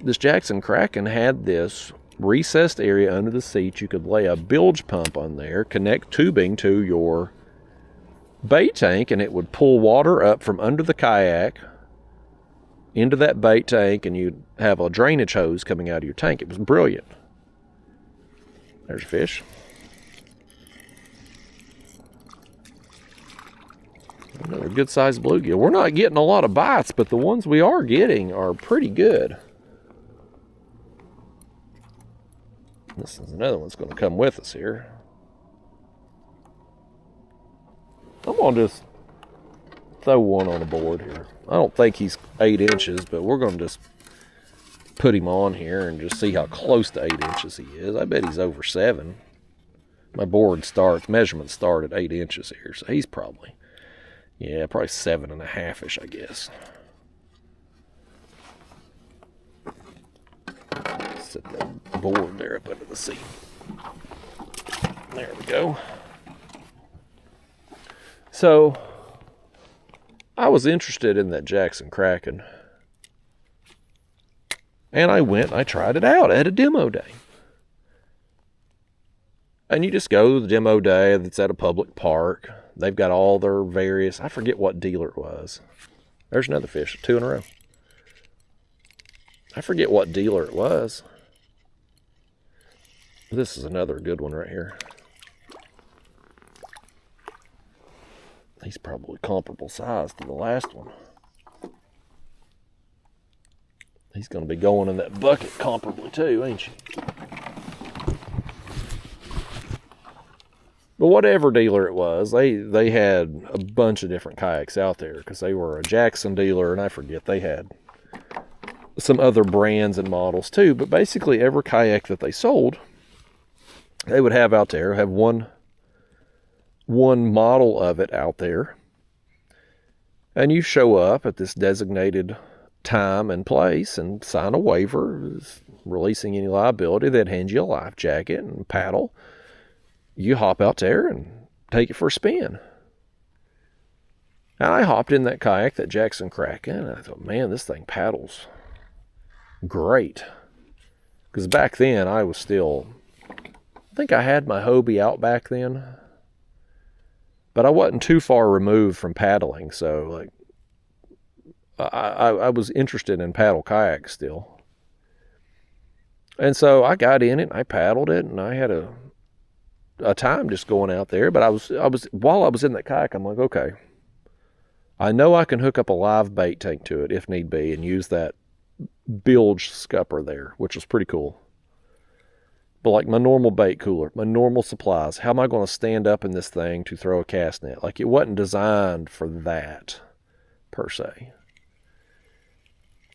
this Jackson Kraken had this recessed area under the seat. You could lay a bilge pump on there, connect tubing to your bait tank, and it would pull water up from under the kayak into that bait tank, and you'd have a drainage hose coming out of your tank. It was brilliant. There's a fish. Another good sized bluegill. We're not getting a lot of bites, but the ones we are getting are pretty good. This is another one's going to come with us here. I'm going to just throw one on the board here. I don't think he's 8 inches, but we're going to just put him on here and just see how close to 8 inches he is. I bet he's over 7. My measurements start at 8 inches here, so he's probably 7.5-ish, I guess. Set that board there up under the seat. There we go. So, I was interested in that Jackson Kraken. And I went and I tried it out at a demo day. And you just go to the demo day that's at a public park. They've got all their various, I forget what dealer it was. There's another fish, 2 in a row. I forget what dealer it was. This is another good one right here. He's probably comparable size to the last one. He's going to be going in that bucket comparably too, ain't you? But whatever dealer it was, they had a bunch of different kayaks out there, because they were a Jackson dealer, and I forget, they had some other brands and models too. But basically every kayak that they sold, they would have out there, have one model of it out there. And you show up at this designated time and place and sign a waiver releasing any liability. They'd hand you a life jacket and paddle. You hop out there and take it for a spin. And I hopped in that kayak, that Jackson Kraken, and I thought, man, this thing paddles great. Because back then I think I had my Hobie out back then, but I wasn't too far removed from paddling, so like I was interested in paddle kayaks still. And so I got in it, and I paddled it, and I had a a time just going out there. But while I was in that kayak, I'm like, okay, I know I can hook up a live bait tank to it if need be and use that bilge scupper there, which was pretty cool. But like my normal bait cooler, my normal supplies, how am I going to stand up in this thing to throw a cast net? Like, it wasn't designed for that per se.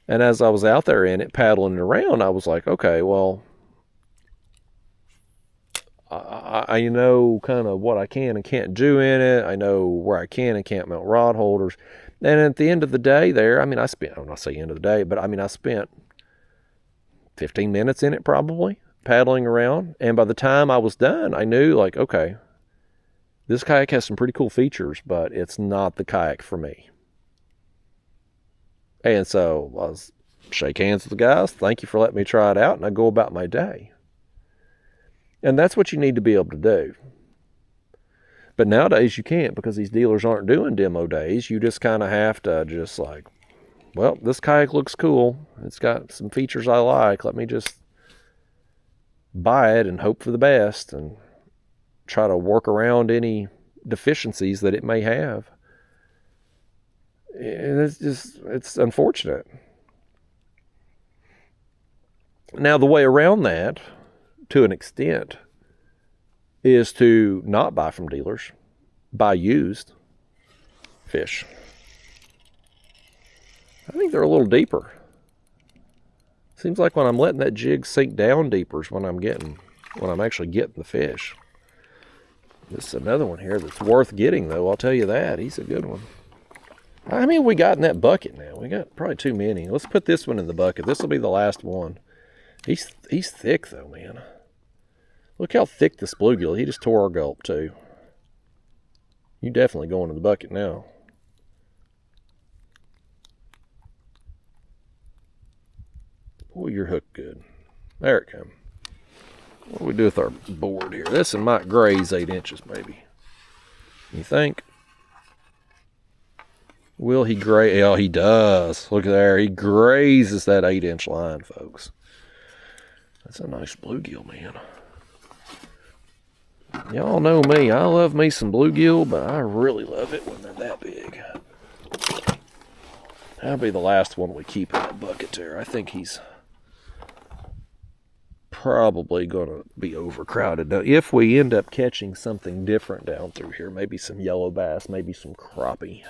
And as I was out there in it, paddling it around, I was like, okay, well, I know kind of what I can and can't do in it. I know where I can and can't mount rod holders. And at the end of the day there, I mean, I don't want to say end of the day, but I mean, I spent 15 minutes in it probably, paddling around. And by the time I was done, I knew, like, okay, this kayak has some pretty cool features, but it's not the kayak for me. And so I was shake hands with the guys. Thank you for letting me try it out. And I go about my day. And that's what you need to be able to do. But nowadays you can't, because these dealers aren't doing demo days. You just kind of have to just like, well, this kayak looks cool. It's got some features I like. Let me just buy it and hope for the best and try to work around any deficiencies that it may have. And it's unfortunate. Now, the way around that, to an extent, is to not buy from dealers, buy used fish. I think they're a little deeper. Seems like when I'm letting that jig sink down deeper is when I'm actually getting the fish. This is another one here that's worth getting, though, I'll tell you that. He's a good one. How many we got in that bucket now? We got probably too many. Let's put this one in the bucket. This will be the last one. He's thick, though, man. Look how thick this bluegill. He just tore our gulp, too. You definitely going in the bucket now. Boy, you're hooked good. There it comes. What do we do with our board here? This one might graze 8 inches, maybe. You think? Will he graze? Oh, he does. Look there. He grazes that 8-inch line, folks. That's a nice bluegill, man. Y'all know me. I love me some bluegill, but I really love it when they're that big. That'll be the last one we keep in that bucket there. I think he's probably going to be overcrowded. Now, if we end up catching something different down through here, maybe some yellow bass, maybe some crappie,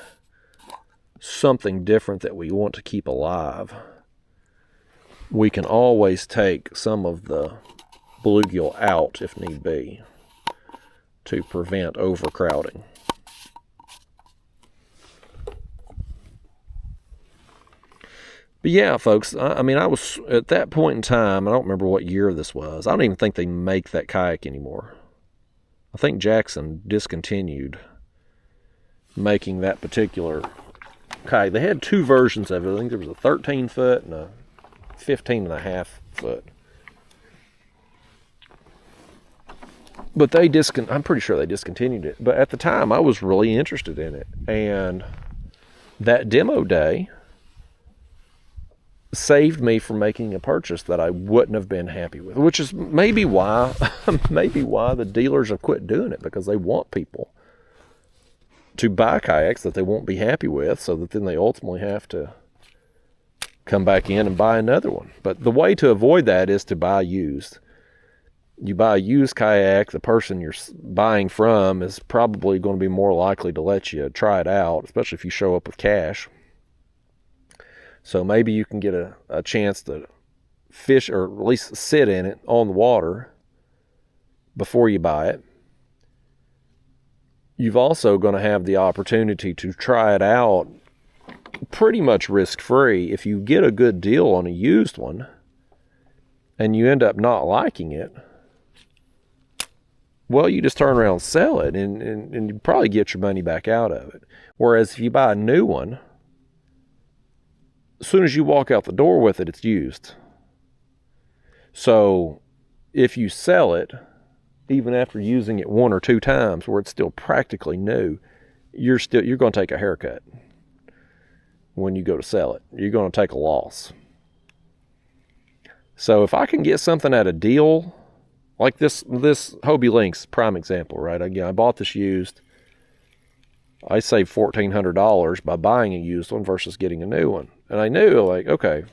something different that we want to keep alive, we can always take some of the bluegill out if need be to prevent overcrowding. But yeah, folks, I mean, I was at that point in time, I don't remember what year this was. I don't even think they make that kayak anymore. I think Jackson discontinued making that particular kayak. They had two versions of it. I think there was a 13-foot and a 15.5-foot. But I'm pretty sure they discontinued it. But at the time, I was really interested in it. And that demo day saved me from making a purchase that I wouldn't have been happy with, which is maybe why the dealers have quit doing it, because they want people to buy kayaks that they won't be happy with, so that then they ultimately have to come back in and buy another one. But the way to avoid that is to buy used. You buy a used kayak, the person you're buying from is probably going to be more likely to let you try it out, especially if you show up with cash. So maybe you can get a chance to fish, or at least sit in it on the water before you buy it. You've also going to have the opportunity to try it out pretty much risk-free. If you get a good deal on a used one and you end up not liking it, well, you just turn around and sell it, and you probably get your money back out of it. Whereas if you buy a new one, as soon as you walk out the door with it, it's used. So if you sell it, even after using it 1 or 2 times where it's still practically new, you're going to take a haircut when you go to sell it. You're going to take a loss. So if I can get something at a deal, Like this Hobie Lynx, prime example, right? Again, I bought this used. I saved $1,400 by buying a used one versus getting a new one. And I knew, like, okay,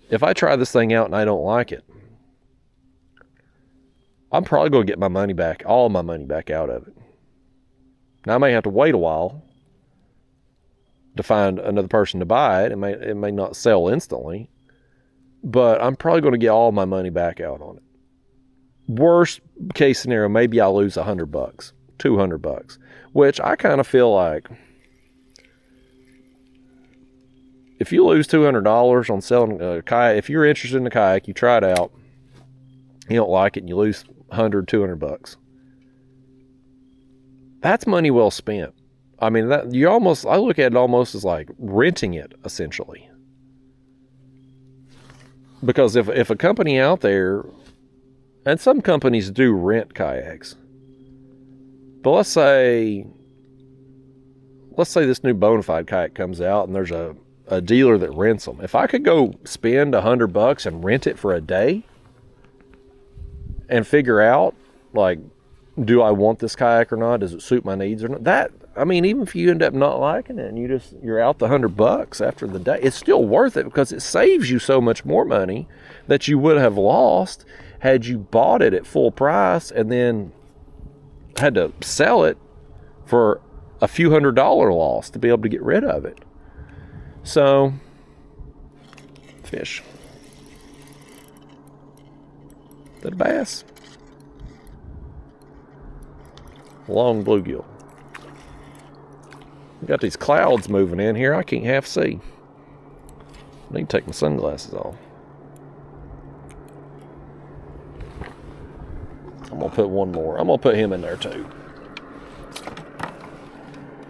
if I try this thing out and I don't like it, I'm probably going to get my money back, all my money back out of it. Now, I may have to wait a while to find another person to buy it. It may not sell instantly, but I'm probably going to get all my money back out on it. Worst case scenario, maybe I'll lose $100, $200, which I kind of feel like if you lose $200 on selling a kayak, if you're interested in a kayak, you try it out, you don't like it, and you lose $100, $200, that's money well spent. I mean, I look at it almost as like renting it, essentially. Because if a company out there, and some companies do rent kayaks, but let's say this new Bonafide kayak comes out and there's a dealer that rents them. If I could go spend $100 and rent it for a day and figure out, like, do I want this kayak or not? Does it suit my needs or not? Even if you end up not liking it and you're out the $100 after the day, it's still worth it because it saves you so much more money that you would have lost had you bought it at full price and then had to sell it for a few $100 loss to be able to get rid of it. So, fish. Is that a bass? Long bluegill. Got these clouds moving in here. I can't half see. I need to take my sunglasses off. I'm going to put one more. I'm going to put him in there too.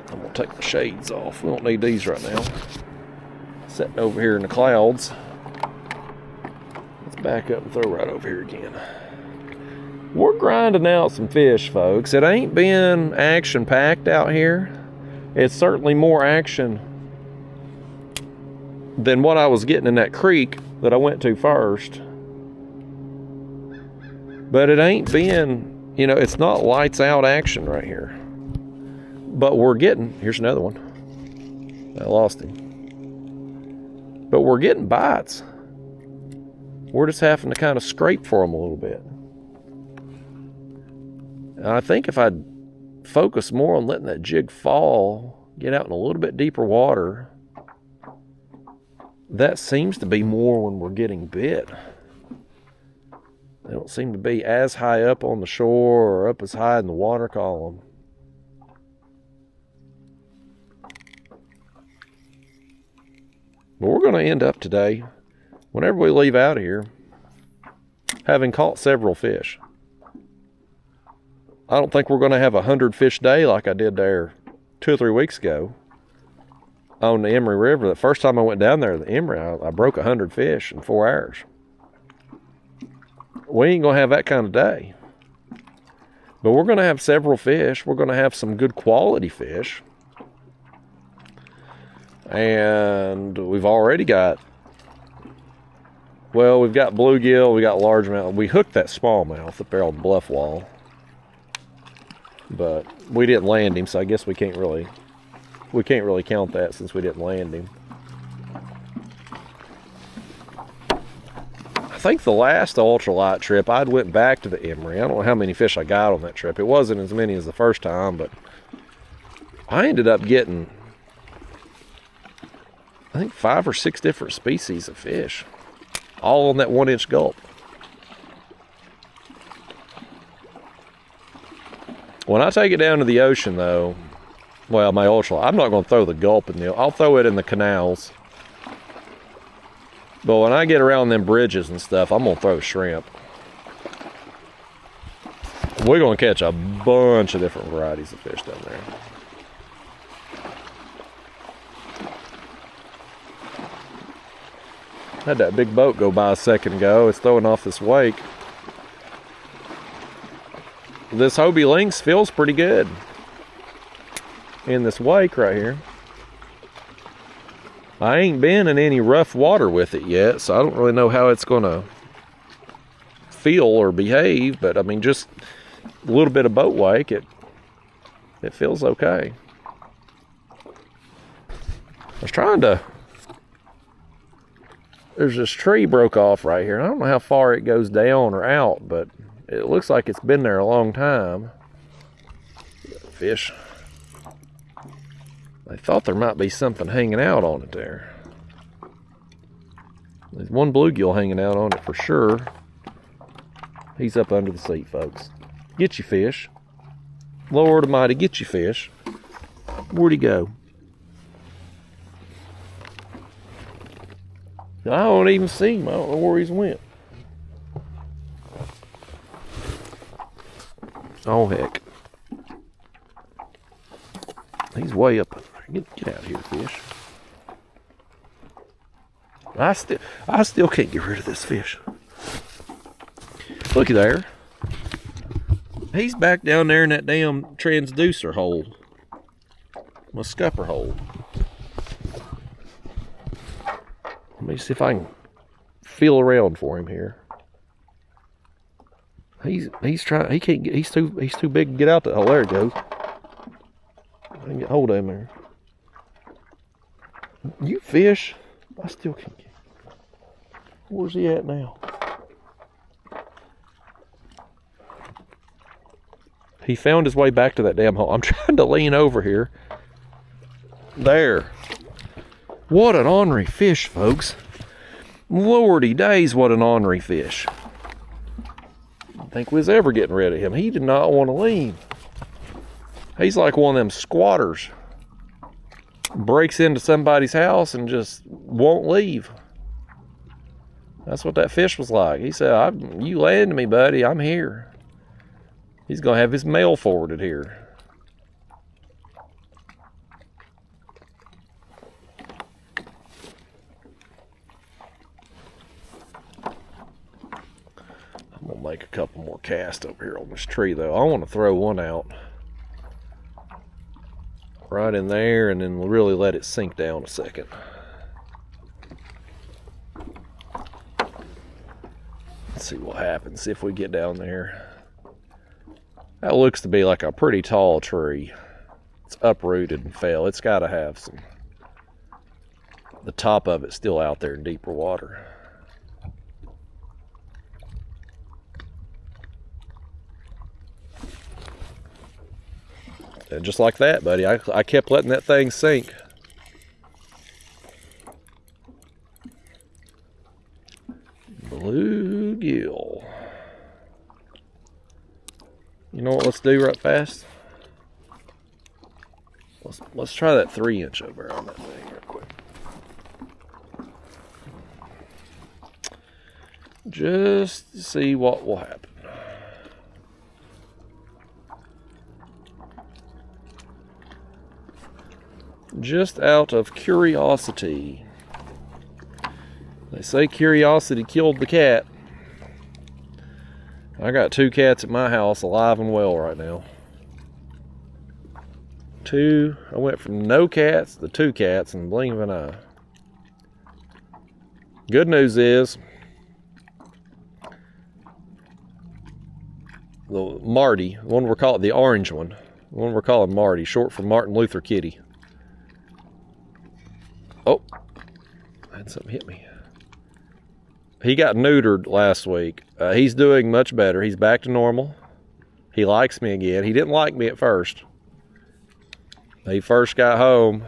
I'm going to take my shades off. We don't need these right now. Sitting over here in the clouds. Let's back up and throw right over here again. We're grinding out some fish, folks. It ain't been action-packed out here. It's certainly more action than what I was getting in that creek that I went to first. But it ain't been, it's not lights out action right here. But we're getting, here's another one. I lost him. But we're getting bites. We're just having to kind of scrape for them a little bit. And I think if I'd focus more on letting that jig fall, get out in a little bit deeper water, that seems to be more when we're getting bit. They don't seem to be as high up on the shore or up as high in the water column. But we're going to end up today, whenever we leave out of here, having caught several fish. I don't think we're going to have 100 fish day like I did there 2 or 3 weeks ago on the Emery River. The first time I went down there, the Emery, I broke 100 fish in 4 hours. We ain't going to have that kind of day. But we're going to have several fish. We're going to have some good quality fish. And we've already got, we've got bluegill, we got largemouth. We hooked that smallmouth up there on the bluff wall. But we didn't land him, so I guess we can't really count that since we didn't land him. I think the last ultralight trip, I'd went back to the Emery. I don't know how many fish I got on that trip. It wasn't as many as the first time, but I ended up getting, I think 5 or 6 different species of fish, all on that 1-inch gulp. When I take it down to the ocean, though, my ultralight, I'm not going to throw the gulp in I'll throw it in the canals. But when I get around them bridges and stuff, I'm going to throw shrimp. We're going to catch a bunch of different varieties of fish down there. Had that big boat go by a second ago. It's throwing off this wake. This Hobie Lynx feels pretty good in this wake right here. I ain't been in any rough water with it yet, so I don't really know how it's gonna feel or behave, but I mean, just a little bit of boat wake, it feels okay. I was trying to, there's this tree broke off right here. I don't know how far it goes down or out, but it looks like it's been there a long time. Fish. I thought there might be something hanging out on it there. There's one bluegill hanging out on it for sure. He's up under the seat, folks. Get you, fish. Lord Almighty, get you, fish. Where'd he go? I don't even see him. I don't know where he's went. Oh, heck. He's way up there. Get out of here, fish. I still can't get rid of this fish. Looky there. He's back down there in that damn transducer hole. My scupper hole. Let me see if I can feel around for him here. He's trying. He can't get. He's too big to get out the hole. There it goes. I can get hold of him there. You fish. I still can't get. Where's he at now? He found his way back to that damn hole. I'm trying to lean over here. There. What an ornery fish, folks. Lordy days, what an ornery fish. I don't think we was ever getting rid of him. He did not want to leave. He's like one of them squatters. Breaks into somebody's house and just won't leave. That's what that fish was like. He said, you landed me, buddy. I'm here. He's going to have his mail forwarded here. I'm going to make a couple more casts over here on this tree, though. I want to throw one out right in there and then really let it sink down a second. Let's see what happens if we get down there. That looks to be like a pretty tall tree. It's uprooted and fell. It's got to have some. The top of it's still out there in deeper water. And just like that, buddy, I kept letting that thing sink. Bluegill. You know what? Let's do right fast. Let's try that 3-inch over on that thing real quick. Just to see what will happen. Just out of curiosity. They say curiosity killed the cat. I got 2 cats at my house alive and well right now. 2. I went from no cats to 2 cats in the blink of an eye. Good news is the Marty, the one we're calling the orange one, the one we're calling Marty, short for Martin Luther Kitty. Oh, I had something hit me. He got neutered last week. He's doing much better. He's back to normal. He likes me again. He didn't like me at first. He first got home.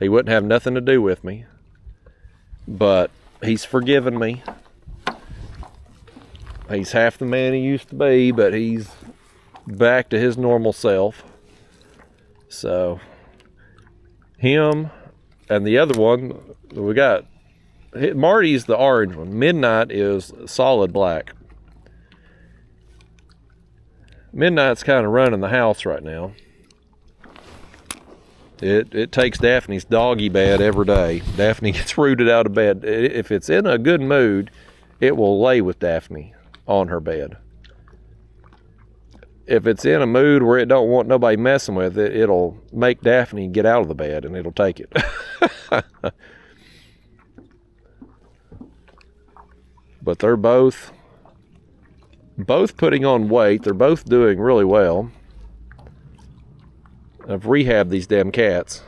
He wouldn't have nothing to do with me. But he's forgiven me. He's half the man he used to be, but he's back to his normal self. So, him and the other one, we got, Marty's the orange one. Midnight is solid black. Midnight's kind of running the house right now. It takes Daphne's doggy bed every day. Daphne gets rooted out of bed. If it's in a good mood, it will lay with Daphne on her bed. If it's in a mood where it don't want nobody messing with it, it'll make Daphne get out of the bed and it'll take it. But they're both both putting on weight. They're both doing really well. I've rehabbed these damn cats.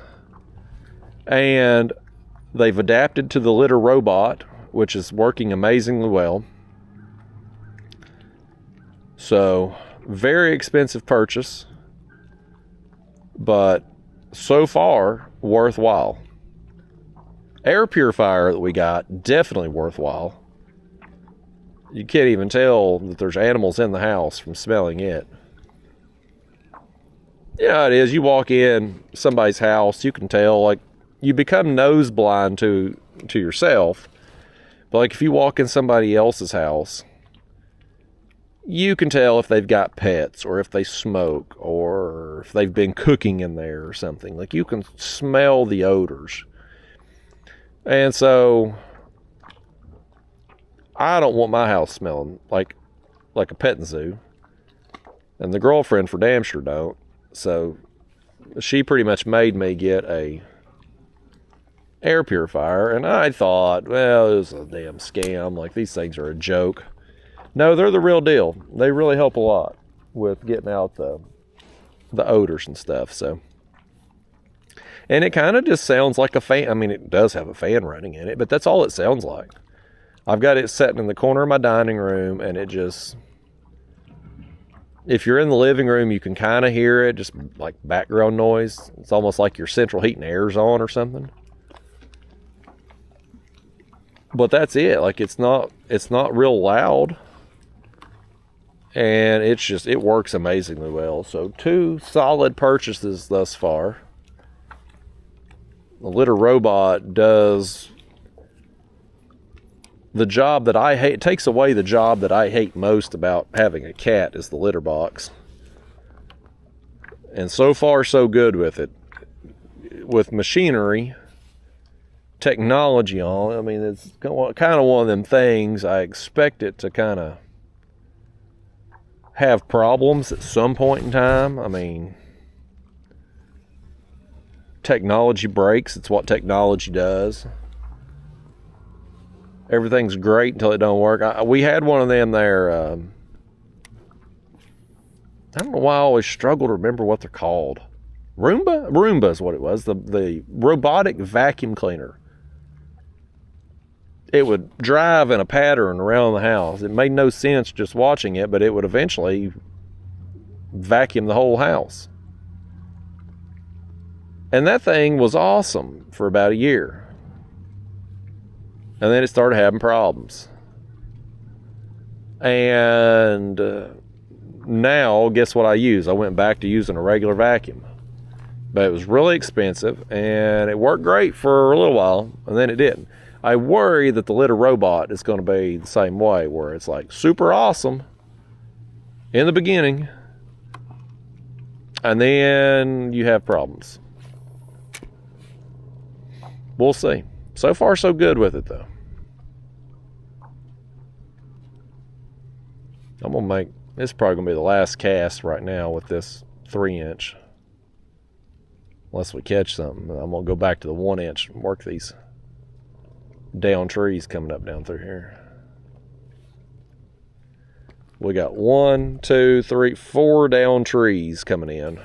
And they've adapted to the litter robot, which is working amazingly well. So, very expensive purchase, but so far, worthwhile. Air purifier that we got, definitely worthwhile. You can't even tell that there's animals in the house from smelling it. You know how it is, you walk in somebody's house, you can tell, like, you become nose blind to yourself. But like if you walk in somebody else's house, you can tell if they've got pets or if they smoke or if they've been cooking in there or something. Like you can smell the odors. And so I don't want my house smelling like a petting zoo. And the girlfriend for damn sure don't. So she pretty much made me get a air purifier, and I thought, well, it was a damn scam. Like, these things are a joke. No, they're the real deal. They really help a lot with getting out the odors and stuff. So, and it kind of just sounds like a fan. I mean, it does have a fan running in it, but that's all it sounds like. I've got it sitting in the corner of my dining room, and it just, if you're in the living room, you can kind of hear it, just like background noise. It's almost like your central heating air's on or something. But that's it. Like, it's not real loud. And it works amazingly well. So 2 solid purchases thus far. The litter robot does the job that I hate. It takes away the job that I hate most about having a cat, is the litter box. And so far, so good with it. With machinery, technology on it, I mean, it's kind of one of them things. I expect it to kind of have problems at some point in time. I mean, technology breaks. It's what technology does. Everything's great until it don't work. We had one of them there. I don't know why I always struggle to remember what they're called. Roomba is what it was. The robotic vacuum cleaner. It would drive in a pattern around the house. It made no sense just watching it, but it would eventually vacuum the whole house. And that thing was awesome for about a year. And then it started having problems. And now, guess what I use? I went back to using a regular vacuum. But it was really expensive, and it worked great for a little while, and then it didn't. I worry that the litter robot is going to be the same way, where it's like super awesome in the beginning, and then you have problems. We'll see. So far, so good with it, though. I'm going to make, this is probably going to be the last cast right now with this 3-inch. Unless we catch something. I'm going to go back to the 1-inch and work these down trees coming up down through here. We got 1, 2, 3, 4 down trees coming in.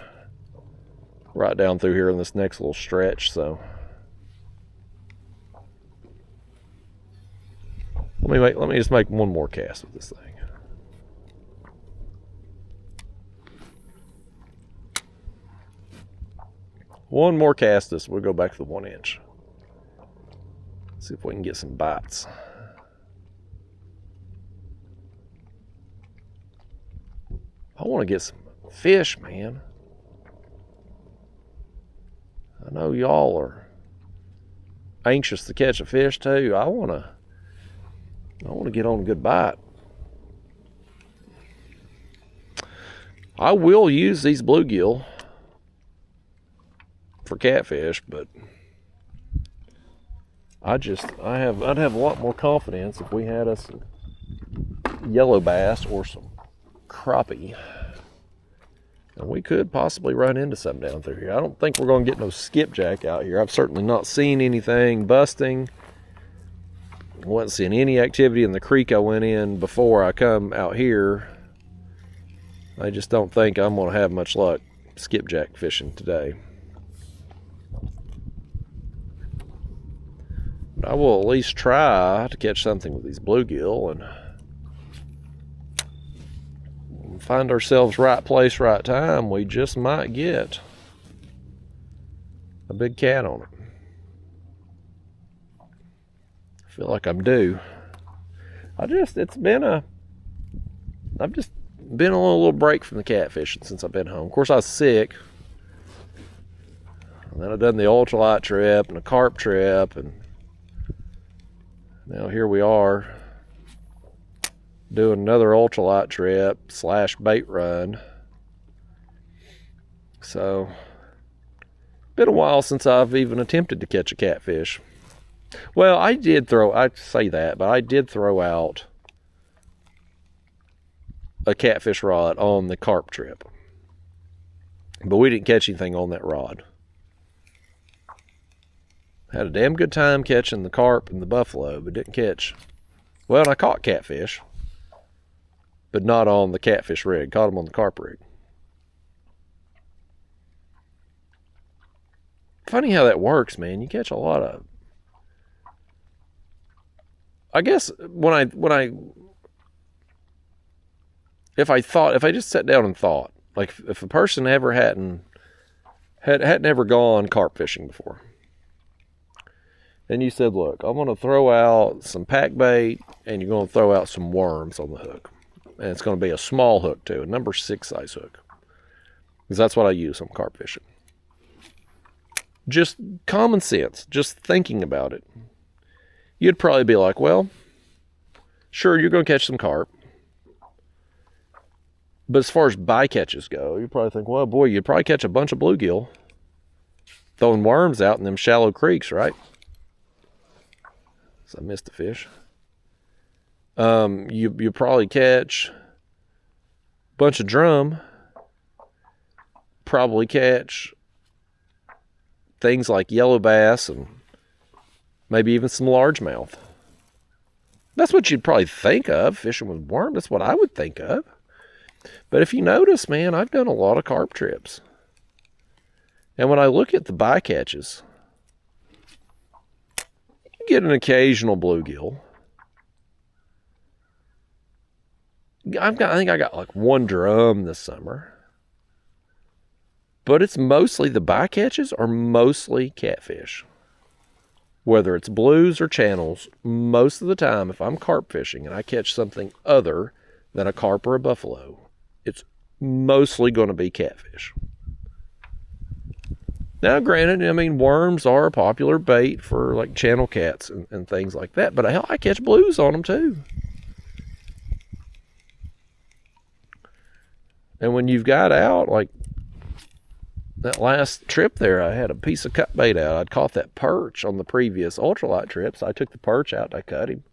Right down through here in this next little stretch, so. Let me just make one more cast with this thing. One more cast this, we'll go back to the 1-inch. See if we can get some bites. I want to get some fish, man. I know y'all are anxious to catch a fish too. I want to get on a good bite. I will use these bluegill for catfish, but I'd have a lot more confidence if we had us some yellow bass or some crappie. And we could possibly run into something down through here. I don't think we're going to get no skipjack out here. I've certainly not seen anything busting. I wasn't seeing any activity in the creek I went in before I come out here. I just don't think I'm going to have much luck skipjack fishing today. But I will at least try to catch something with these bluegill and find ourselves right place, right time. We just might get a big cat on it. I feel like I'm due. I've just been a little break from the catfishing since I've been home. Of course, I was sick. And then I've done the ultralight trip and a carp trip, and now here we are doing another ultralight trip / bait run. So, been a while since I've even attempted to catch a catfish. Well, I did throw out a catfish rod on the carp trip. But we didn't catch anything on that rod. Had a damn good time catching the carp and the buffalo, but didn't catch. Well, I caught catfish, but not on the catfish rig. Caught them on the carp rig. Funny how that works, man. You catch a lot of. I guess if I just sat down and thought, like if a person hadn't ever gone carp fishing before, and you said, look, I'm going to throw out some pack bait and you're going to throw out some worms on the hook, and it's going to be a small hook too, a number 6 size hook, because that's what I use on carp fishing. Just common sense, just thinking about it, you'd probably be like, well, sure, you're going to catch some carp. But as far as bycatches go, you probably think, well, boy, you'd probably catch a bunch of bluegill throwing worms out in them shallow creeks, right? So I missed the fish. You probably catch a bunch of drum. Probably catch things like yellow bass and maybe even some largemouth. That's what you'd probably think of, fishing with worm. That's what I would think of. But if you notice, man, I've done a lot of carp trips. And when I look at the bycatches, you get an occasional bluegill. I think I got like one drum this summer. But it's mostly, the bycatches are mostly catfish. Whether it's blues or channels, most of the time, if I'm carp fishing and I catch something other than a carp or a buffalo, it's mostly going to be catfish. Now, granted, I mean, worms are a popular bait for like channel cats and things like that, but hell, I catch blues on them too. And when you've got out, like that last trip there, I had a piece of cut bait out. I'd caught that perch on the previous ultralight trip, so I took the perch out and I cut him.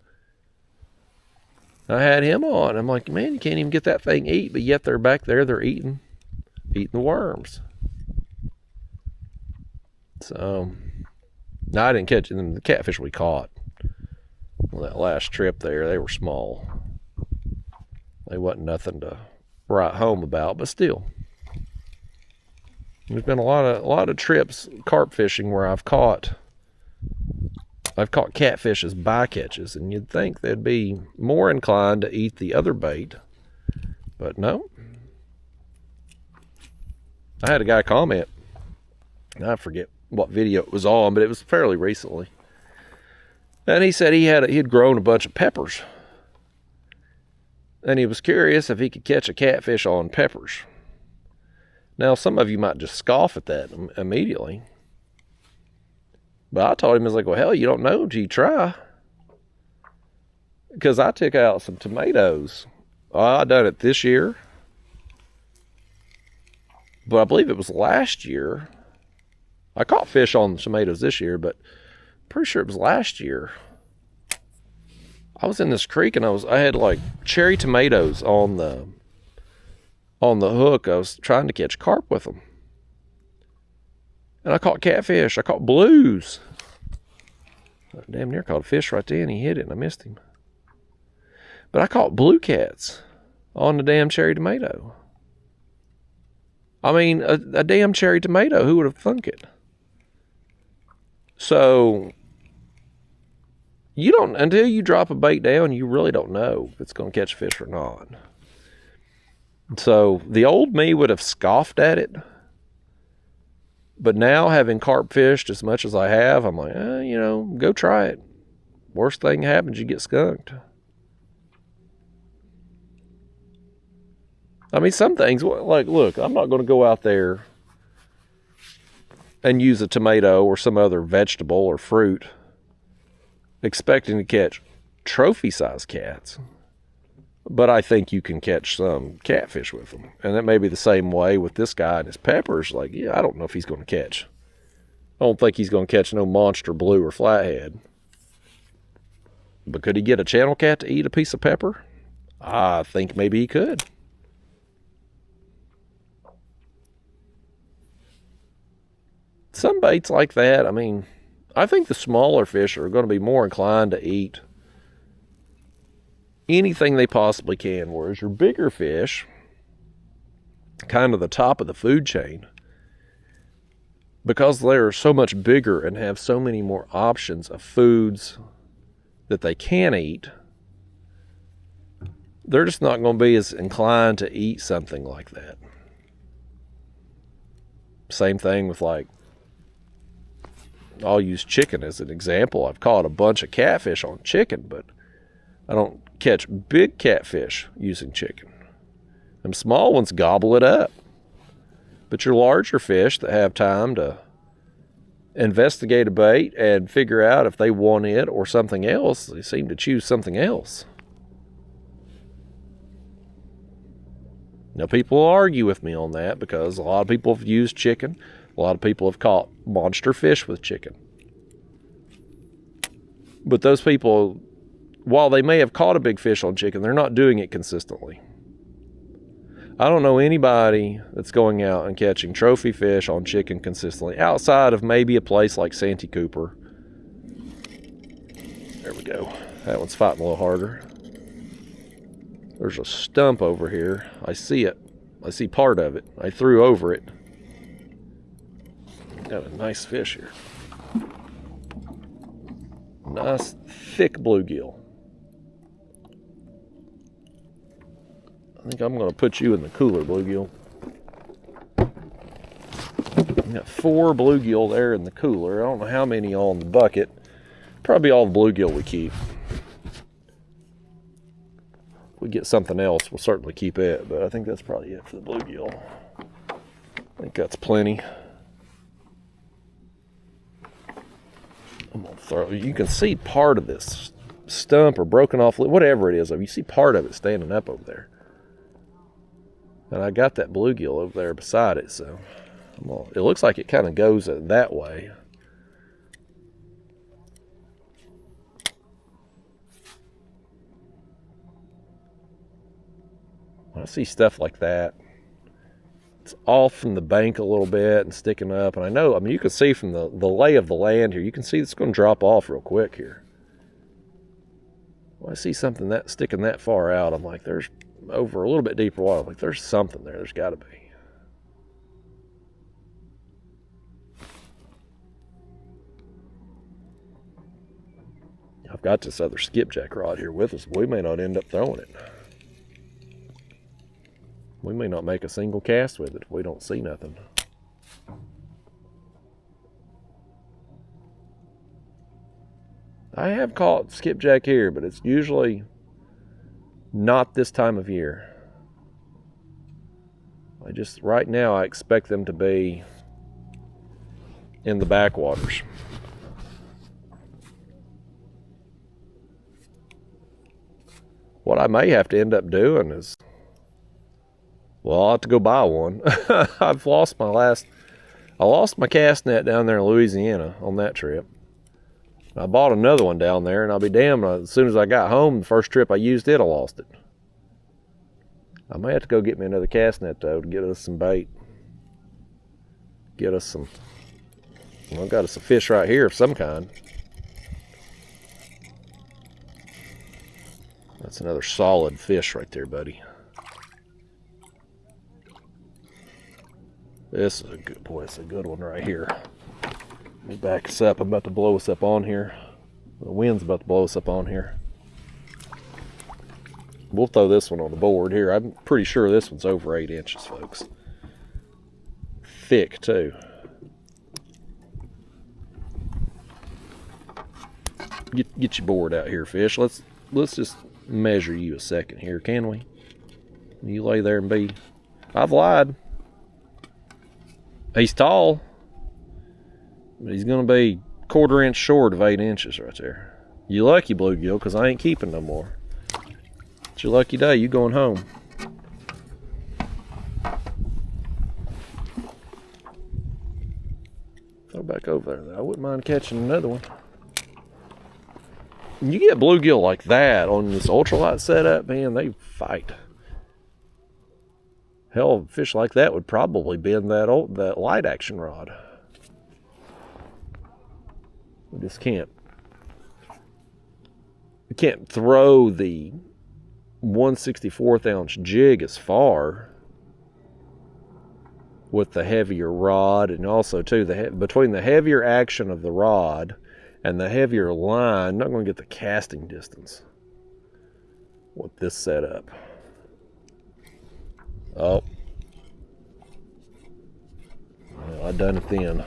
I had him on. I'm like, man, you can't even get that thing eat, but yet they're back there, they're eating the worms. So, no, I didn't catch them. The catfish we caught on that last trip there, they were small. They wasn't nothing to write home about, but still. There's been a lot of trips carp fishing where I've caught catfish as bycatches, and you'd think they'd be more inclined to eat the other bait, but no. I had a guy comment, I forget what video it was on, but it was fairly recently, and he said he had grown a bunch of peppers, and he was curious if he could catch a catfish on peppers. Now, some of you might just scoff at that immediately. But I told him, I was like, well, hell, you don't know until you try. Because I took out some tomatoes. I done it this year. But I believe it was last year. I caught fish on the tomatoes this year, but I'm pretty sure it was last year. I was in this creek and I had like cherry tomatoes on the hook. I was trying to catch carp with them. And I caught catfish. I caught blues. I damn near caught a fish right there, and he hit it, and I missed him. But I caught blue cats on the damn cherry tomato. I mean, a damn cherry tomato. Who would have thunk it? So, you don't, until you drop a bait down, you really don't know if it's going to catch a fish or not. So, the old me would have scoffed at it. But now, having carp fished as much as I have, I'm like, go try it. Worst thing happens, you get skunked. I mean, some things, like, look, I'm not going to go out there and use a tomato or some other vegetable or fruit expecting to catch trophy-sized cats. But I think you can catch some catfish with them. And that may be the same way with this guy and his peppers. Like, I don't know if he's going to catch. I don't think he's going to catch no monster blue or flathead. But could he get a channel cat to eat a piece of pepper? I think maybe he could. Some baits like that, I mean, I think the smaller fish are going to be more inclined to eat anything they possibly can, whereas your bigger fish, kind of the top of the food chain, because they're so much bigger and have so many more options of foods that they can eat, they're just not going to be as inclined to eat something like that. Same thing with, like, I'll use chicken as an example. I've caught a bunch of catfish on chicken, but I don't catch big catfish using chicken. Them small ones gobble it up. But your larger fish that have time to investigate a bait and figure out if they want it or something else, they seem to choose something else. Now, people argue with me on that because a lot of people have used chicken. A lot of people have caught monster fish with chicken. But those people, while they may have caught a big fish on chicken, they're not doing it consistently. I don't know anybody that's going out and catching trophy fish on chicken consistently, outside of maybe a place like Santee Cooper. There we go. That one's fighting a little harder. There's a stump over here. I see it. I see part of it. I threw over it. Got a nice fish here. Nice thick bluegill. I think I'm going to put you in the cooler, bluegill. We got 4 bluegill there in the cooler. I don't know how many on the bucket. Probably all the bluegill we keep. If we get something else, we'll certainly keep it. But I think that's probably it for the bluegill. I think that's plenty. I'm gonna throw. You can see part of this stump or broken off, whatever it is. You see part of it standing up over there. And I got that bluegill over there beside it, so it looks like it kind of goes that way. When I see stuff like that, it's off from the bank a little bit and sticking up. And I mean, you can see from the lay of the land here, you can see it's going to drop off real quick here. When I see something that sticking that far out, I'm like, there's over a little bit deeper water. I'm like, there's something there. There's got to be. I've got this other skipjack rod here with us. We may not end up throwing it. We may not make a single cast with it if we don't see nothing. I have caught skipjack here, but it's usually not this time of year. Right now, I expect them to be in the backwaters. What I may have to end up doing is, well, I'll have to go buy one. I lost my cast net down there in Louisiana on that trip. I bought another one down there, and I'll be damned, as soon as I got home, the first trip I used it, I lost it. I may have to go get me another cast net, though, to get us some bait. Get us some, I've got us a fish right here of some kind. That's another solid fish right there, buddy. This is a good, boy, it's a good one right here. Let me back us up. I'm about to blow us up on here. The wind's about to blow us up on here. We'll throw this one on the board here. I'm pretty sure this one's over 8 inches, folks. Thick, too. Get your board out here, fish. Let's just measure you a second here, can we? You lay there and be. I've lied. He's tall, but he's gonna be 1/4 inch short of 8 inches right there. You lucky, bluegill, because I ain't keeping no more. It's your lucky day. You going home. Throw back over there. I wouldn't mind catching another one. You get bluegill like that on this ultralight setup, man, they fight. Hell, a fish like that would probably bend that light action rod. We just can't. We can't throw the 1/64 ounce jig as far with the heavier rod, and also too between the heavier action of the rod and the heavier line, not going to get the casting distance with this setup. Oh, well, I done it then.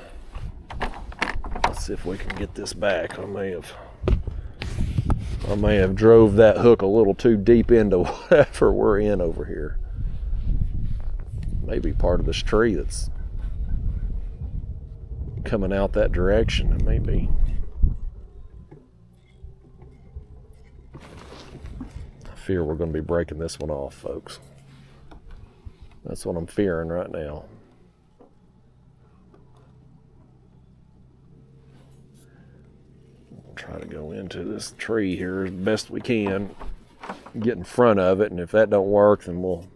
Let's see if we can get this back. I may have drove that hook a little too deep into whatever we're in over here. Maybe part of this tree that's coming out that direction. It may be. I fear we're going to be breaking this one off, folks. That's what I'm fearing right now. We'll try to go into this tree here as best we can, get in front of it, and if that don't work, then we'll...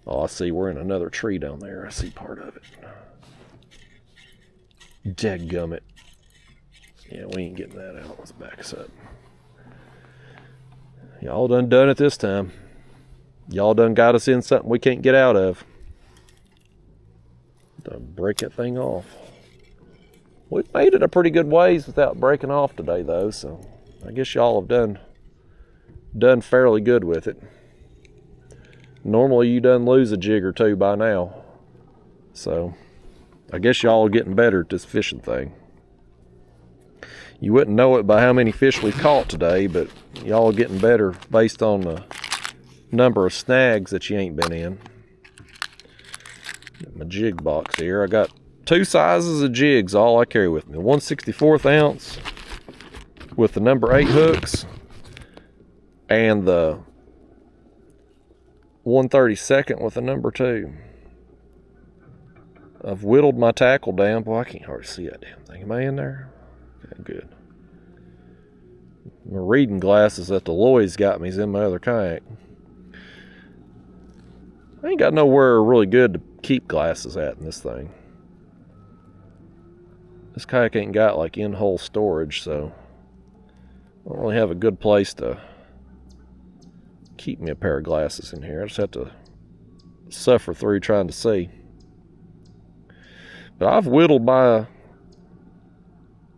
Oh, I see we're in another tree down there. I see part of it. Dadgummit. Yeah, we ain't getting that out. Let's back us up. Y'all done it this time. Y'all done got us in something we can't get out of. Done break that thing off. We've made it a pretty good ways without breaking off today, though, so I guess y'all have done fairly good with it. Normally you done lose a jig or two by now. So I guess y'all are getting better at this fishing thing. You wouldn't know it by how many fish we caught today, but y'all are getting better based on the number of snags that you ain't been in. Got my jig box here. I got 2 sizes of jigs, all I carry with me. 1/64 ounce with the number 8 hooks, and the 1/32 with a number 2. I've whittled my tackle down. Boy, I can't hardly see that damn thing. Am I in there? Okay, good. My reading glasses that the Lloyd's got me is in my other kayak. I ain't got nowhere really good to keep glasses at in this thing. This kayak ain't got like in-hole storage, so I don't really have a good place to keep me a pair of glasses in here. I just have to suffer through trying to see. But I've whittled my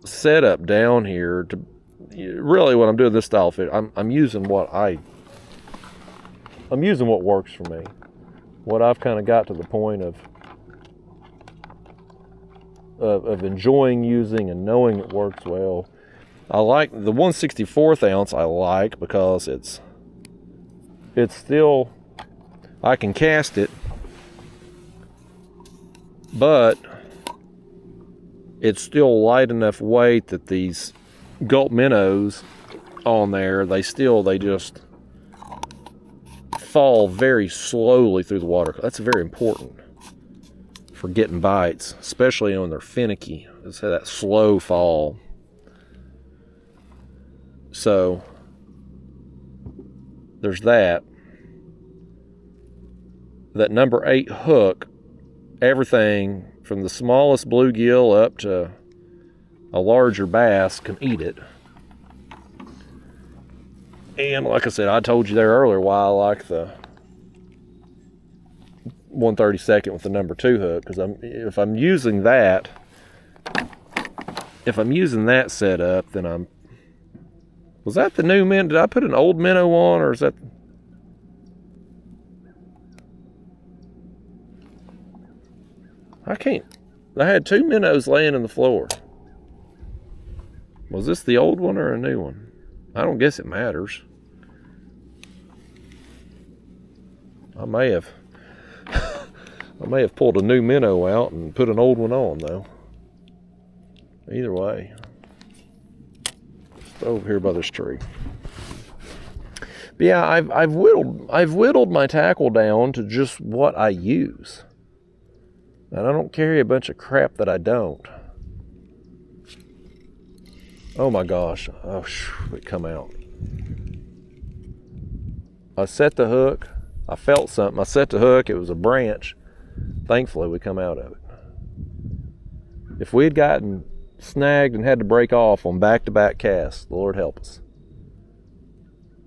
setup down here to really, when I'm doing this style of fish, I'm using what works for me. What I've kind of got to the point of enjoying using and knowing it works well. I like the 1/64 ounce. I like because it's still, I can cast it, but it's still light enough weight that these Gulp minnows on there, they just fall very slowly through the water. That's very important for getting bites, especially when they're finicky. It's that slow fall. So there's that. That number 8 hook, everything from the smallest bluegill up to a larger bass can eat it. And like I said, I told you there earlier why I like the 1/32 with the number 2 hook, because if I'm using that setup, then was that the new minnow? Did I put an old minnow on, or is that? I had 2 minnows laying in the floor. Was this the old one or a new one? I don't guess it matters. I may have pulled a new minnow out and put an old one on, though. Either way. Just over here by this tree. But yeah, I've whittled my tackle down to just what I use. And I don't carry a bunch of crap that I don't. Oh my gosh. Oh, it come out. I set the hook. I felt something. I set the hook. It was a branch. Thankfully, we come out of it. If we had gotten snagged and had to break off on back-to-back casts, the Lord help us,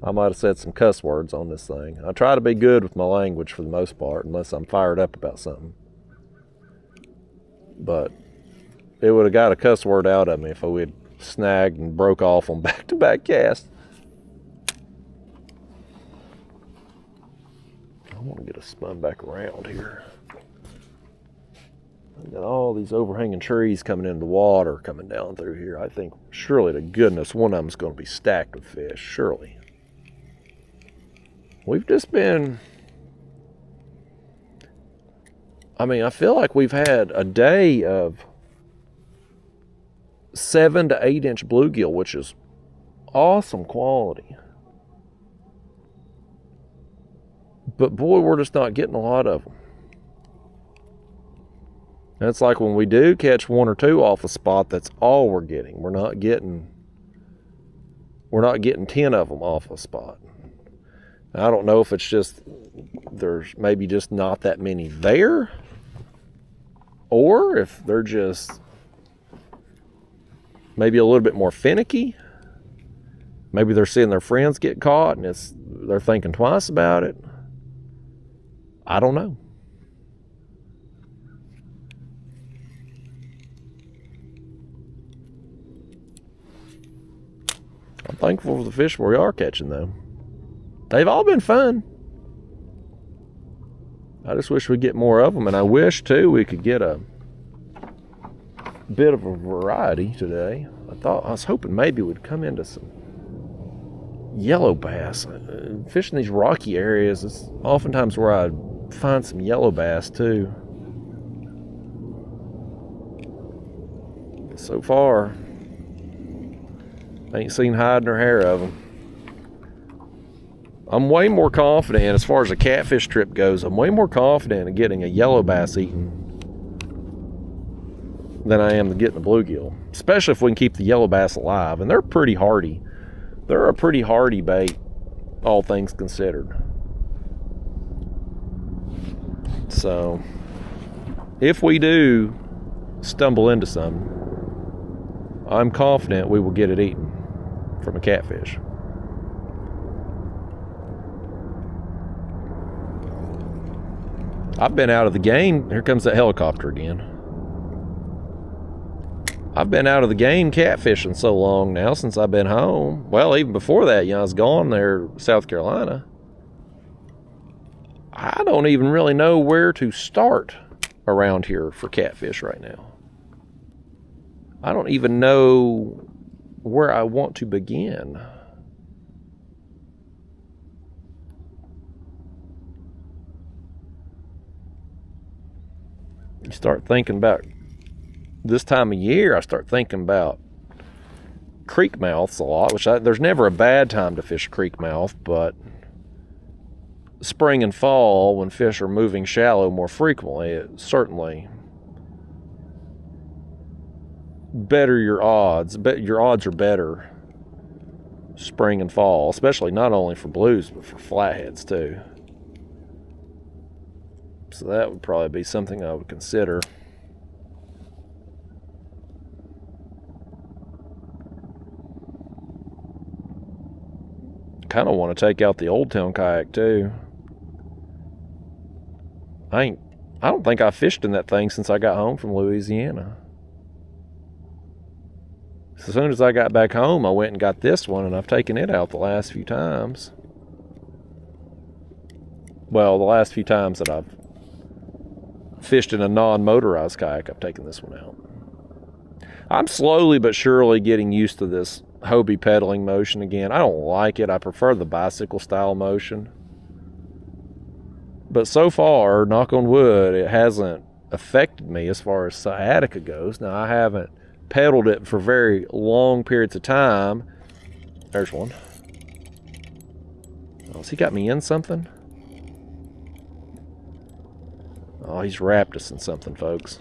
I might have said some cuss words on this thing. I try to be good with my language for the most part, unless I'm fired up about something. But it would have got a cuss word out of me if we had snagged and broke off on back-to-back casts. I want to get us spun back around here. I've got all these overhanging trees coming into the water coming down through here. I think surely to goodness one of them's going to be stacked with fish, surely. We've just been, I feel like we've had a day of 7 to 8 inch bluegill, which is awesome quality. But boy, we're just not getting a lot of them. And it's like when we do catch 1 or 2 off a spot, that's all we're getting. We're not getting 10 of them off a spot. I don't know if it's just there's maybe just not that many there, or if they're just maybe a little bit more finicky. Maybe they're seeing their friends get caught and they're thinking twice about it. I don't know. I'm thankful for the fish we are catching, though. They've all been fun. I just wish we'd get more of them, and I wish, too, we could get a bit of a variety today. I was hoping maybe we'd come into some yellow bass. Fishing these rocky areas is oftentimes where I find some yellow bass, too. So far, I ain't seen hide nor hair of them. I'm way more confident, as far as a catfish trip goes, I'm way more confident in getting a yellow bass eaten than I am in getting a bluegill. Especially if we can keep the yellow bass alive. And they're pretty hardy. They're a pretty hardy bait, all things considered. So, if we do stumble into some, I'm confident we will get it eaten from a catfish. I've been out of the game. Here comes that helicopter again. I've been out of the game catfishing so long now since I've been home. Well, even before that, I was gone there, South Carolina. I don't even really know where to start around here for catfish right now. I don't even know where I want to begin. You start thinking about this time of year, I start thinking about creek mouths a lot, there's never a bad time to fish creek mouth, but spring and fall, when fish are moving shallow more frequently, it certainly better your odds. But your odds are better spring and fall, especially not only for blues, but for flatheads too. So that would probably be something I would consider. Kind of want to take out the Old Town kayak too. I don't think I fished in that thing since I got home from Louisiana. As soon as I got back home, I went and got this one, and I've taken it out the last few times. Well, the last few times that I've fished in a non-motorized kayak, I've taken this one out. I'm slowly but surely getting used to this Hobie pedaling motion again. I don't like it. I prefer the bicycle style motion. But so far, knock on wood, it hasn't affected me as far as sciatica goes. Now, I haven't pedaled it for very long periods of time. There's one. Oh, has he got me in something? Oh, he's wrapped us in something, folks.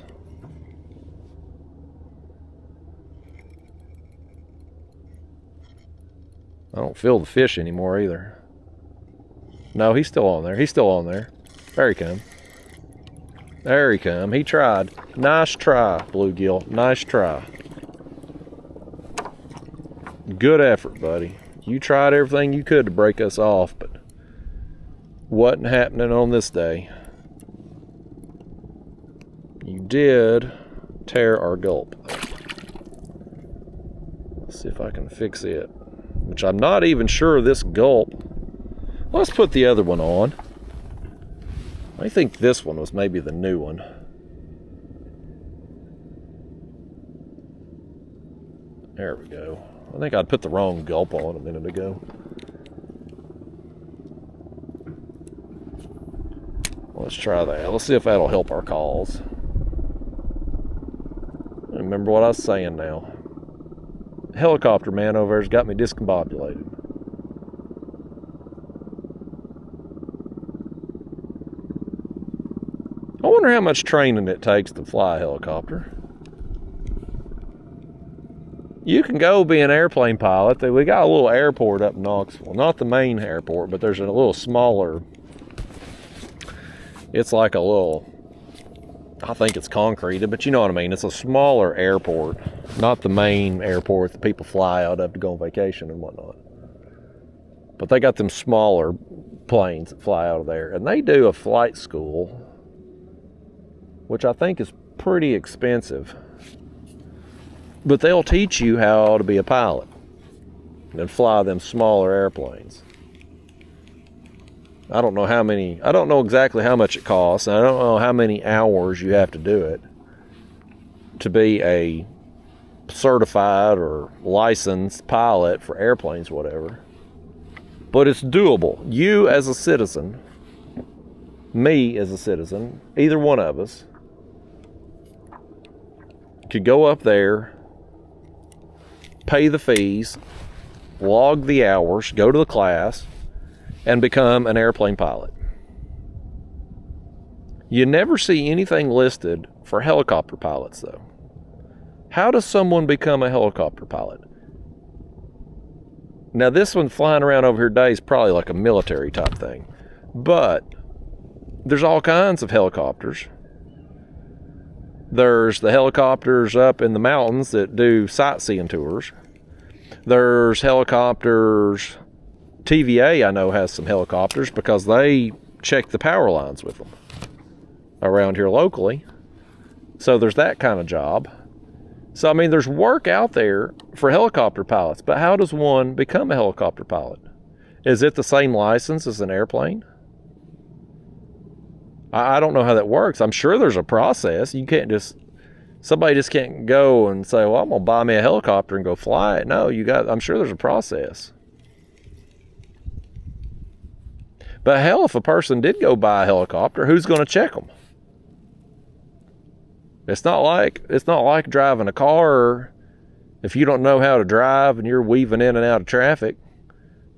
I don't feel the fish anymore either. No, he's still on there. He's still on there. There he come. There he come. He tried. Nice try, bluegill. Nice try. Good effort, buddy. You tried everything you could to break us off, but wasn't happening on this day. You did tear our gulp. Let's see if I can fix it. Which I'm not even sure this gulp. Let's put the other one on. I think this one was maybe the new one. There we go. I think I'd put the wrong gulp on a minute ago. Let's try that. Let's see if that'll help our cause. Remember what I was saying now. Helicopter man over there's got me discombobulated. I wonder how much training it takes to fly a helicopter. You can go be an airplane pilot. We got a little airport up in Knoxville. Not the main airport, but there's a little smaller. It's like a little, I think it's concreted, but you know what I mean. It's a smaller airport. Not the main airport that people fly out of to go on vacation and whatnot. But they got them smaller planes that fly out of there. And they do a flight school, which I think is pretty expensive. But they'll teach you how to be a pilot and fly them smaller airplanes. I don't know exactly how much it costs. And I don't know how many hours you have to do it to be a certified or licensed pilot for airplanes, whatever. But it's doable. You as a citizen, me as a citizen, either one of us could go up there, pay the fees, log the hours, go to the class, and become an airplane pilot. You never see anything listed for helicopter pilots, though. How does someone become a helicopter pilot? Now, this one flying around over here today is probably like a military type thing. But there's all kinds of helicopters. There's the helicopters up in the mountains that do sightseeing tours. There's helicopters. TVA, I know, has some helicopters because they check the power lines with them around here locally. So there's that kind of job. So, I mean, there's work out there for helicopter pilots, but how does one become a helicopter pilot? Is it the same license as an airplane? I don't know how that works. I'm sure there's a process. You can't just, somebody just can't go and say, well, I'm going to buy me a helicopter and go fly it. No, I'm sure there's a process. But hell, if a person did go buy a helicopter, who's going to check them? It's not like driving a car. If you don't know how to drive and you're weaving in and out of traffic,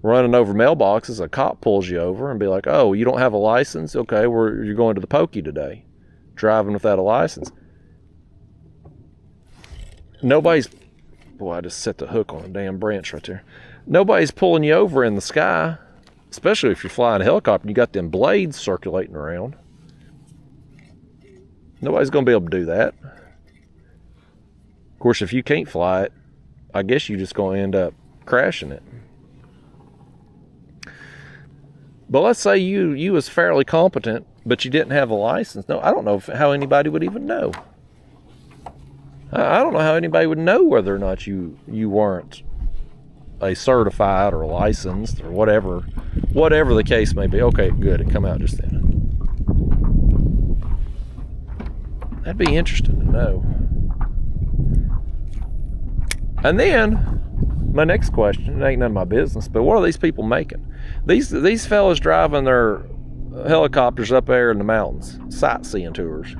running over mailboxes, a cop pulls you over and be like, oh, you don't have a license? Okay, you're going to the pokey today. Driving without a license. Boy, I just set the hook on a damn branch right there. Nobody's pulling you over in the sky, especially if you're flying a helicopter. You got them blades circulating around. Nobody's going to be able to do that. Of course, if you can't fly it, I guess you're just going to end up crashing it. But let's say you was fairly competent, but you didn't have a license. No, I don't know how anybody would even know. I don't know how anybody would know whether or not you weren't a certified or licensed or whatever the case may be. Okay, good. It come out just then. That'd be interesting to know. And then my next question, it ain't none of my business, but what are these people making? These fellas driving their helicopters up there in the mountains, sightseeing tours.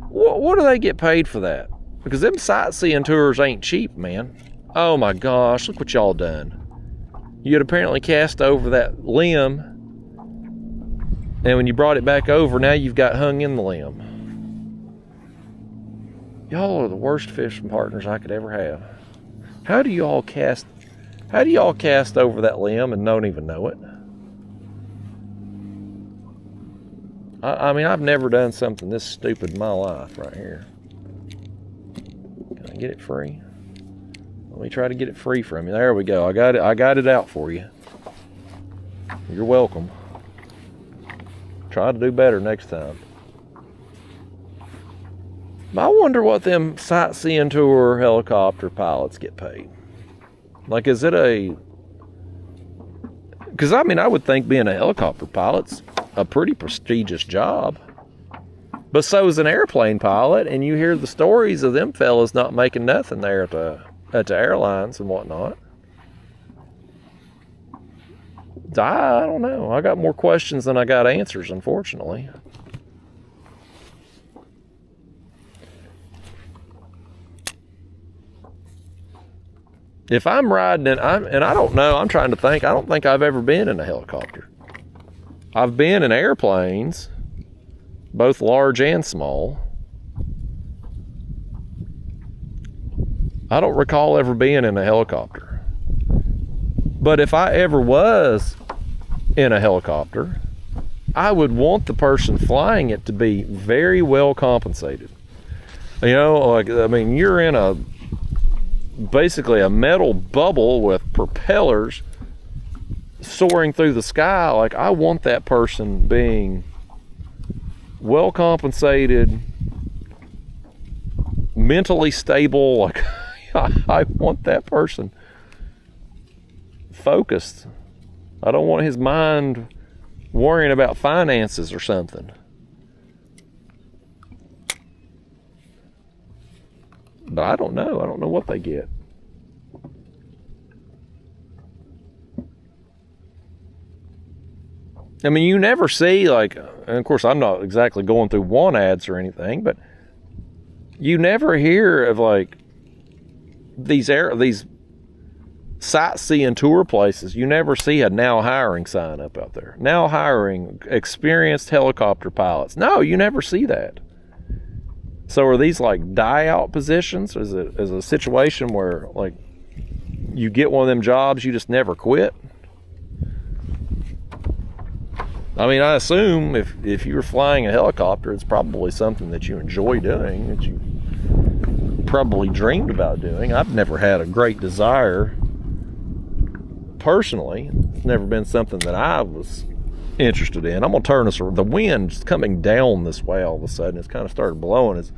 What do they get paid for that? Because them sightseeing tours ain't cheap, man. Oh my gosh, look what y'all done. You had apparently cast over that limb, and when you brought it back over, now you've got hung in the limb. Y'all are the worst fishing partners I could ever have. How do y'all cast over that limb and don't even know it? I mean, I've never done something this stupid in my life right here. Can I get it free? Let me try to get it free from you. There we go. I got it out for you. You're welcome. Try to do better next time. I wonder what them sightseeing tour helicopter pilots get paid. Like, is it because I mean, I would think being a helicopter pilot's a pretty prestigious job. But so is an airplane pilot, and you hear the stories of them fellas not making nothing there at the airlines and whatnot. I don't know. I got more questions than I got answers, unfortunately. If I'm riding and I don't know, I'm trying to think, I don't think I've ever been in a helicopter. I've been in airplanes, both large and small. I don't recall ever being in a helicopter. But if I ever was in a helicopter, I would want the person flying it to be very well compensated. You know, like, I mean, you're in basically a metal bubble with propellers soaring through the sky. Like, I want that person being well compensated, mentally stable. Like, I want that person focused. I don't want his mind worrying about finances or something. But I don't know. I don't know what they get. I mean, you never see, like, and of course I'm not exactly going through want ads or anything, but you never hear of, like, these sightseeing tour places. You never see a now hiring sign up out there. Now hiring experienced helicopter pilots. No, you never see that. So are these like die out positions? Is it a situation where, like, you get one of them jobs, you just never quit? I mean, I assume if you're flying a helicopter, it's probably something that you enjoy doing, that you probably dreamed about doing. I've never had a great desire personally. It's never been something that I was interested in. I'm gonna turn this. The wind's coming down this way all of a sudden. It's kind of started blowing. It's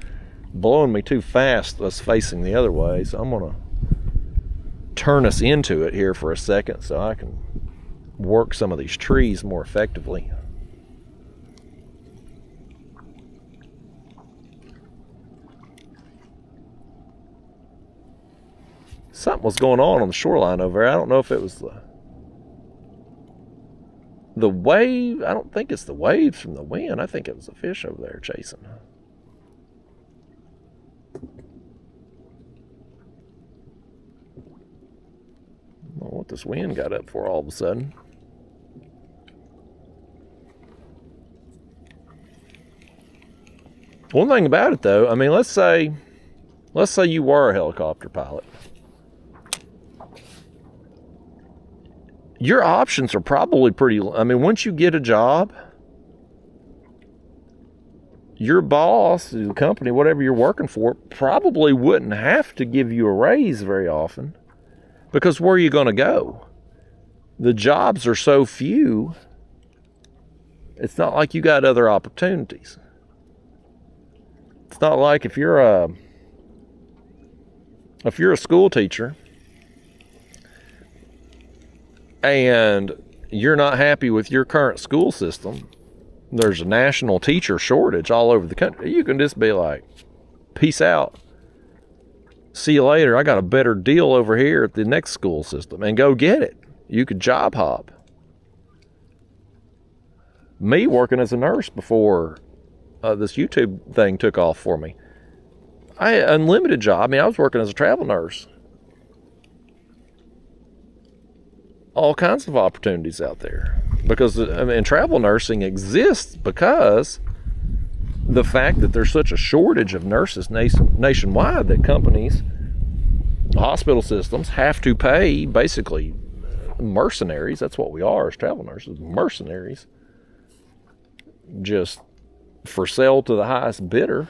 blowing me too fast. Us facing the other way, so I'm gonna turn us into it here for a second so I can work some of these trees more effectively. Something was going on the shoreline over there. I don't know if it was the wave. I don't think it's the waves from the wind. I think it was a fish over there chasing. I don't know what this wind got up for all of a sudden. One thing about it though, I mean, let's say you were a helicopter pilot. Your options are probably pretty, I mean, once you get a job, your boss, the company, whatever you're working for, probably wouldn't have to give you a raise very often, because where are you going to go? the jobs are so few, it's not like you got other opportunities. It's not like if you're a school teacher and you're not happy with your current school system, there's a national teacher shortage all over the country. You can just be like, peace out. See you later. I got a better deal over here at the next school system, and go get it. You could job hop. Me working as a nurse before this YouTube thing took off for me, I had an unlimited job. I mean, I was working as a travel nurse. All kinds of opportunities out there. Because, I mean, travel nursing exists because the fact that there's such a shortage of nurses nationwide that companies, hospital systems, have to pay basically mercenaries. That's what we are as travel nurses, mercenaries. Just for sale to the highest bidder.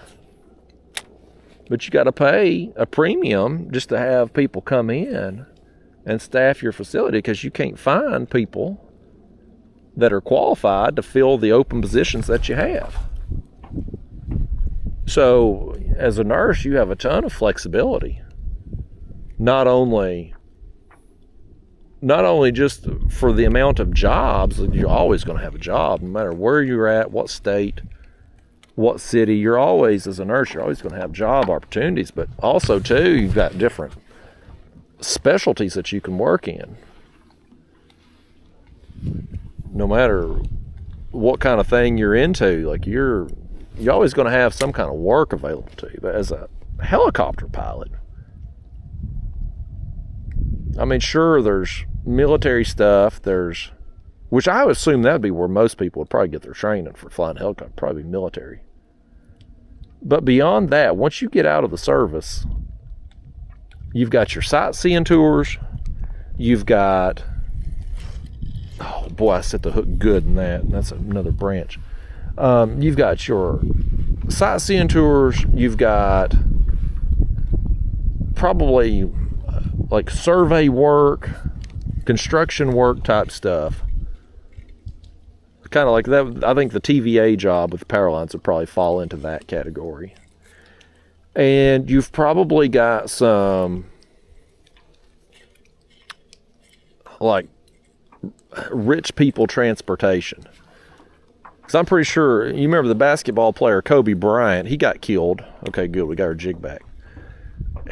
But you got to pay a premium just to have people come in and staff your facility, because you can't find people that are qualified to fill the open positions that you have. So as a nurse, you have a ton of flexibility. Not only just for the amount of jobs, you're always going to have a job, no matter where you're at, what state, what city. You're always, as a nurse, you're always going to have job opportunities. But also, too, you've got different specialties that you can work in. No matter what kind of thing you're into, like you're always going to have some kind of work available to you. But as a helicopter pilot, I mean, sure, there's military stuff, which I would assume that'd be where most people would probably get their training for flying a helicopter, probably military. But beyond that, once you get out of the service, you've got your sightseeing tours, you've got, oh boy, I set the hook good in that, and that's another branch. You've got your sightseeing tours, you've got probably like survey work, construction work type stuff. Kind of like that. I think the TVA job with the power lines would probably fall into that category. And you've probably got some like rich people transportation. Because I'm pretty sure, you remember the basketball player Kobe Bryant, he got killed. Okay, good, we got our jig back.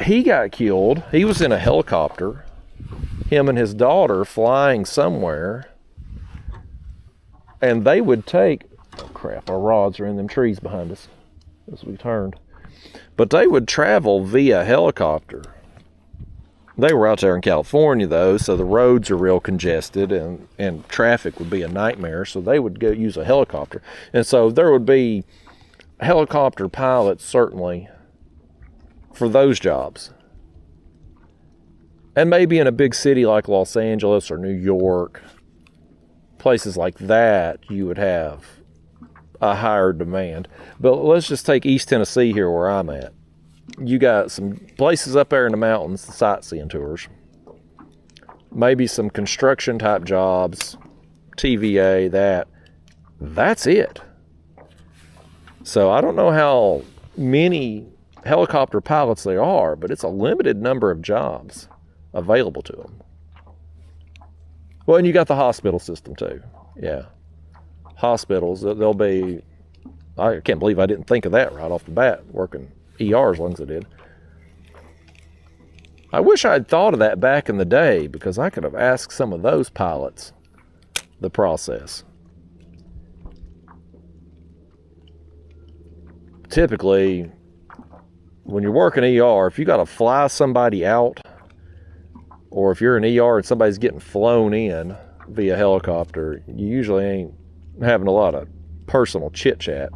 He got killed. He was in a helicopter, him and his daughter flying somewhere, and they would take, oh crap, our rods are in them trees behind us as we turned. But they would travel via helicopter. They were out there in California, though, so the roads are real congested, and traffic would be a nightmare, so they would go use a helicopter. And so there would be helicopter pilots, certainly, for those jobs. And maybe in a big city like Los Angeles or New York, places like that, you would have a higher demand. But let's just take East Tennessee here where I'm at. You got some places up there in the mountains, the sightseeing tours. Maybe some construction type jobs, TVA, that's it. So I don't know how many helicopter pilots there are, but it's a limited number of jobs available to them. Well, and you got the hospital system too. Yeah. Hospitals, there'll be, I can't believe I didn't think of that right off the bat, working ER as long as I did. I wish I'd thought of that back in the day, because I could have asked some of those pilots the process. Typically, when you're working ER, if you got to fly somebody out, or if you're in ER and somebody's getting flown in via helicopter, you usually ain't having a lot of personal chit-chat.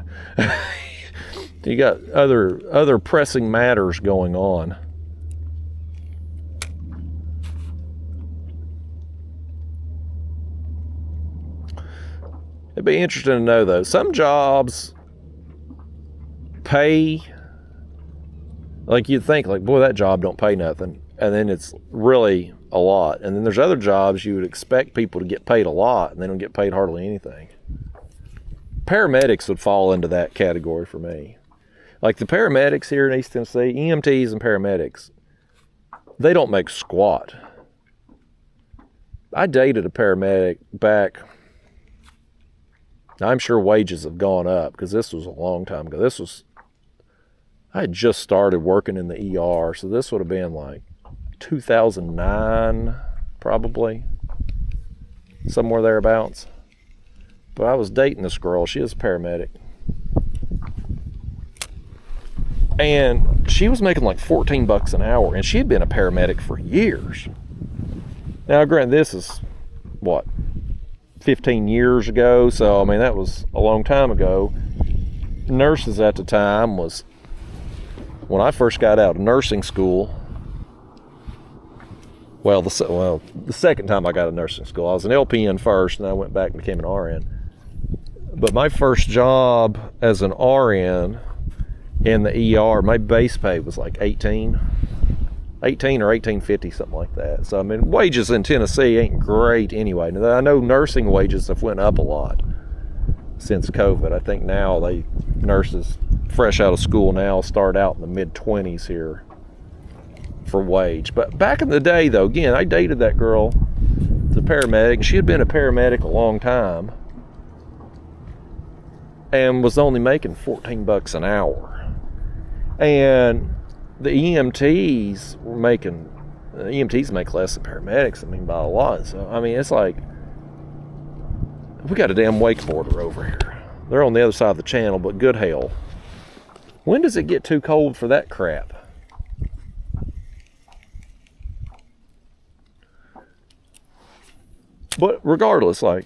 You got other pressing matters going on. It'd be interesting to know, though. Some jobs pay, like you'd think, like, boy, that job don't pay nothing. and then it's really a lot. And then there's other jobs you would expect people to get paid a lot, and they don't get paid hardly anything. Paramedics would fall into that category for me. Like the paramedics here in East Tennessee, EMTs and paramedics, they don't make squat. I dated a paramedic back, I'm sure wages have gone up because this was a long time ago. I had just started working in the ER, so this would have been like 2009, probably, somewhere thereabouts. But I was dating this girl. She was a paramedic. And she was making like $14 an hour, and she had been a paramedic for years. Now, granted, this is, 15 years ago, so, I mean, that was a long time ago. Nurses at the time was, when I first got out of nursing school, the second time I got out of nursing school, I was an LPN first, and I went back and became an RN. But my first job as an RN in the ER, my base pay was like $18 or $18.50, something like that. So, I mean, wages in Tennessee ain't great anyway. Now, I know nursing wages have went up a lot since COVID. I think now nurses fresh out of school now start out in the mid-20s here for wage. But back in the day, though, again, I dated that girl, the paramedic, and she had been a paramedic a long time and was only making $14 an hour. And the EMTs make less than paramedics, I mean, by a lot. So, I mean, it's like, we got a damn wakeboarder over here. They're on the other side of the channel, but good hell. When does it get too cold for that crap? But regardless, like,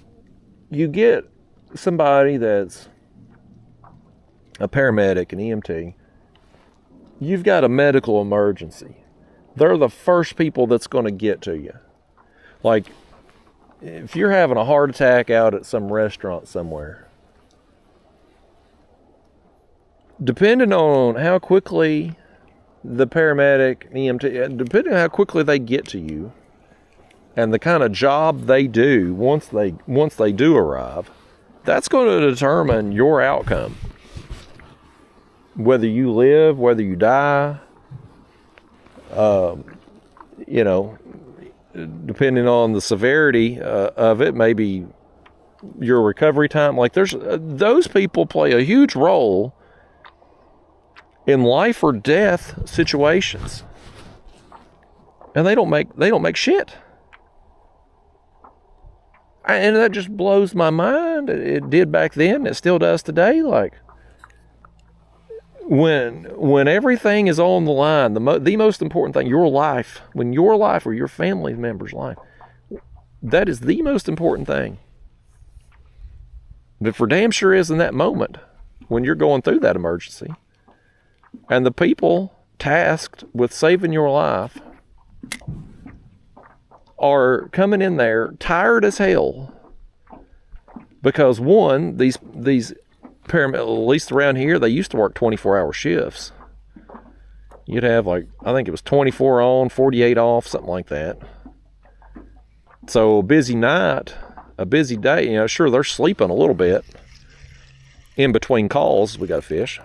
you get somebody that's a paramedic, an EMT, you've got a medical emergency. They're the first people that's going to get to you. Like, if you're having a heart attack out at some restaurant somewhere, depending on how quickly the paramedic, EMT, depending on how quickly they get to you, and the kind of job they do once they do arrive, that's going to determine your outcome. Whether you live, whether you die, depending on the severity of it, maybe your recovery time. Like, there's those people play a huge role in life or death situations, and they don't make shit. And that just blows my mind. It did back then. It still does today. Like, when everything is on the line, the most important thing, your life, when your life or your family member's life, that is the most important thing. But for damn sure is in that moment when you're going through that emergency. And the people tasked with saving your life are coming in there tired as hell. Because one, these paramedics, at least around here, they used to work 24-hour shifts. You'd have, like, I think it was 24 on, 48 off, something like that. So a busy night, a busy day, sure, they're sleeping a little bit in between calls. We got to fish.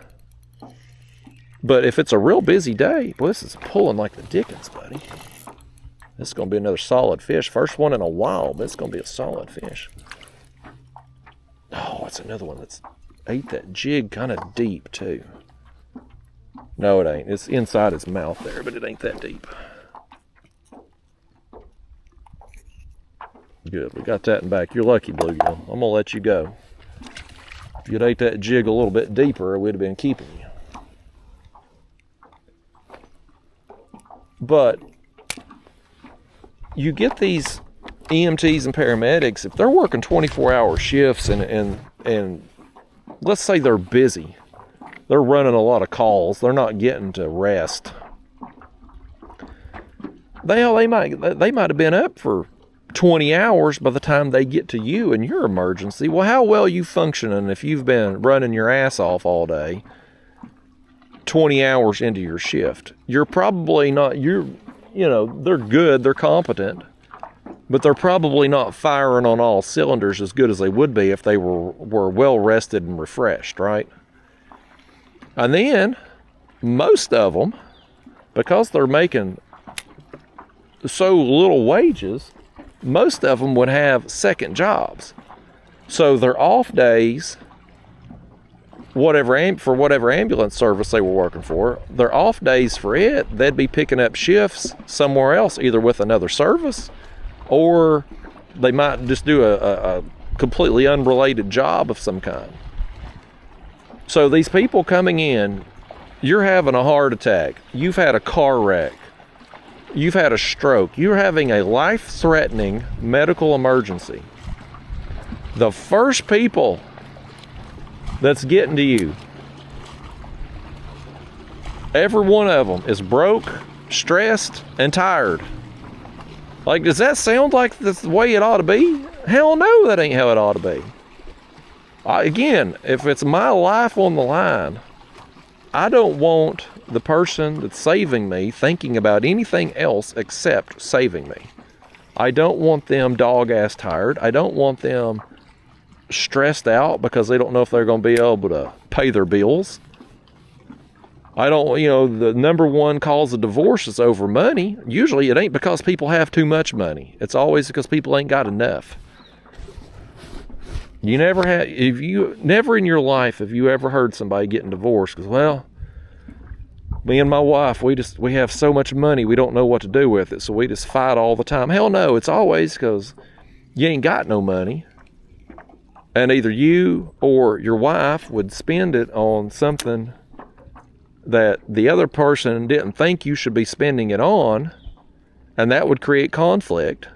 But if it's a real busy day, boy, this is pulling like the dickens, buddy. This is going to be another solid fish. First one in a while, but it's going to be a solid fish. Oh, it's another one that's ate that jig kind of deep too. No, it ain't. It's inside his mouth there, but it ain't that deep. Good, we got that in back. You're lucky, Bluegill. I'm gonna let you go. If you'd ate that jig a little bit deeper, we'd have been keeping you. But you get these EMTs and paramedics, if they're working 24-hour shifts and let's say they're busy, they're running a lot of calls, they're not getting to rest. They might have been up for 20 hours by the time they get to you in your emergency. Well, how well you functioning if you've been running your ass off all day, 20 hours into your shift? You're probably not, you know, they're good, they're competent, but they're probably not firing on all cylinders as good as they would be if they were well rested and refreshed, right? And then most of them, because they're making so little wages, most of them would have second jobs. So their off days, whatever ambulance service they were working for, their off days for it, they'd be picking up shifts somewhere else, either with another service, or they might just do a completely unrelated job of some kind. So these people coming in, you're having a heart attack, you've had a car wreck, you've had a stroke, you're having a life-threatening medical emergency. The first people that's getting to you, every one of them is broke, stressed, and tired. Like, does that sound like that's the way it ought to be? Hell no, that ain't how it ought to be. Again, if it's my life on the line, I don't want the person that's saving me thinking about anything else except saving me. I don't want them dog-ass tired. I don't want them stressed out because they don't know if they're going to be able to pay their bills. I don't, you know, the number one cause of divorce is over money. Usually it ain't because people have too much money. It's always because people ain't got enough. You never never in your life have you ever heard somebody getting divorced because, well, me and my wife, we have so much money, we don't know what to do with it, so we just fight all the time. Hell no, it's always because you ain't got no money. And either you or your wife would spend it on something that the other person didn't think you should be spending it on, and that would create conflict.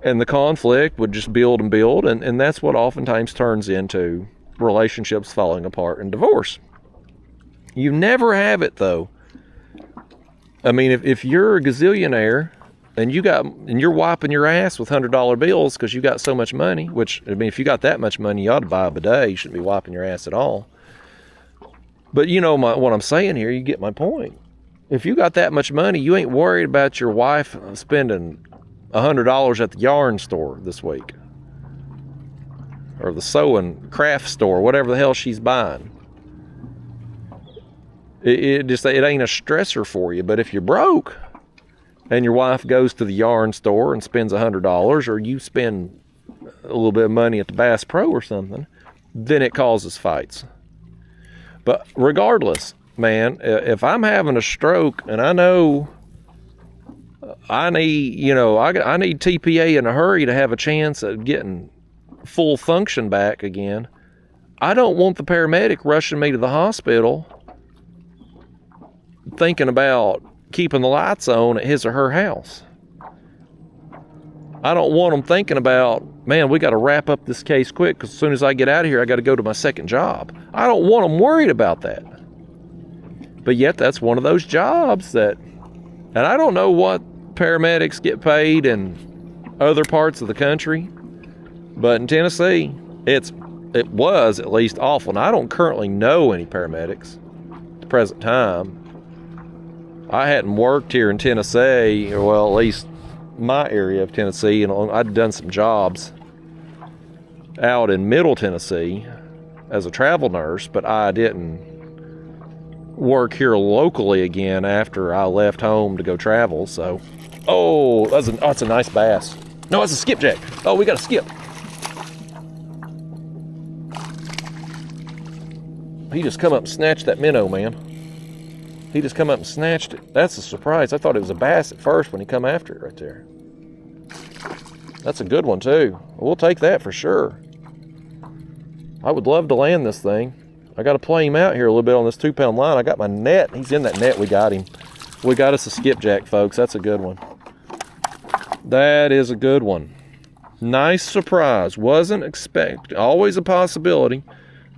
And the conflict would just build and build, and that's what oftentimes turns into relationships falling apart and divorce. You never have it, though. I mean, if you're a gazillionaire and you're wiping your ass with $100 bills because you got so much money, which, I mean, if you got that much money, you ought to buy a bidet. You shouldn't be wiping your ass at all. But you know what I'm saying here, you get my point. If you got that much money, you ain't worried about your wife spending $100 at the yarn store this week, or the sewing craft store, whatever the hell she's buying. It ain't a stressor for you. But if you're broke and your wife goes to the yarn store and spends $100, or you spend a little bit of money at the Bass Pro or something, then it causes fights. But regardless, man, if I'm having a stroke and I know I need TPA in a hurry to have a chance at getting full function back again, I don't want the paramedic rushing me to the hospital thinking about keeping the lights on at his or her house. I don't want them thinking about, man, we got to wrap up this case quick because as soon as I get out of here, I got to go to my second job. I don't want them worried about that. But yet that's one of those jobs that, and I don't know what paramedics get paid in other parts of the country, but in Tennessee, it was at least awful. And I don't currently know any paramedics at the present time. I hadn't worked here in Tennessee, or well, at least my area of Tennessee, and I'd done some jobs out in Middle Tennessee as a travel nurse, but I didn't work here locally again after I left home to go travel. So, that's a nice bass. No, it's a skipjack. Oh, we got a skip. He just come up and snatched that minnow, man. He just come up and snatched it. That's a surprise. I thought it was a bass at first when he come after it right there. That's a good one too. We'll take that for sure. I would love to land this thing. I got to play him out here a little bit on this 2-pound line. I got my net. He's in that net. We got him. We got us a skipjack, folks. That's a good one. That is a good one. Nice surprise. Wasn't expect. Always a possibility,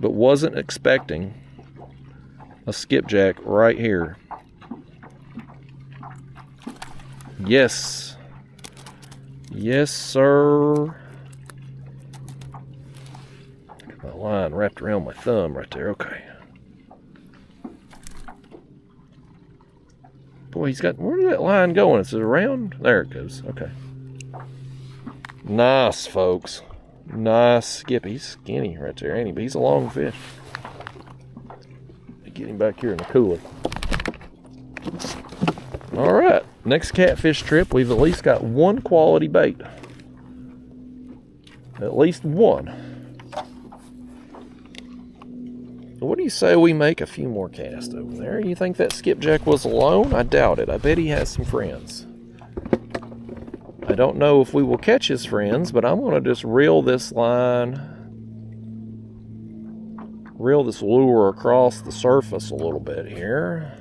but wasn't expecting a skipjack right here. Yes. Yes, sir. Got my line wrapped around my thumb right there. Okay. Boy, he's got, where's that line going? Is it around? There it goes. Okay. Nice, folks. Nice skip. He's skinny right there, ain't he? But he's a long fish. Get him back here in the cooler. All right. Next catfish trip, we've at least got one quality bait. At least one. What do you say we make a few more casts over there? You think that skipjack was alone? I doubt it. I bet he has some friends. I don't know if we will catch his friends, but I'm going to just reel this line, reel this lure across the surface a little bit here.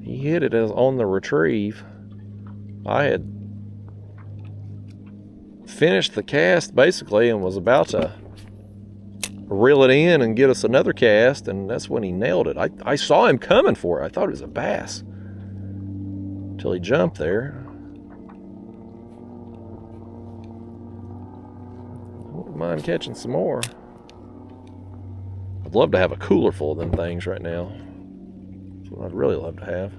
He hit it as on the retrieve. I had finished the cast basically and was about to reel it in and get us another cast, and that's when he nailed it. I saw him coming for it. I thought it was a bass until he jumped there. I wouldn't mind catching some more. I'd love to have a cooler full of them things right now. That's what I'd really love to have.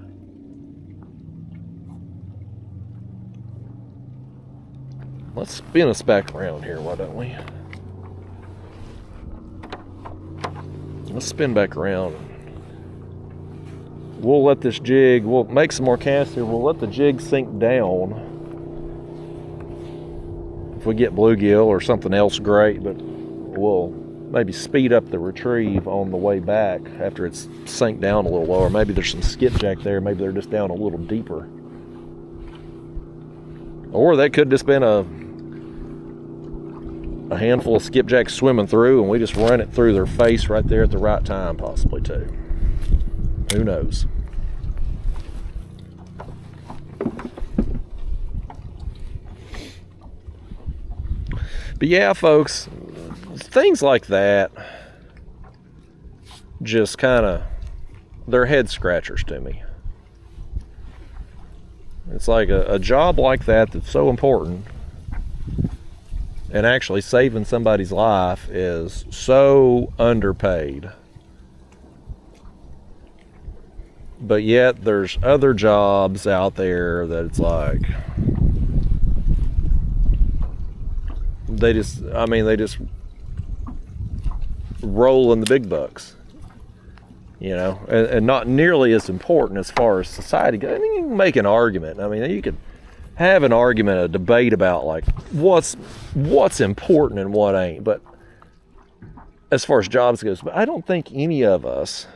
Let's spin us back around here, why don't we? Let's spin back around. We'll let this jig, we'll make some more casts here. We'll let the jig sink down. If we get bluegill or something else, great, but we'll maybe speed up the retrieve on the way back after it's sank down a little lower. Maybe there's some skipjack there. Maybe they're just down a little deeper. Or that could just been a handful of skipjacks swimming through and we just run it through their face right there at the right time, possibly too. Who knows? But yeah, folks, things like that just kind of, they're head scratchers to me. It's like a job like that that's so important, and actually saving somebody's life is so underpaid. But yet there's other jobs out there that it's like, they just roll in the big bucks, you know, and not nearly as important as far as society goes. I mean, you can make an argument. I mean, you could have an argument, a debate about like what's important and what ain't. But as far as jobs goes, but I don't think any of us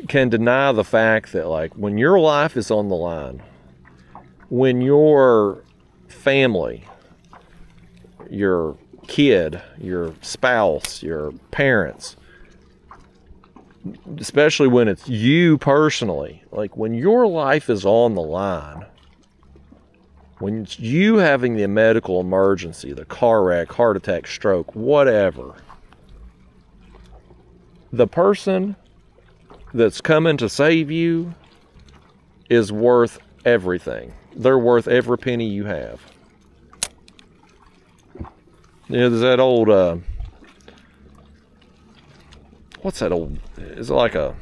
can deny the fact that like when your life is on the line, when your family, your kid, your spouse, your parents, especially when it's you personally, like when your life is on the line, when it's you having the medical emergency, the car wreck, heart attack, stroke, whatever, the person that's coming to save you is worth everything. They're worth every penny you have. You know, there's that old, what's that old, is it like a,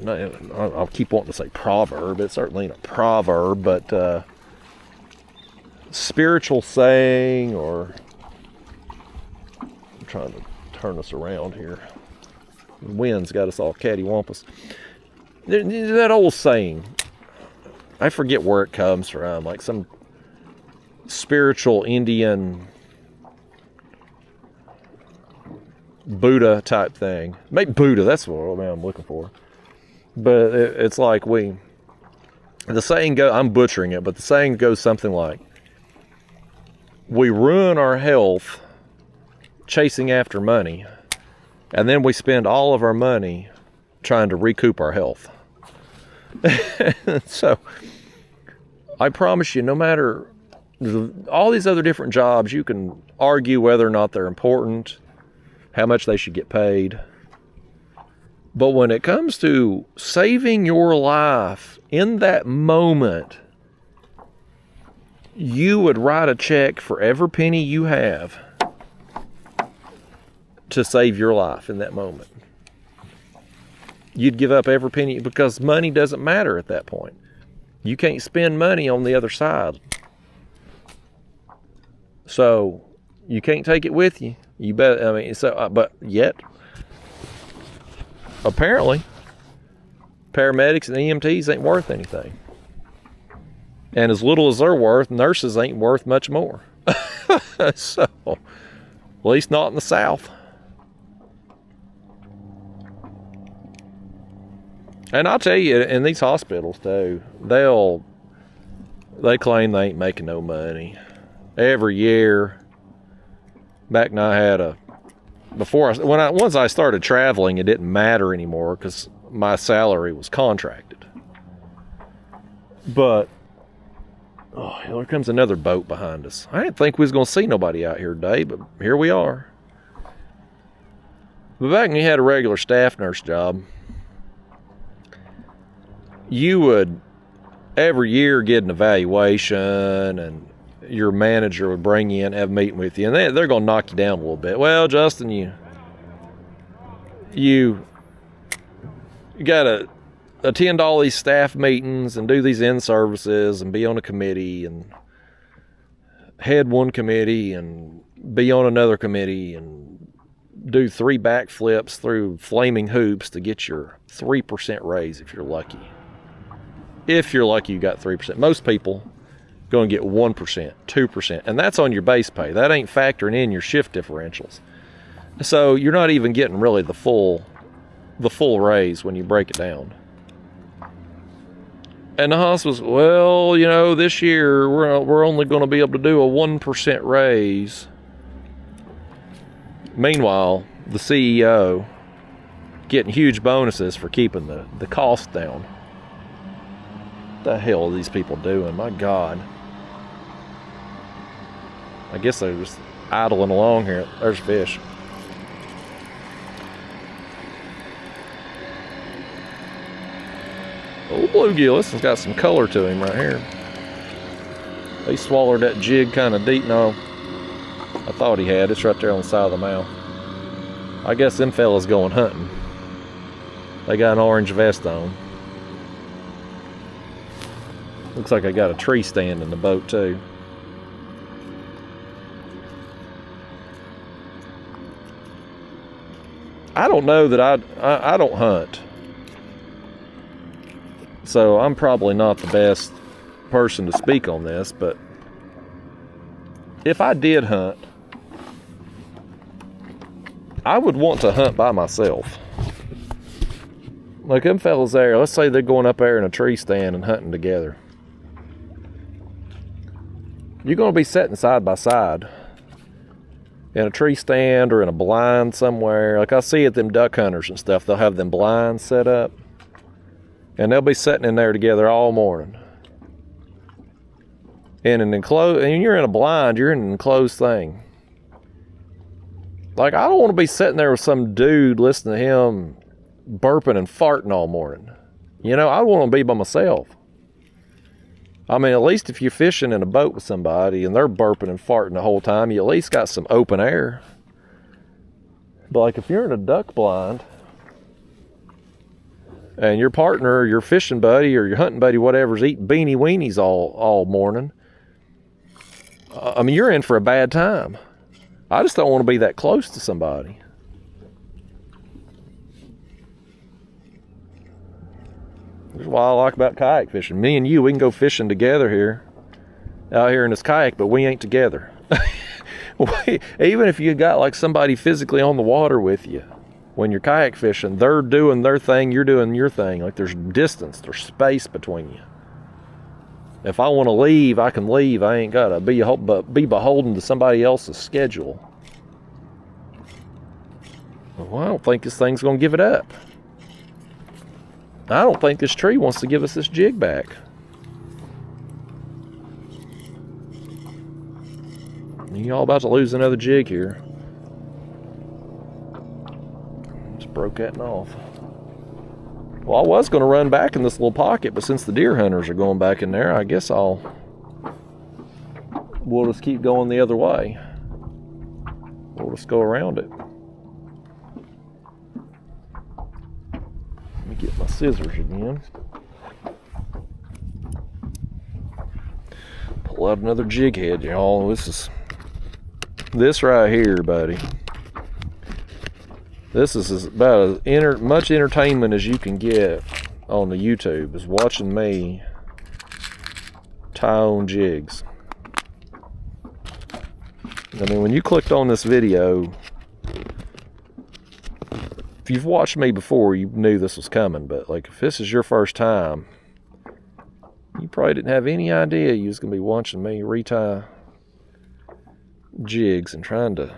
I'll keep wanting to say proverb. It certainly ain't a proverb, but spiritual saying, or I'm trying to turn us around here. The wind's got us all cattywampus. That old saying, I forget where it comes from, like some spiritual Indian Buddha type thing. Maybe Buddha, that's what I'm looking for. But it's like the saying goes, I'm butchering it, but the saying goes something like, we ruin our health chasing after money, and then we spend all of our money trying to recoup our health. So, I promise you, no matter all these other different jobs, you can argue whether or not they're important, how much they should get paid. But when it comes to saving your life in that moment, you would write a check for every penny you have to save your life in that moment. You'd give up every penny because money doesn't matter at that point. You can't spend money on the other side. So you can't take it with you. You bet. I mean, so but yet, apparently, paramedics and EMTs ain't worth anything. And as little as they're worth, nurses ain't worth much more. So, at least not in the South. And I'll tell you, in these hospitals too, they claim they ain't making no money. Every year, back when I had once I started traveling, it didn't matter anymore because my salary was contracted. But, oh, here comes another boat behind us. I didn't think we was going to see nobody out here today, but here we are. But back when you had a regular staff nurse job, you would every year get an evaluation, and your manager would bring you in, have a meeting with you, and they're going to knock you down a little bit. Well, Justin, you got to attend all these staff meetings and do these in-services and be on a committee and head one committee and be on another committee and do 3 backflips through flaming hoops to get your 3% raise if you're lucky. If you're lucky, you got 3%. Most people going to get 1%, 2%, and that's on your base pay. That ain't factoring in your shift differentials. So you're not even getting really the full raise when you break it down. And the hospital's, well, you know, this year we're only going to be able to do a 1% raise. Meanwhile, the CEO getting huge bonuses for keeping the cost down. What the hell are these people doing? My God. I guess they're just idling along here. There's fish. Old bluegill, this one's got some color to him right here. He swallowed that jig kind of deep. No, I thought he had. It's right there on the side of the mouth. I guess them fellas going hunting. They got an orange vest on. Looks like I got a tree stand in the boat too. I don't know that I don't hunt. So I'm probably not the best person to speak on this, but if I did hunt, I would want to hunt by myself. Like them fellas there, let's say they're going up there in a tree stand and hunting together. You're going to be sitting side by side in a tree stand or in a blind somewhere. Like I see at them duck hunters and stuff, they'll have them blinds set up. And they'll be sitting in there together all morning. In an enclosed, and you're in a blind, you're in an enclosed thing. Like, I don't want to be sitting there with some dude listening to him burping and farting all morning. You know, I want to be by myself. I mean, at least if you're fishing in a boat with somebody and they're burping and farting the whole time, you at least got some open air. But like if you're in a duck blind and your partner, your fishing buddy or your hunting buddy, whatever's eating beanie weenies all morning, I mean, you're in for a bad time. I just don't want to be that close to somebody. That's what I like about kayak fishing. Me and you, we can go fishing together here, out here in this kayak, but we ain't together. Even if you got like somebody physically on the water with you, when you're kayak fishing, they're doing their thing, you're doing your thing. Like there's distance, there's space between you. If I want to leave, I can leave. I ain't got to be beholden to somebody else's schedule. Well, I don't think this thing's going to give it up. I don't think this tree wants to give us this jig back. Y'all about to lose another jig here. Just broke that off. Well, I was going to run back in this little pocket, but since the deer hunters are going back in there, I guess we'll just keep going the other way. We'll just go around it. get my scissors again. Pull out another jig head, y'all. This right here, buddy. This is about as much entertainment as you can get on the YouTube, is watching me tie on jigs. I mean, when you clicked on this video, if you've watched me before, you knew this was coming, but like if this is your first time, you probably didn't have any idea you was going to be watching me retie jigs and trying to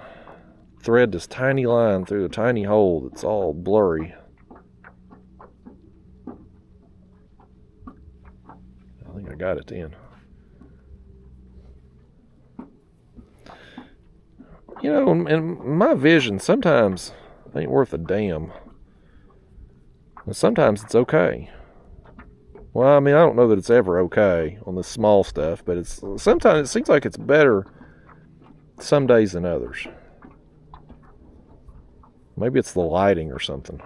thread this tiny line through a tiny hole that's all blurry. I think I got it then. You know, and my vision sometimes ain't worth a damn. And sometimes it's okay. Well, I mean, I don't know that it's ever okay on the small stuff, but sometimes it seems like it's better some days than others. Maybe it's the lighting or something.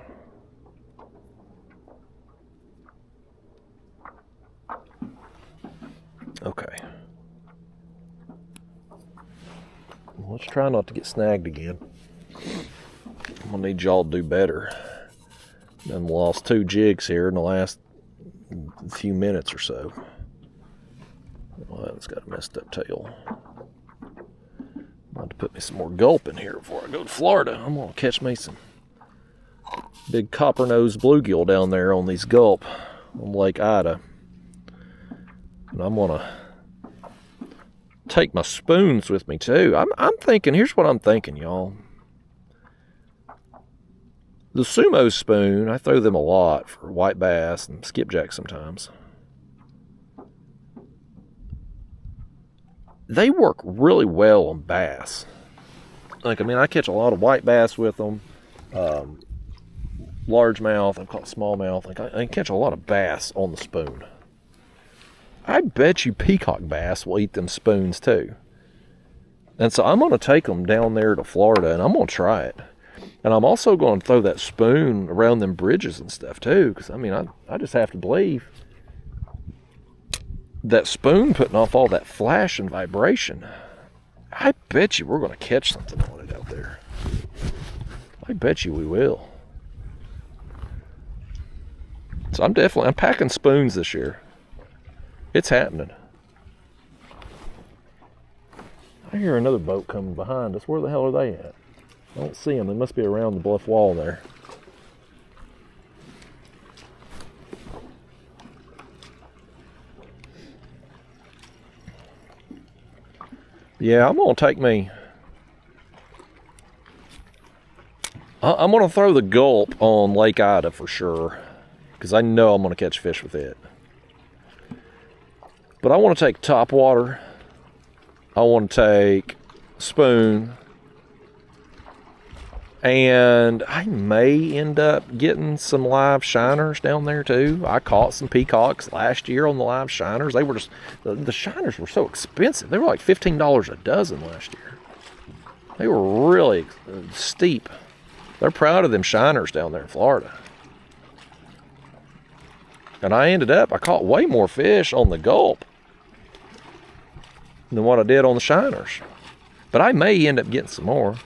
Okay. Let's try not to get snagged again. I'm gonna need y'all to do better. Done lost 2 jigs here in the last few minutes or so. Well, it's got a messed up tail. I'm going to put me some more Gulp in here before I go to Florida. I'm going to catch me some big copper-nosed bluegill down there on these Gulp on Lake Ida. And I'm going to take my spoons with me too. I'm thinking, here's what I'm thinking, y'all. The Sumo spoon, I throw them a lot for white bass and skipjack sometimes. They work really well on bass. Like, I mean, I catch a lot of white bass with them. Largemouth, I've caught smallmouth. Like, I can catch a lot of bass on the spoon. I bet you peacock bass will eat them spoons too. And so I'm going to take them down there to Florida and I'm going to try it. And I'm also going to throw that spoon around them bridges and stuff too. Because, I mean, I just have to believe that spoon putting off all that flash and vibration. I bet you we're going to catch something on it out there. I bet you we will. So I'm packing spoons this year. It's happening. I hear another boat coming behind us. Where the hell are they at? I don't see them. They must be around the bluff wall there. Yeah, I'm going to take me... I'm going to throw the Gulp on Lake Ida for sure. Because I know I'm going to catch fish with it. But I want to take top water. I want to take spoon. And I may end up getting some live shiners down there too. I caught some peacocks last year on the live shiners. They were just, the shiners were so expensive. They were like $15 a dozen last year. They were really steep. They're proud of them shiners down there in Florida. And I caught way more fish on the Gulp than what I did on the shiners. But I may end up getting some more.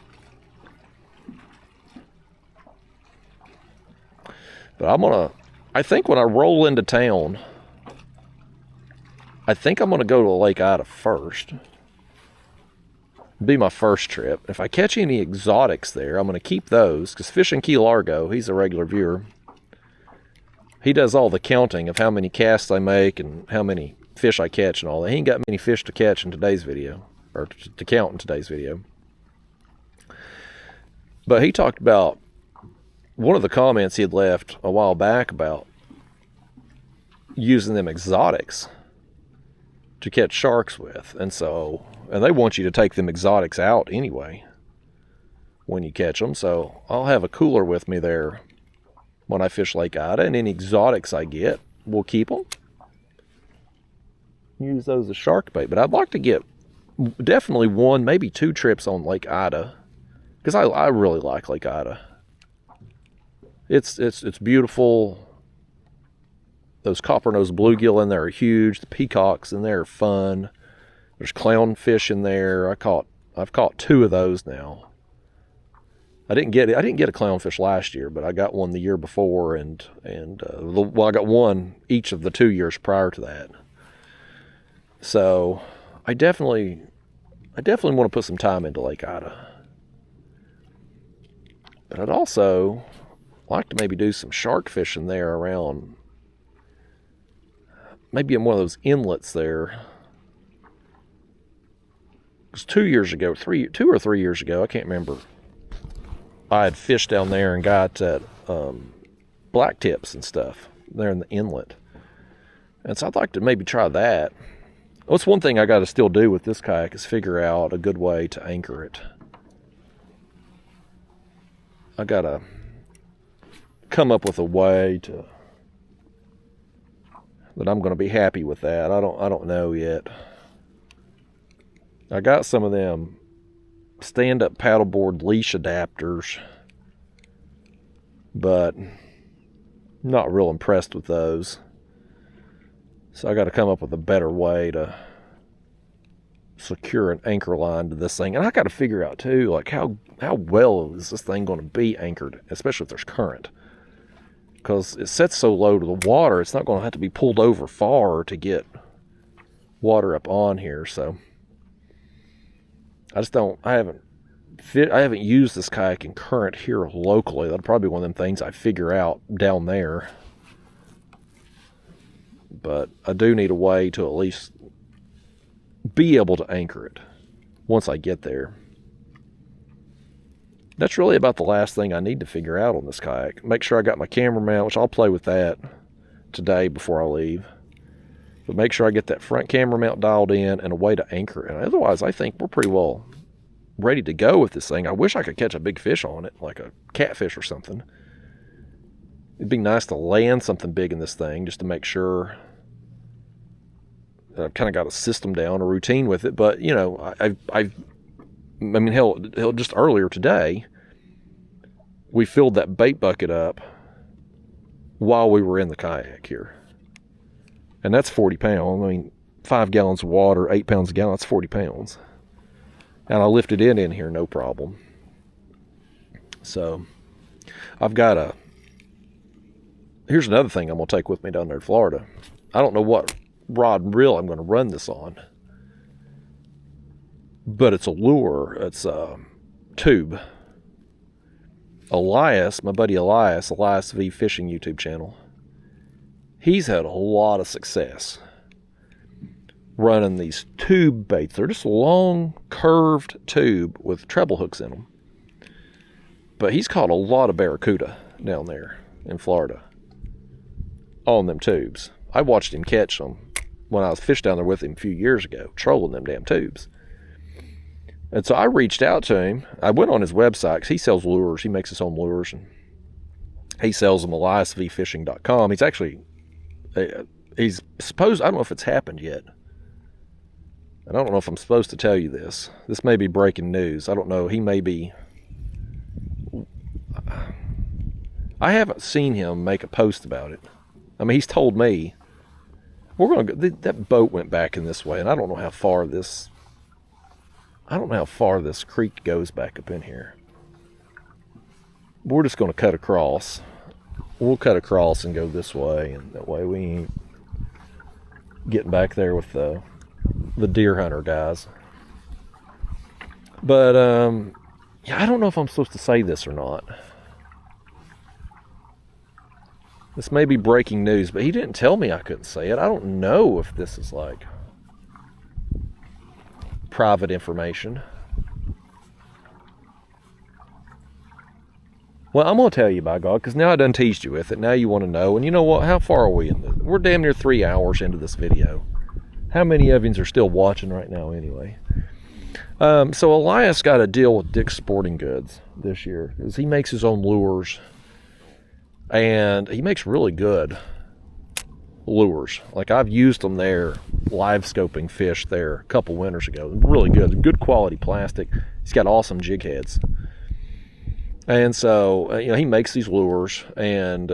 But I think when I roll into town, I think I'm going to go to Lake Ida first. Be my first trip. If I catch any exotics there, I'm going to keep those. Because Fishing Key Largo, he's a regular viewer. He does all the counting of how many casts I make and how many fish I catch and all that. He ain't got many fish to catch in today's video. Or to count in today's video. But he talked about one of the comments he had left a while back about using them exotics to catch sharks with. And they want you to take them exotics out anyway when you catch them. So I'll have a cooler with me there when I fish Lake Ida, and any exotics I get, we'll keep them. Use those as shark bait. But I'd like to get definitely 1, maybe 2 trips on Lake Ida, because I really like Lake Ida. It's beautiful. Those copper-nosed bluegill in there are huge. The peacocks in there are fun. There's clownfish in there. I've caught 2 of those now. I didn't get a clownfish last year, but I got one the year before, and I got one each of the 2 years prior to that. So I definitely want to put some time into Lake Ida. But I'd also like to maybe do some shark fishing there around, maybe in one of those inlets there. Because 2 years ago, 2 or 3 years ago, I can't remember, I had fished down there and got black tips and stuff there in the inlet. And so I'd like to maybe try that. What's one thing I got to still do with this kayak is figure out a good way to anchor it. I got to come up with a way that I'm going to be happy with that. I don't know yet. I got some of them stand-up paddleboard leash adapters, but not real impressed with those. So I got to come up with a better way to secure an anchor line to this thing. And I got to figure out too, like how well is this thing going to be anchored, especially if there's current. Because it sets so low to the water, it's not going to have to be pulled over far to get water up on here. So I haven't used this kayak in current here locally. That'll probably be one of them things I figure out down there. But I do need a way to at least be able to anchor it once I get there. That's really about the last thing I need to figure out on this kayak. Make sure I got my camera mount, which I'll play with that today before I leave. But make sure I get that front camera mount dialed in and a way to anchor it. And otherwise, I think we're pretty well ready to go with this thing. I wish I could catch a big fish on it, like a catfish or something. It'd be nice to land something big in this thing just to make sure that I've kind of got a system down, a routine with it. But, you know, hell, just earlier today, we filled that bait bucket up while we were in the kayak here. And that's 40 pounds. I mean, 5 gallons of water, 8 pounds a gallon, that's 40 pounds. And I lifted it in here, no problem. So, here's another thing I'm going to take with me down there in Florida. I don't know what rod and reel I'm going to run this on. But it's a lure. It's a tube. Elias, my buddy Elias V Fishing YouTube channel, he's had a lot of success running these tube baits. They're just a long, curved tube with treble hooks in them. But he's caught a lot of barracuda down there in Florida on them tubes. I watched him catch them when I was fishing down there with him a few years ago, trolling them damn tubes. And so I reached out to him. I went on his website because he sells lures. He makes his own lures. And he sells them, eliasvfishing.com. He's supposed, I don't know if it's happened yet. I don't know if I'm supposed to tell you this. This may be breaking news. I don't know. He may be. I haven't seen him make a post about it. I mean, he's told me, we're going to go, that boat went back in this way, and I don't know how far this creek goes back up in here. We're just going to cut across. We'll cut across and go this way, and that way we ain't getting back there with the deer hunter guys. But, yeah, I don't know if I'm supposed to say this or not. This may be breaking news, but he didn't tell me I couldn't say it. I don't know if this is like private information. Well, I'm going to tell you, by God, because now I done teased you with it. Now you want to know. And you know what? How far are we in this? We're damn near 3 hours into this video. How many of you are still watching right now anyway? So Elias got a deal with Dick's Sporting Goods this year, because he makes his own lures. And he makes really good lures. Like, I've used them there, live scoping fish there a couple winters ago. Really good. Good quality plastic. He's got awesome jig heads. And so, he makes these lures, and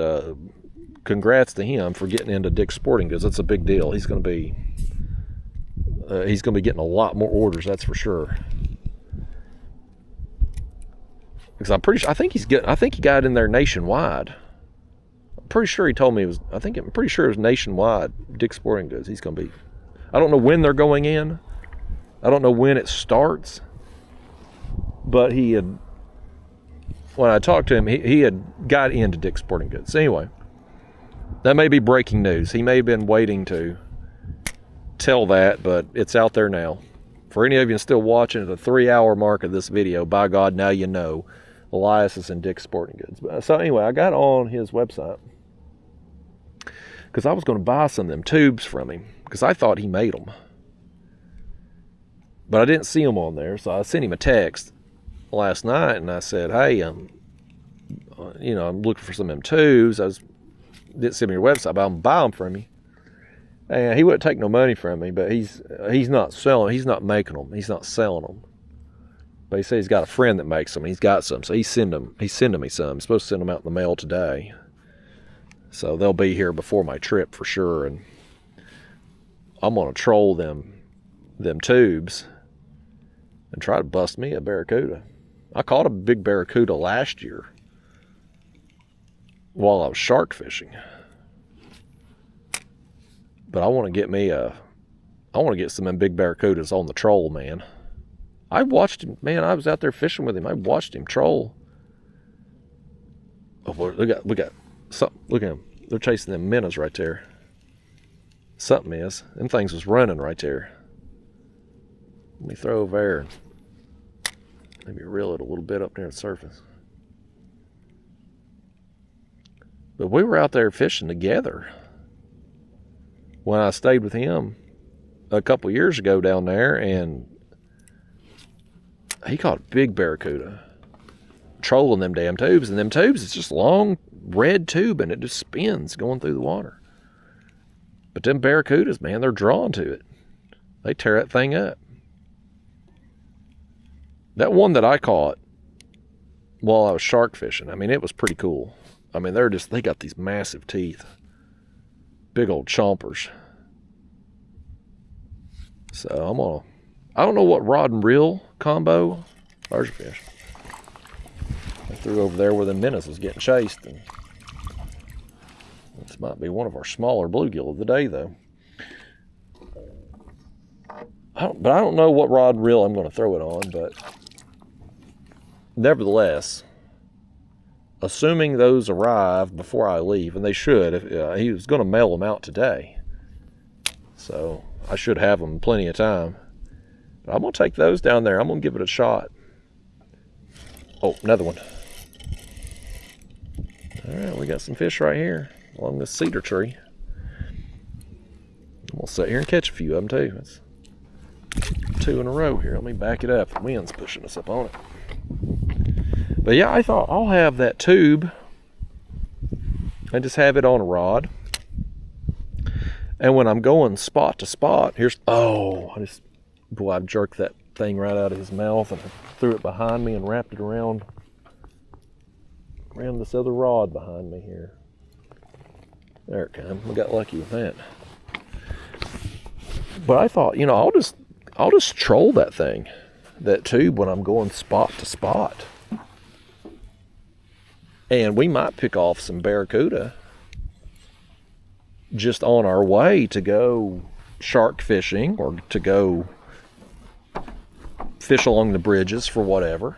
congrats to him for getting into Dick's Sporting Goods. That's a big deal. He's going to be getting a lot more orders, that's for sure. Because I'm pretty sure, I think he got in there nationwide. I'm pretty sure he told me I'm pretty sure it was nationwide, Dick's Sporting Goods. He's going to be, I don't know when they're going in. I don't know when it starts. But when I talked to him, he had got into Dick's Sporting Goods. So anyway, that may be breaking news. He may have been waiting to tell that, but it's out there now. For any of you still watching at the 3-hour mark of this video, by God, now you know Elias is in Dick's Sporting Goods. So anyway, I got on his website because I was going to buy some of them tubes from him because I thought he made them. But I didn't see them on there, so I sent him a text last night and I said, hey, I'm looking for some of them tubes. Didn't send me your website, but I'm going to buy them from you. And he wouldn't take no money from me, but he's not selling, he's not making them, he's not selling them. But he said he's got a friend that makes them, and he's got some, so he's sending me some. He's supposed to send them out in the mail today. So they'll be here before my trip for sure, and I'm going to troll them tubes and try to bust me a barracuda. I caught a big barracuda last year while I was shark fishing. But I want to get some of them big barracudas on the troll, man. I watched him, man. I was out there fishing with him. I watched him troll. Oh, boy, we got something. Look at him. They're chasing them minnows right there. Something is. Them things was running right there. Let me throw over there and maybe reel it a little bit up near the surface. But we were out there fishing together when I stayed with him a couple years ago down there, and he caught a big barracuda trolling them damn tubes. And them tubes, it's just long red tube and it just spins going through the water. But them barracudas, man, they're drawn to it. They tear that thing up. That one that I caught while I was shark fishing, I mean, it was pretty cool. I mean, they got these massive teeth. Big old chompers. So I don't know what rod and reel combo. There's your fish. I threw over there where the minnows was getting chased. And this might be one of our smaller bluegill of the day, though. But I don't know what rod and reel I'm going to throw it on, but nevertheless, assuming those arrive before I leave, and they should, if he was going to mail them out today, so I should have them plenty of time. But I'm going to take those down there. I'm going to give it a shot. Oh, another one. All right, we got some fish right here along this cedar tree. I'm going to sit here and catch a few of them too. That's 2 in a row here. Let me back it up. The wind's pushing us up on it. But yeah, I thought I'll have that tube and just have it on a rod. And when I'm going spot to spot, I jerked that thing right out of his mouth and threw it behind me and wrapped it around this other rod behind me here. There it comes. We got lucky with that. But I thought, I'll just troll that tube when I'm going spot to spot. And we might pick off some barracuda just on our way to go shark fishing or to go fish along the bridges for whatever.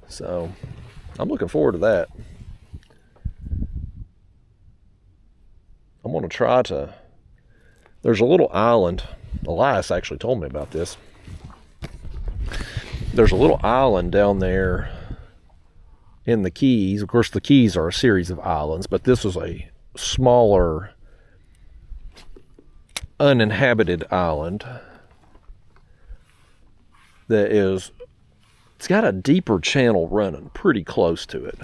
So I'm looking forward to that. I'm going to try to... There's a little island. Elias actually told me about this. There's a little island down there in the Keys. Of course, the Keys are a series of islands, but this is a smaller, uninhabited island it's got a deeper channel running pretty close to it.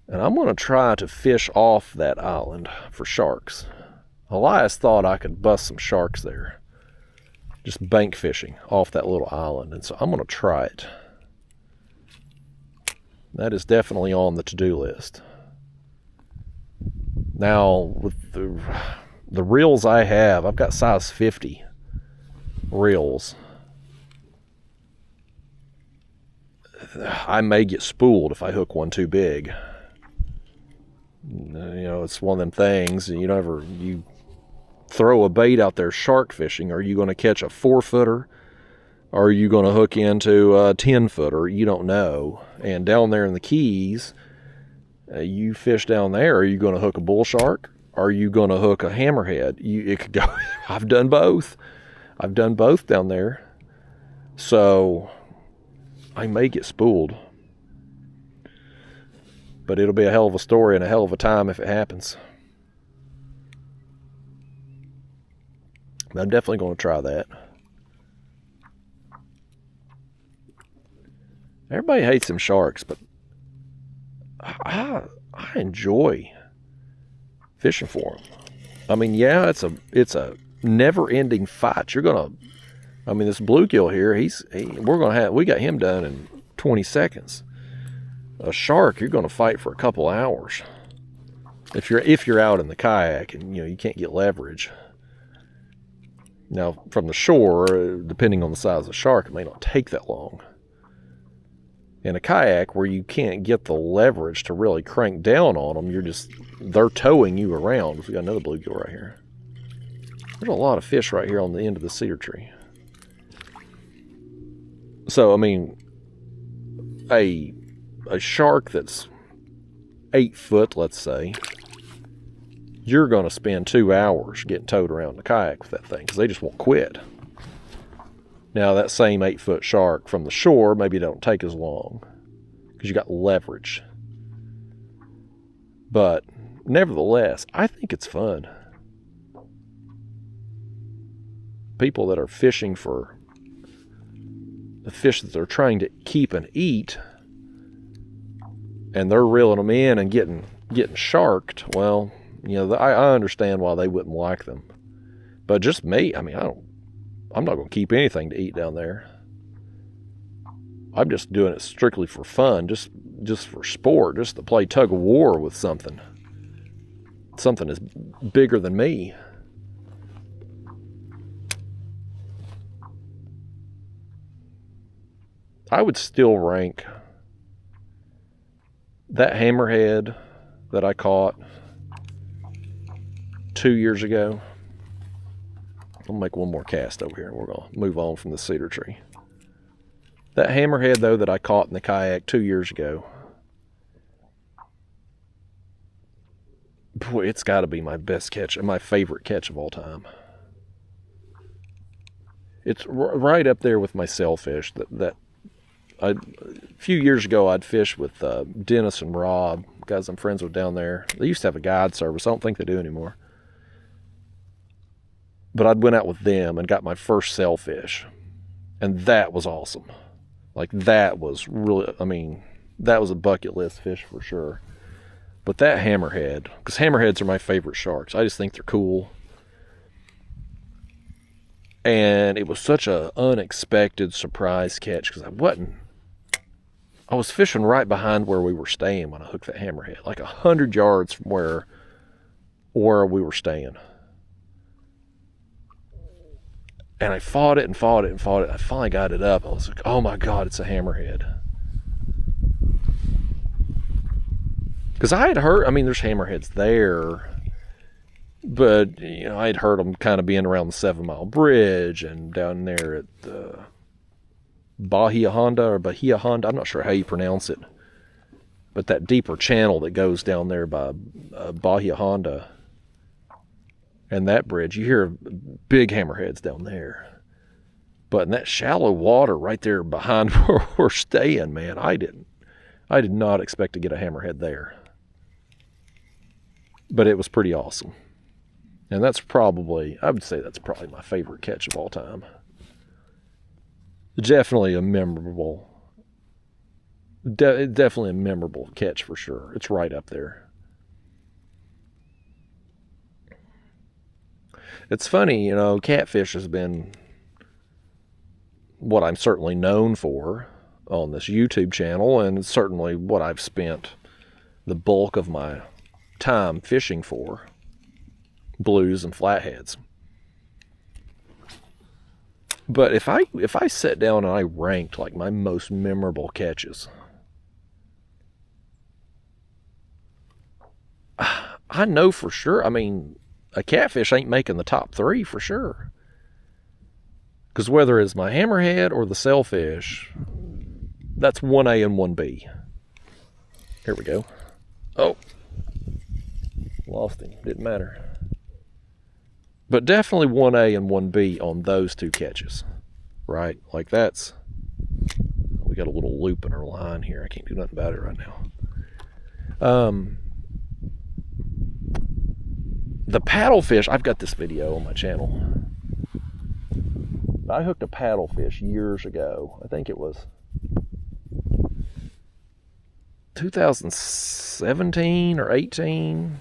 And I'm going to try to fish off that island for sharks. Elias thought I could bust some sharks there, just bank fishing off that little island. And so I'm going to try it. That is definitely on the to-do list. Now, with the reels I have, I've got size 50 reels. I may get spooled if I hook one too big. It's one of them things. You throw a bait out there shark fishing. Are you going to catch a 4-footer? Or are you going to hook into a 10-footer? You don't know. And down there in the Keys, you fish down there. Are you going to hook a bull shark? Are you going to hook a hammerhead? It could go. I've done both. I've done both down there. So I may get spooled. But it'll be a hell of a story and a hell of a time if it happens. But I'm definitely going to try that. Everybody hates them sharks, but I enjoy fishing for them. I mean, yeah, it's a never-ending fight. You're gonna, this bluegill here, we got him done in 20 seconds. A shark, you're gonna fight for a couple hours. If you're out in the kayak and you can't get leverage. Now, from the shore, depending on the size of the shark, it may not take that long. In a kayak where you can't get the leverage to really crank down on them, they're towing you around. We got another bluegill right here. There's a lot of fish right here on the end of the cedar tree. So, a shark that's 8 foot, let's say, you're going to spend 2 hours getting towed around the kayak with that thing because they just won't quit. Now, that same 8-foot shark from the shore, maybe it don't take as long because you got leverage. But nevertheless, I think it's fun. People that are fishing for the fish that they're trying to keep and eat, and they're reeling them in and getting sharked, well, I understand why they wouldn't like them. But just me, I'm not going to keep anything to eat down there. I'm just doing it strictly for fun, just for sport, just to play tug of war with something. Something is bigger than me. I would still rank that hammerhead that I caught 2 years ago. I'll make one more cast over here and we're going to move on from the cedar tree. That hammerhead, though, that I caught in the kayak 2 years ago, boy, it's got to be my best catch and my favorite catch of all time. It's right up there with my sailfish. A few years ago, I'd fish with Dennis and Rob, guys I'm friends with down there. They used to have a guide service. I don't think they do anymore. But I'd went out with them and got my first sailfish. And that was awesome. That was really, that was a bucket list fish for sure. But that hammerhead, because hammerheads are my favorite sharks. I just think they're cool. And it was such an unexpected surprise catch because I was fishing right behind where we were staying when I hooked that hammerhead, 100 yards from where we were staying. And I fought it and fought it and fought it. I finally got it up. I was like, oh my God, it's a hammerhead. Because I had heard, there's hammerheads there. But, I'd heard them kind of being around the 7 Mile Bridge and down there at Bahia Honda. I'm not sure how you pronounce it. But that deeper channel that goes down there by Bahia Honda. And that bridge, you hear big hammerheads down there. But in that shallow water right there behind where we're staying, man, I did not expect to get a hammerhead there. But it was pretty awesome. And I would say that's probably my favorite catch of all time. Definitely a memorable catch for sure. It's right up there. It's funny, catfish has been what I'm certainly known for on this YouTube channel, and it's certainly what I've spent the bulk of my time fishing for blues and flatheads. But if I sat down and I ranked like my most memorable catches, I know for sure, I mean, a catfish ain't making the top 3 for sure. Because whether it's my hammerhead or the sailfish, that's 1A and 1B. Here we go. Oh, lost him. Didn't matter. But definitely 1A and 1B on those 2 catches, right? Like that's, we got a little loop in our line here. I can't do nothing about it right now. The paddlefish, I've got this video on my channel. I hooked a paddlefish years ago. I think it was 2017 or 18.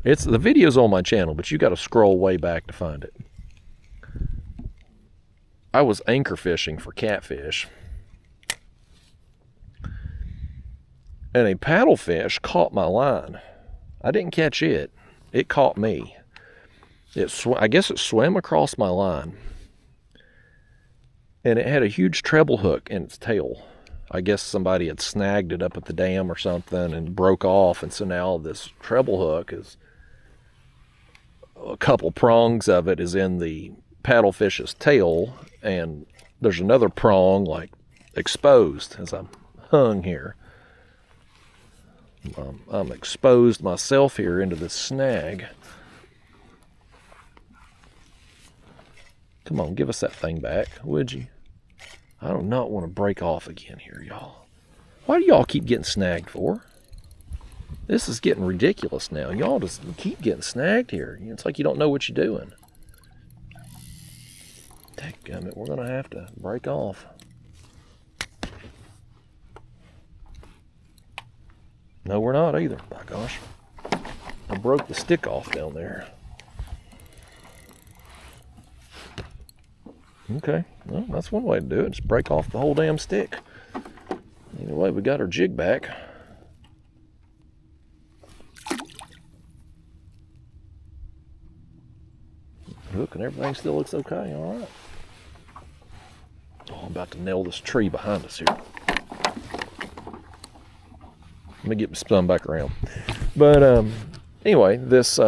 The video's on my channel, but you got to scroll way back to find it. I was anchor fishing for catfish, and a paddlefish caught my line. I didn't catch it. It caught me. I guess it swam across my line, and it had a huge treble hook in its tail. I guess somebody had snagged it up at the dam or something and broke off, and so now this treble hook is, a couple prongs of it is in the paddlefish's tail, and there's another prong like exposed as I'm hung here. I'm exposed myself here into this snag. Come on, give us that thing back, would you? I do not want to break off again here, y'all. Why do y'all keep getting snagged for? This is getting ridiculous now. Y'all just keep getting snagged here. It's like you don't know what you're doing. Dadgummit, we're going to have to break off. No, we're not either. My gosh. I broke the stick off down there. Okay, well, that's one way to do it. Just break off the whole damn stick. Anyway, we got our jig back. Look, and everything still looks okay. All right. Oh, I'm about to nail this tree behind us here. Let me get my spun back around. But anyway, this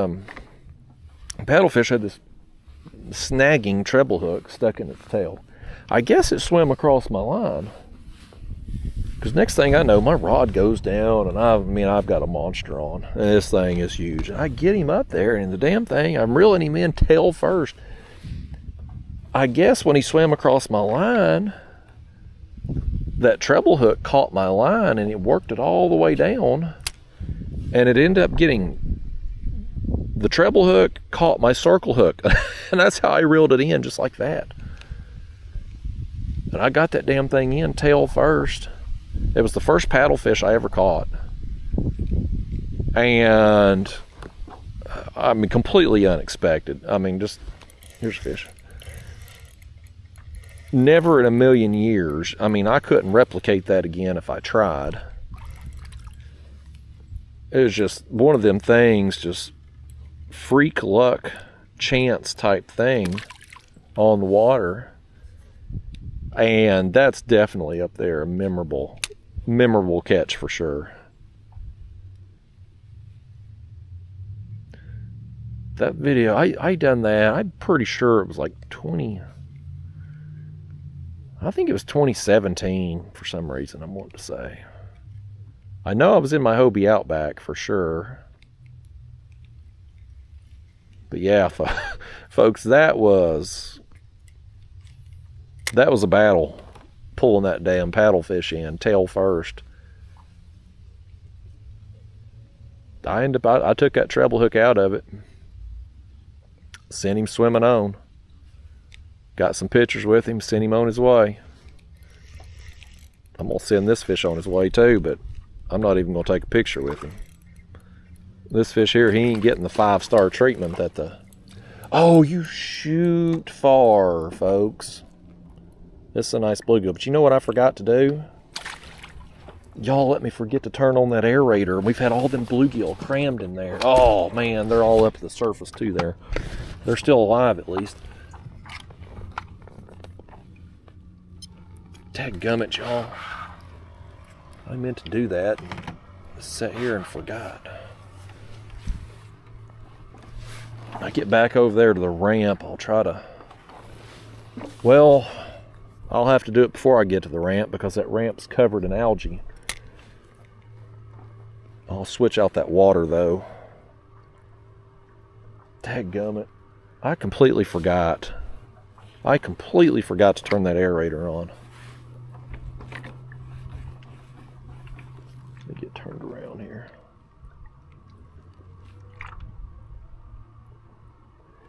paddlefish had this snagging treble hook stuck in its tail. I guess it swam across my line, because next thing I know, my rod goes down, and I've got a monster on, and this thing is huge. I get him up there, and the damn thing, I'm reeling him in tail first. I guess when he swam across my line, that treble hook caught my line, and it worked it all the way down, and it ended up getting, the treble hook caught my circle hook, and that's how I reeled it in, just like that. And I got that damn thing in tail first. It was the first paddlefish I ever caught, and I mean, completely unexpected. I mean, just, here's a fish. Never in a million years. I mean, I couldn't replicate that again if I tried. It was just one of them things, just freak luck, chance type thing on the water. And that's definitely up there, a memorable catch for sure. That video, I done that, I'm pretty sure it was like I think it was 2017 for some reason, I want to say. I know I was in my Hobie Outback for sure. But yeah, folks, that was a battle, pulling that damn paddlefish in, tail first. I took that treble hook out of it, sent him swimming on. Got some pictures with him, sent him on his way. I'm going to send this fish on his way too, but I'm not even going to take a picture with him. This fish here, he ain't getting the 5-star treatment that the... Oh, you shoot far, folks. This is a nice bluegill, but you know what I forgot to do? Y'all let me forget to turn on that aerator. We've had all them bluegill crammed in there. Oh man, they're all up at the surface too there. They're still alive at least. Dadgummit, y'all. I meant to do that. Sat here and forgot. When I get back over there to the ramp, I'll try to... Well, I'll have to do it before I get to the ramp because that ramp's covered in algae. I'll switch out that water though. Dadgummit. I completely forgot. I completely forgot to turn that aerator on. Let me get turned around here.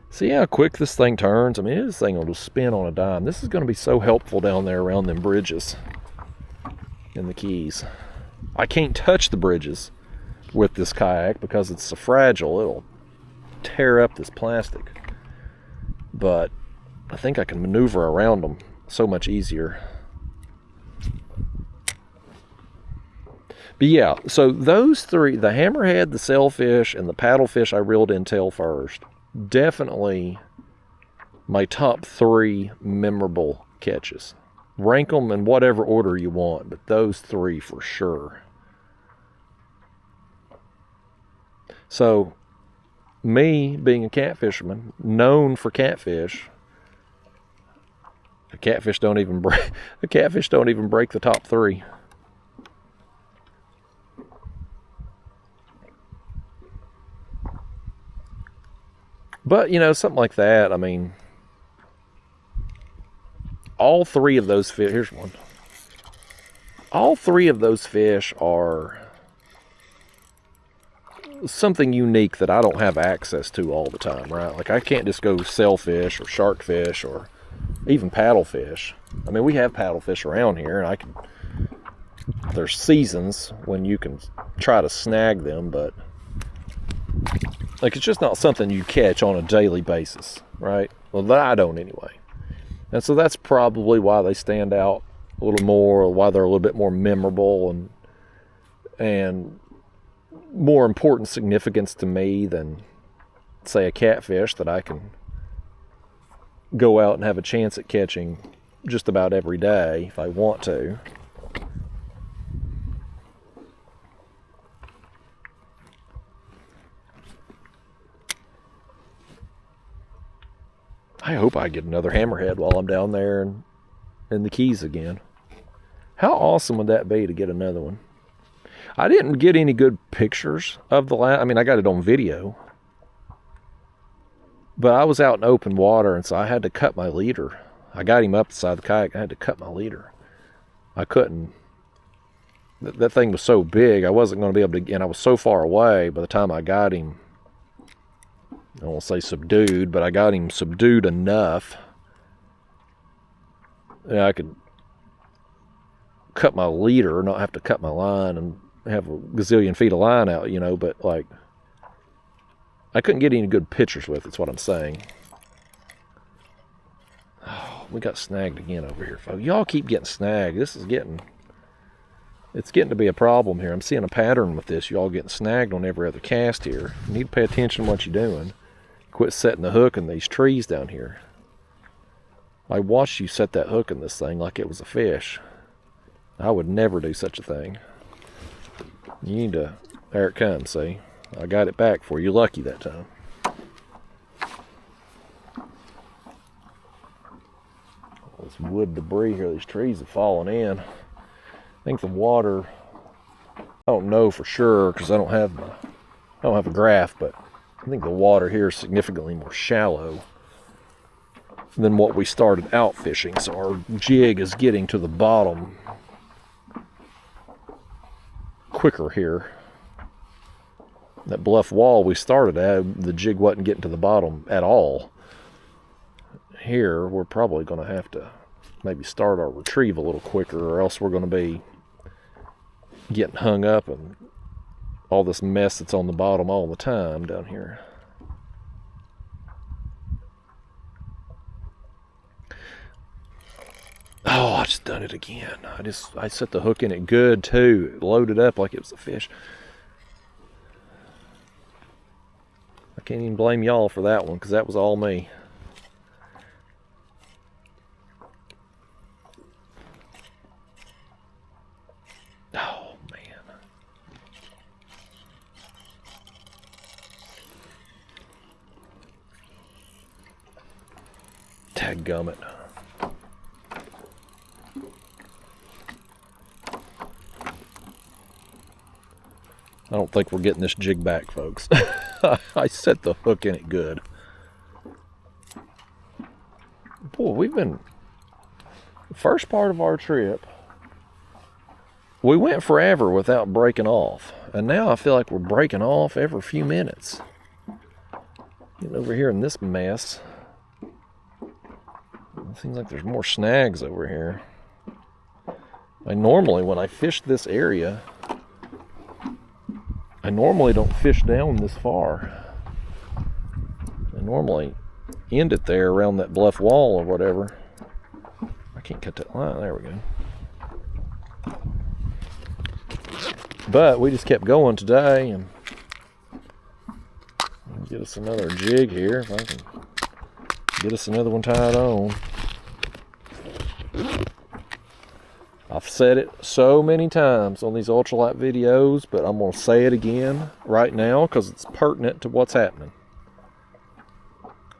See how quick this thing turns? I mean, this thing will just spin on a dime. This is going to be so helpful down there around them bridges in the Keys. I can't touch the bridges with this kayak because it's so fragile. It'll tear up this plastic. But I think I can maneuver around them so much easier. But yeah, so those three, the hammerhead, the sailfish, and the paddlefish I reeled in tail first, definitely my top 3 memorable catches. Rank them in whatever order you want, but those 3 for sure. So, me being a catfisherman, known for catfish, the catfish don't even break the top 3. But, you know, something like that, I mean, all 3 of those fish, here's one. All 3 of those fish are something unique that I don't have access to all the time, right? Like, I can't just go sailfish or sharkfish or even paddlefish. I mean, we have paddlefish around here, and there's seasons when you can try to snag them, but like, it's just not something you catch on a daily basis, right? Well, I don't anyway. And so that's probably why they stand out a little more, or why they're a little bit more memorable and more important significance to me than, say, a catfish that I can go out and have a chance at catching just about every day if I want to. I hope I get another hammerhead while I'm down there in the Keys again. How awesome would that be to get another one? I didn't get any good pictures of the last. I mean, I got it on video. But I was out in open water, and so I had to cut my leader. I got him up the side of the kayak. I had to cut my leader. I couldn't. That thing was so big, I wasn't going to be able to, and I was so far away by the time I got him. I won't say subdued, but I got him subdued enough that I could cut my leader, not have to cut my line and have a gazillion feet of line out, you know, but like, I couldn't get any good pictures with it, that's what I'm saying. Oh, we got snagged again over here, folks. Y'all keep getting snagged. It's getting to be a problem here. I'm seeing a pattern with this. Y'all getting snagged on every other cast here. You need to pay attention to what you're doing. Quit setting the hook in these trees down here. I watched you set that hook in this thing like it was a fish. I would never do such a thing. You need to... There it comes, see? I got it back for you. Lucky that time. All this wood debris here, these trees have fallen in. I think the water... I don't know for sure because I don't have a graph, but I think the water here is significantly more shallow than what we started out fishing. So our jig is getting to the bottom quicker here. That bluff wall we started at, the jig wasn't getting to the bottom at all. Here, we're probably going to have to maybe start our retrieve a little quicker, or else we're going to be getting hung up and all this mess that's on the bottom all the time down here. Oh, I just done it again. I set the hook in it good too. It loaded up like it was a fish. I can't even blame y'all for that one because that was all me. Oh, man. Dadgummit. I don't think we're getting this jig back, folks. I set the hook in it good. Boy, we've been... The first part of our trip, we went forever without breaking off. And now I feel like we're breaking off every few minutes. Getting over here in this mess. It seems like there's more snags over here. Normally, when I fish this area, I normally don't fish down this far. I normally end it there around that bluff wall or whatever. I can't cut that line. There we go. But we just kept going today, and get us another jig here if I can get us another one tied on. I've said it so many times on these ultralight videos, but I'm going to say it again right now because it's pertinent to what's happening.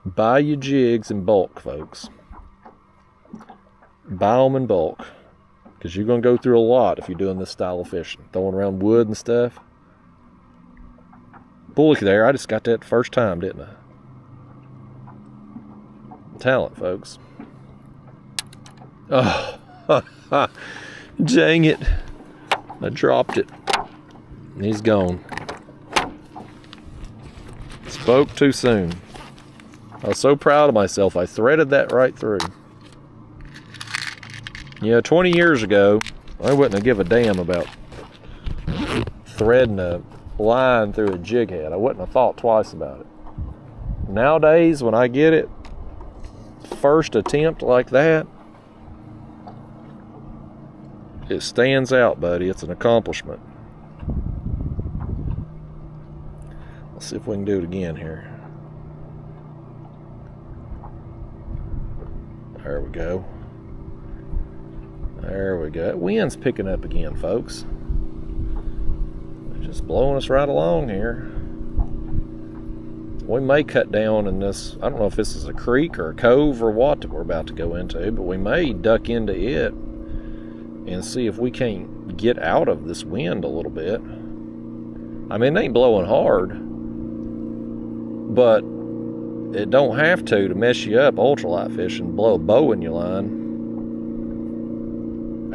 Buy your jigs in bulk, folks. Buy them in bulk because you're going to go through a lot if you're doing this style of fishing. Throwing around wood and stuff. Boy, look there. I just got that first time, didn't I? Talent, folks. Oh, dang it. I dropped it. He's gone. Spoke too soon. I was so proud of myself. I threaded that right through. Yeah, 20 years ago, I wouldn't have given a damn about threading a line through a jig head. I wouldn't have thought twice about it. Nowadays, when I get it, first attempt like that, it stands out, buddy. It's an accomplishment. Let's see if we can do it again here. There we go. There we go. That wind's picking up again, folks. It's just blowing us right along here. We may cut down in this, I don't know if this is a creek or a cove or what that we're about to go into, but we may duck into it and see if we can't get out of this wind a little bit. I mean, it ain't blowing hard, but it don't have to mess you up ultralight fishing, blow a bow in your line.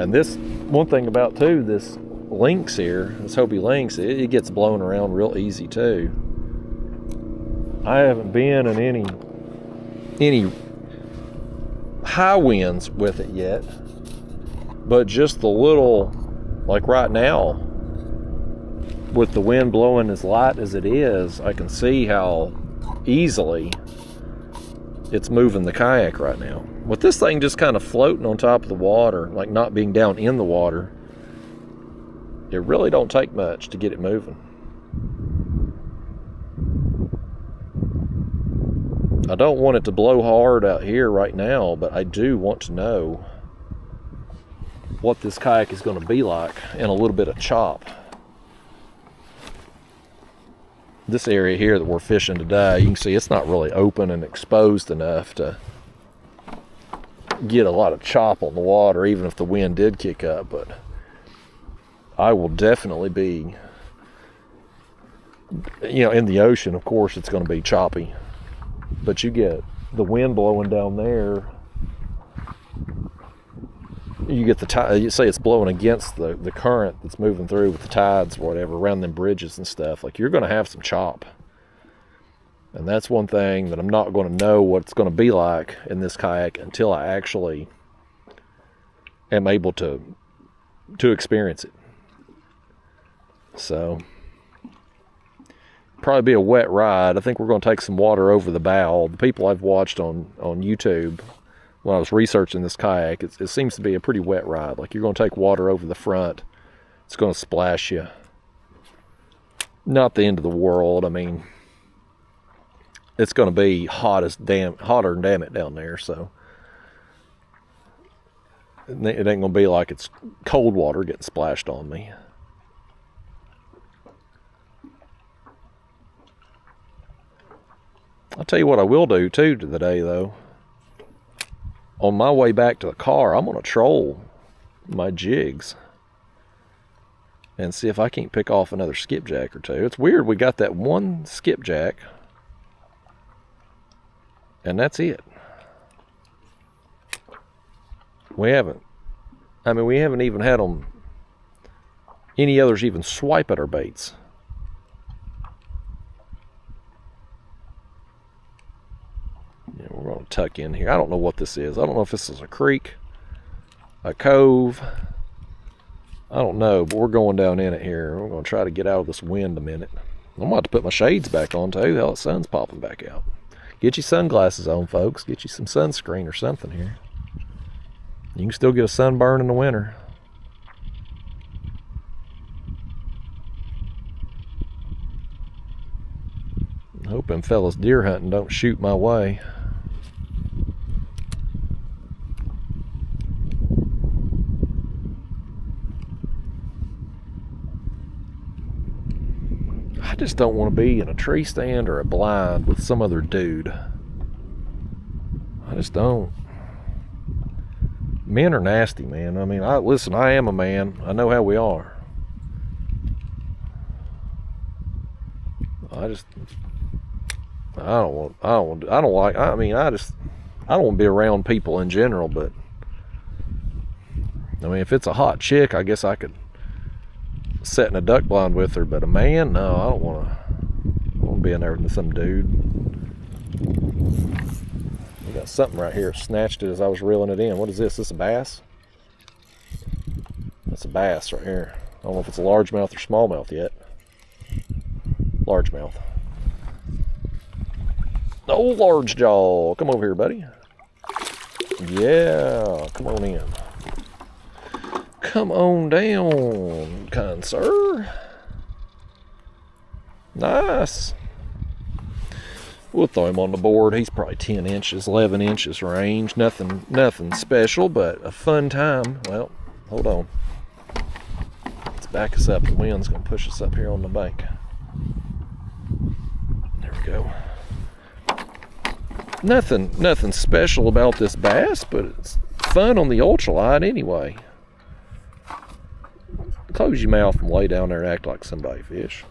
And this, one thing about too, this lynx here, this Hobie lynx, it gets blown around real easy too. I haven't been in any high winds with it yet, but just the little, like right now, with the wind blowing as light as it is, I can see how easily it's moving the kayak right now. With this thing just kind of floating on top of the water, like not being down in the water, it really don't take much to get it moving. I don't want it to blow hard out here right now, but I do want to know what this kayak is going to be like in a little bit of chop. This area here that we're fishing today, you can see it's not really open and exposed enough to get a lot of chop on the water, even if the wind did kick up. But I will definitely be, in the ocean, of course, it's going to be choppy. But you get the wind blowing down there, you get the tide, you say it's blowing against the current that's moving through with the tides or whatever around them bridges and stuff. Like, you're going to have some chop. And that's one thing that I'm not going to know what it's going to be like in this kayak until I actually am able to experience it. So, probably be a wet ride. I think we're going to take some water over the bow. The people I've watched on YouTube, when I was researching this kayak, it seems to be a pretty wet ride. Like, you're going to take water over the front. It's going to splash you. Not the end of the world. I mean, it's going to be hotter than damn it down there, so it ain't going to be like it's cold water getting splashed on me. I'll tell you what I will do too today, though. On my way back to the car, I'm going to troll my jigs and see if I can't pick off another skipjack or two. It's weird, we got that one skipjack, and that's it. We haven't even had any others even swipe at our baits. Yeah, we're going to tuck in here. I don't know what this is. I don't know if this is a creek, a cove. I don't know, but we're going down in it here. We're going to try to get out of this wind a minute. I'm about to put my shades back on too. Hell, the sun's popping back out. Get your sunglasses on, folks. Get you some sunscreen or something here. You can still get a sunburn in the winter. I'm hoping fellas deer hunting don't shoot my way. I just don't want to be in a tree stand or a blind with some other dude. I just don't. Men are nasty, man. I mean, listen, I am a man. I know how we are. I don't want to be around people in general, but I mean, if it's a hot chick, I guess I could sit in a duck blind with her, but a man, no, I don't want to be in there with some dude. We got something right here. Snatched it as I was reeling it in. What is this? Is this a bass? That's a bass right here. I don't know if it's a largemouth or smallmouth yet. Largemouth. Oh, large jaw. Come over here, buddy. Yeah, come on in. Come on down, kind sir. Nice. We'll throw him on the board. He's probably 10 inches, 11 inches range. Nothing special, but a fun time. Well, hold on. Let's back us up. The wind's going to push us up here on the bank. There we go. Nothing special about this bass, but it's fun on the ultralight anyway. Close your mouth and lay down there and act like somebody fish.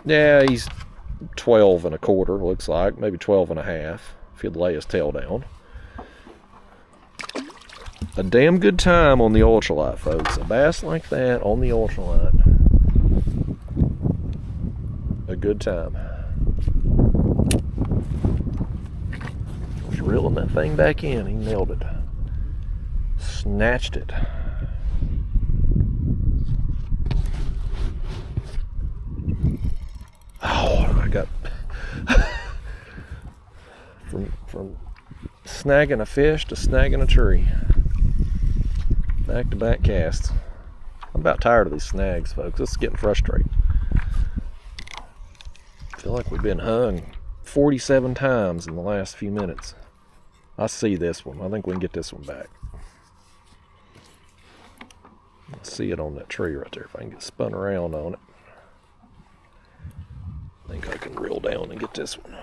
Yeah, he's 12 and a quarter, looks like, maybe 12 and a half if he'd lay his tail down. A damn good time on the ultralight, folks. A bass like that on the ultralight. A good time. Just reeling that thing back in. He nailed it. Snatched it. Oh, I got from snagging a fish to snagging a tree. Back-to-back casts. I'm about tired of these snags, folks. This is getting frustrating. I feel like we've been hung 47 times in the last few minutes. I see this one. I think we can get this one back. I see it on that tree right there. If I can get spun around on it. I think I can reel down and get this one.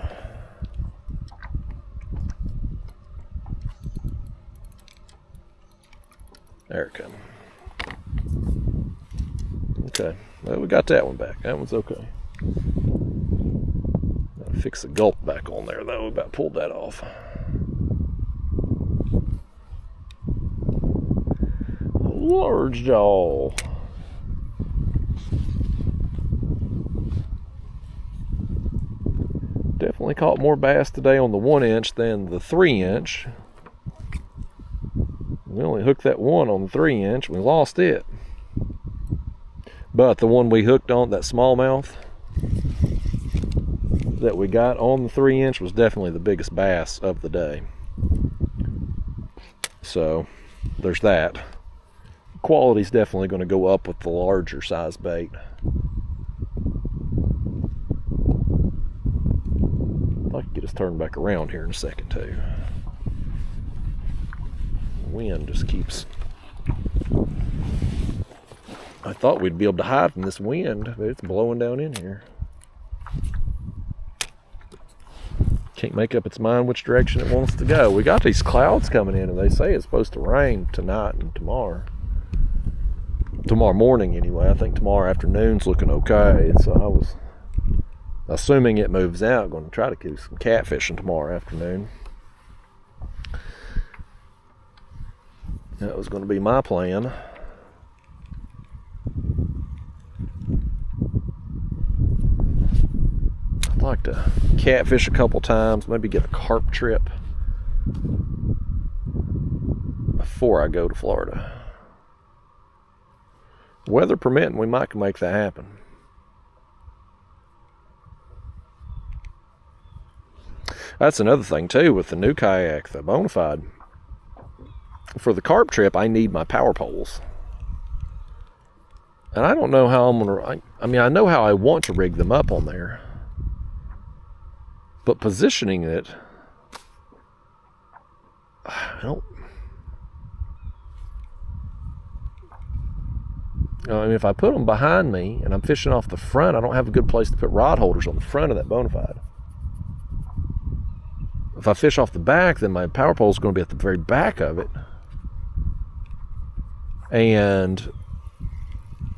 There it comes. Okay, well, we got that one back. That one's okay. Gotta fix the gulp back on there though. We about pulled that off. Large jaw. Definitely caught more bass today on the 1 inch than the 3 inch. We only hooked that one on the 3 inch. We lost it. But the one we hooked on, that smallmouth that we got on the 3 inch, was definitely the biggest bass of the day. So there's that. Quality's definitely going to go up with the larger size bait. I can get us turned back around here in a second too. The wind just keeps... I thought we'd be able to hide from this wind, but it's blowing down in here. Can't make up its mind which direction it wants to go. We got these clouds coming in, and they say it's supposed to rain tonight and tomorrow. Tomorrow morning anyway. I think tomorrow afternoon's looking okay. So I was assuming it moves out. Going to try to do some catfishing tomorrow afternoon. That was going to be my plan. I'd like to catfish a couple times, maybe get a carp trip before I go to Florida. Weather permitting, we might make that happen. That's another thing too with the new kayak, the Bonafide. For the carp trip, I need my power poles. And I don't know how I'm gonna, I mean, I know how I want to rig them up on there. But positioning it, I don't, I mean, if I put them behind me and I'm fishing off the front, I don't have a good place to put rod holders on the front of that Bonafide. If I fish off the back, then my power pole is going to be at the very back of it. And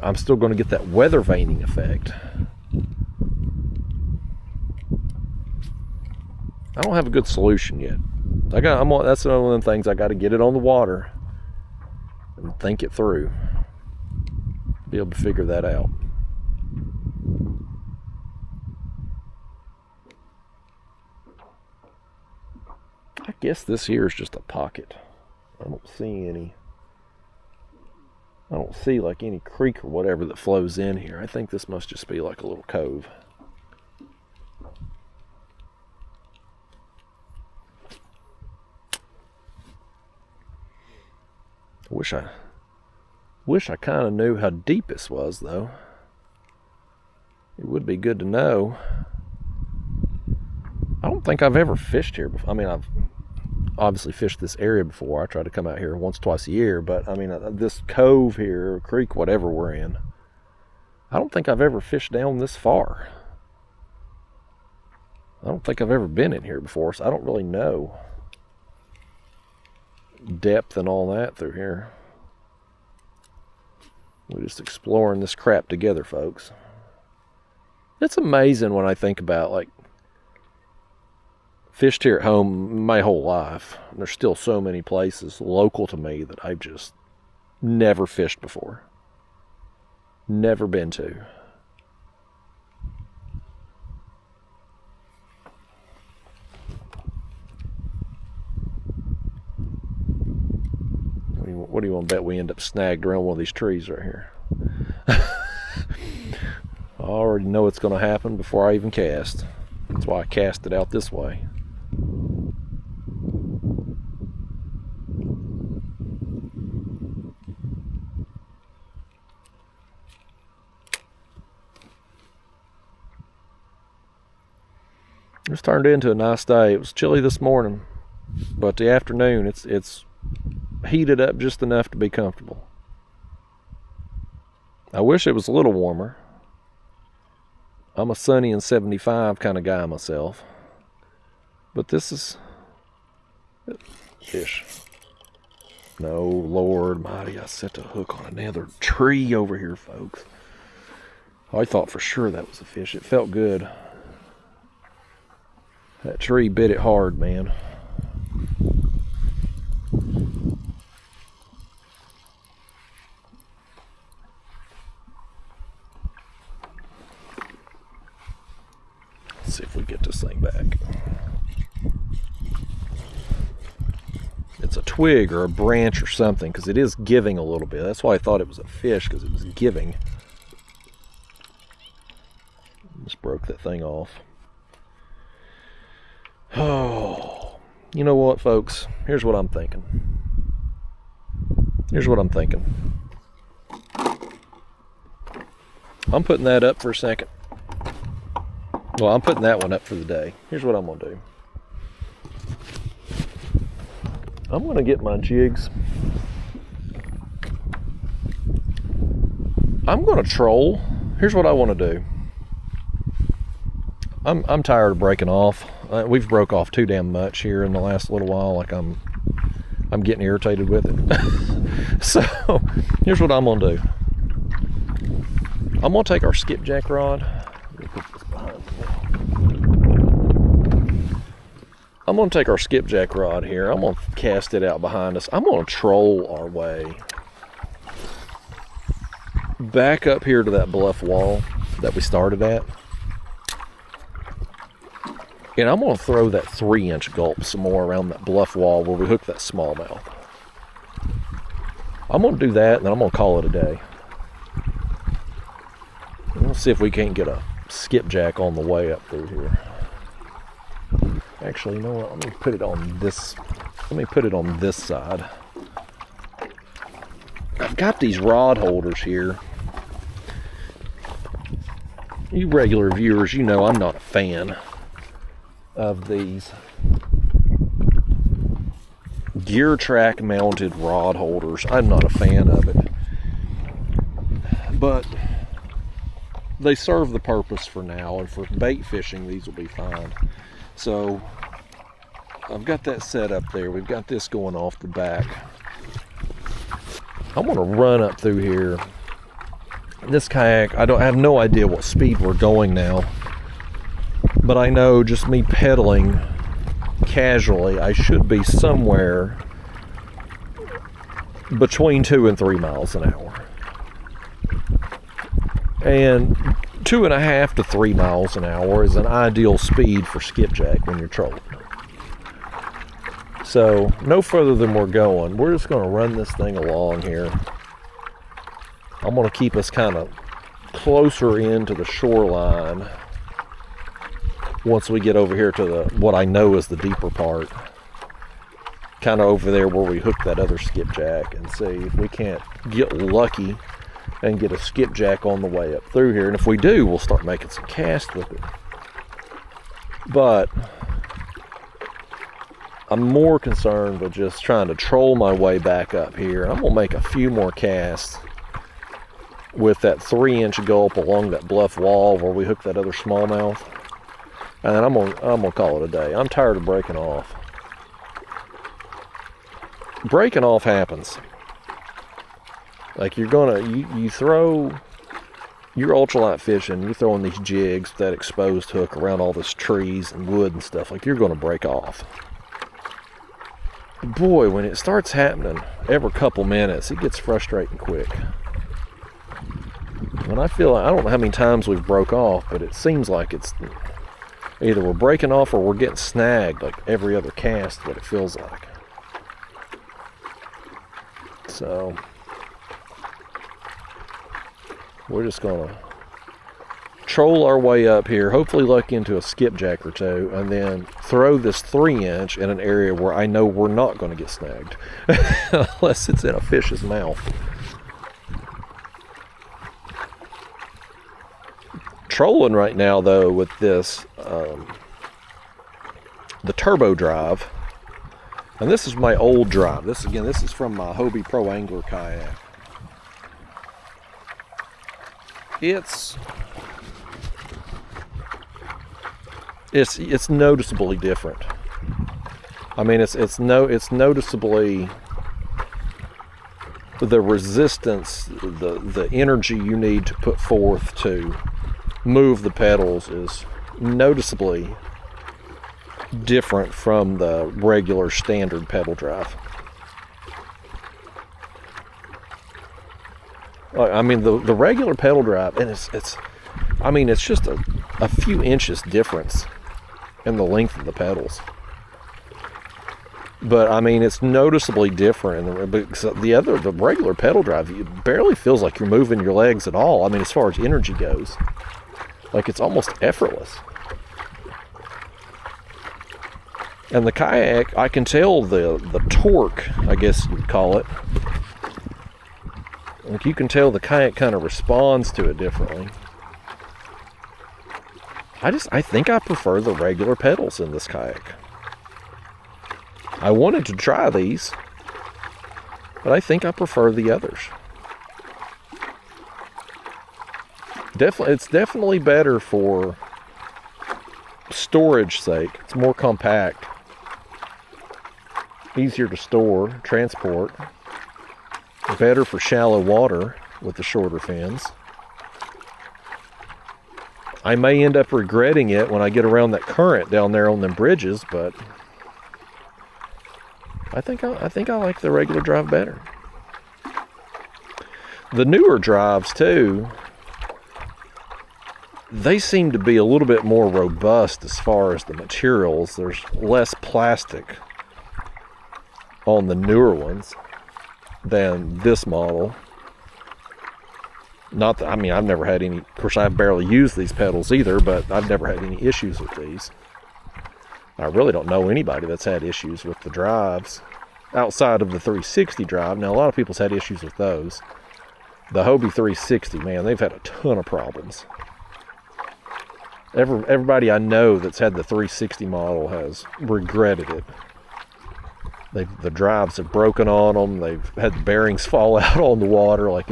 I'm still going to get that weather veining effect. I don't have a good solution yet. That's one of the things I got to get it on the water and think it through. Be able to figure that out. I guess this here is just a pocket. I don't see like any creek or whatever that flows in here. I think this must just be like a little cove. Wish I kind of knew how deep this was, though. It would be good to know. I don't think I've ever fished here before. I mean, I've obviously fished this area before. I try to come out here once, twice a year, but I mean, this cove here, or creek, whatever we're in, I don't think I've ever fished down this far. I don't think I've ever been in here before, so I don't really know depth and all that through here. We're just exploring this crap together, folks. It's amazing when I think about, like, fished here at home my whole life. There's still so many places local to me that I've just never fished before. Never been to. What do you want to bet we end up snagged around one of these trees right here? I already know it's going to happen before I even cast. That's why I cast it out this way. It's turned into a nice day. It was chilly this morning, but the afternoon it's heated up just enough to be comfortable. I wish it was a little warmer. I'm a sunny and 75 kind of guy myself. But this is fish. No, Lord mighty, I set the hook on another tree over here, folks. I thought for sure that was a fish. It felt good. That tree bit it hard, man. Let's see if we get this thing back. It's a twig or a branch or something, because it is giving a little bit. That's why I thought it was a fish, because it was giving. Just broke that thing off. Oh, you know what, folks? Here's what I'm thinking. Here's what I'm thinking. I'm putting that up for a second. Well, I'm putting that one up for the day. Here's what I'm going to do. I'm going to get my jigs. I'm going to troll. Here's what I want to do. I'm tired of breaking off. We've broke off too damn much here in the last little while. Like I'm getting irritated with it. So here's what I'm going to do. I'm going to take our skipjack rod. Let me put this behind me. I'm going to take our skipjack rod here. I'm going to cast it out behind us. I'm going to troll our way back up here to that bluff wall that we started at. And I'm going to throw that 3-inch gulp some more around that bluff wall where we hooked that smallmouth. I'm going to do that, and then I'm going to call it a day. We'll see if we can't get a skipjack on the way up through here. Actually, you know what? Let me put it on this. Let me put it on this side. I've got these rod holders here. You regular viewers, you know I'm not a fan of these gear track mounted rod holders. I'm not a fan of it, but they serve the purpose for now, and for bait fishing these will be fine. So I've got that set up there. We've got this going off the back. I'm going to run up through here. This kayak, I have no idea what speed we're going now, but I know just me pedaling casually, I should be somewhere between 2 and 3 miles an hour. And 2.5 to 3 miles an hour is an ideal speed for skipjack when you're trolling. So no further than we're going. We're just going to run this thing along here. I'm going to keep us kind of closer into the shoreline once we get over here to what I know is the deeper part. Kind of over there where we hook that other skipjack, and see if we can't get lucky and get a skipjack on the way up through here. And if we do, we'll start making some casts with it. But I'm more concerned with just trying to troll my way back up here. I'm gonna make a few more casts with that 3-inch gulp along that bluff wall where we hook that other smallmouth, and then I'm gonna call it a day. I'm tired of breaking off. Breaking off happens. Like you throw your ultralight fishing, you're throwing these jigs, that exposed hook around all this trees and wood and stuff, like you're gonna break off. Boy, when it starts happening every couple minutes, it gets frustrating quick. When I feel like, I don't know how many times we've broke off, but it seems like it's either we're breaking off or we're getting snagged like every other cast, what it feels like. So we're just gonna troll our way up here, hopefully luck into a skipjack or two, and then throw this 3-inch in an area where I know we're not going to get snagged unless it's in a fish's mouth. Trolling right now though with this the turbo drive, and this is my old drive. This is from my Hobie Pro Angler kayak. It's noticeably different. I mean, it's noticeably, the resistance, the energy you need to put forth to move the pedals is noticeably different from the regular standard pedal drive. I mean, the regular pedal drive, and it's just a few inches difference in the length of the pedals. But I mean, it's noticeably different. Because the regular pedal drive, it barely feels like you're moving your legs at all. I mean, as far as energy goes, like it's almost effortless. And the kayak, I can tell the torque, I guess you'd call it, Like, you can tell the kayak kind of responds to it differently. I think I prefer the regular pedals in this kayak. I wanted to try these, but I think I prefer the others. It's definitely better for storage sake. It's more compact, easier to store, transport, better for shallow water with the shorter fins. I may end up regretting it when I get around that current down there on them bridges, but I think I like the regular drive better. The newer drives too, they seem to be a little bit more robust as far as the materials. There's less plastic on the newer ones than this model. Not that, I mean, I've never had any, of course I've barely used these pedals either, but I've never had any issues with these. I really don't know anybody that's had issues with the drives outside of the 360 drive. Now, a lot of people's had issues with those. The Hobie 360, man, they've had a ton of problems. Everybody I know that's had the 360 model has regretted it. The drives have broken on them. They've had the bearings fall out on the water. Like,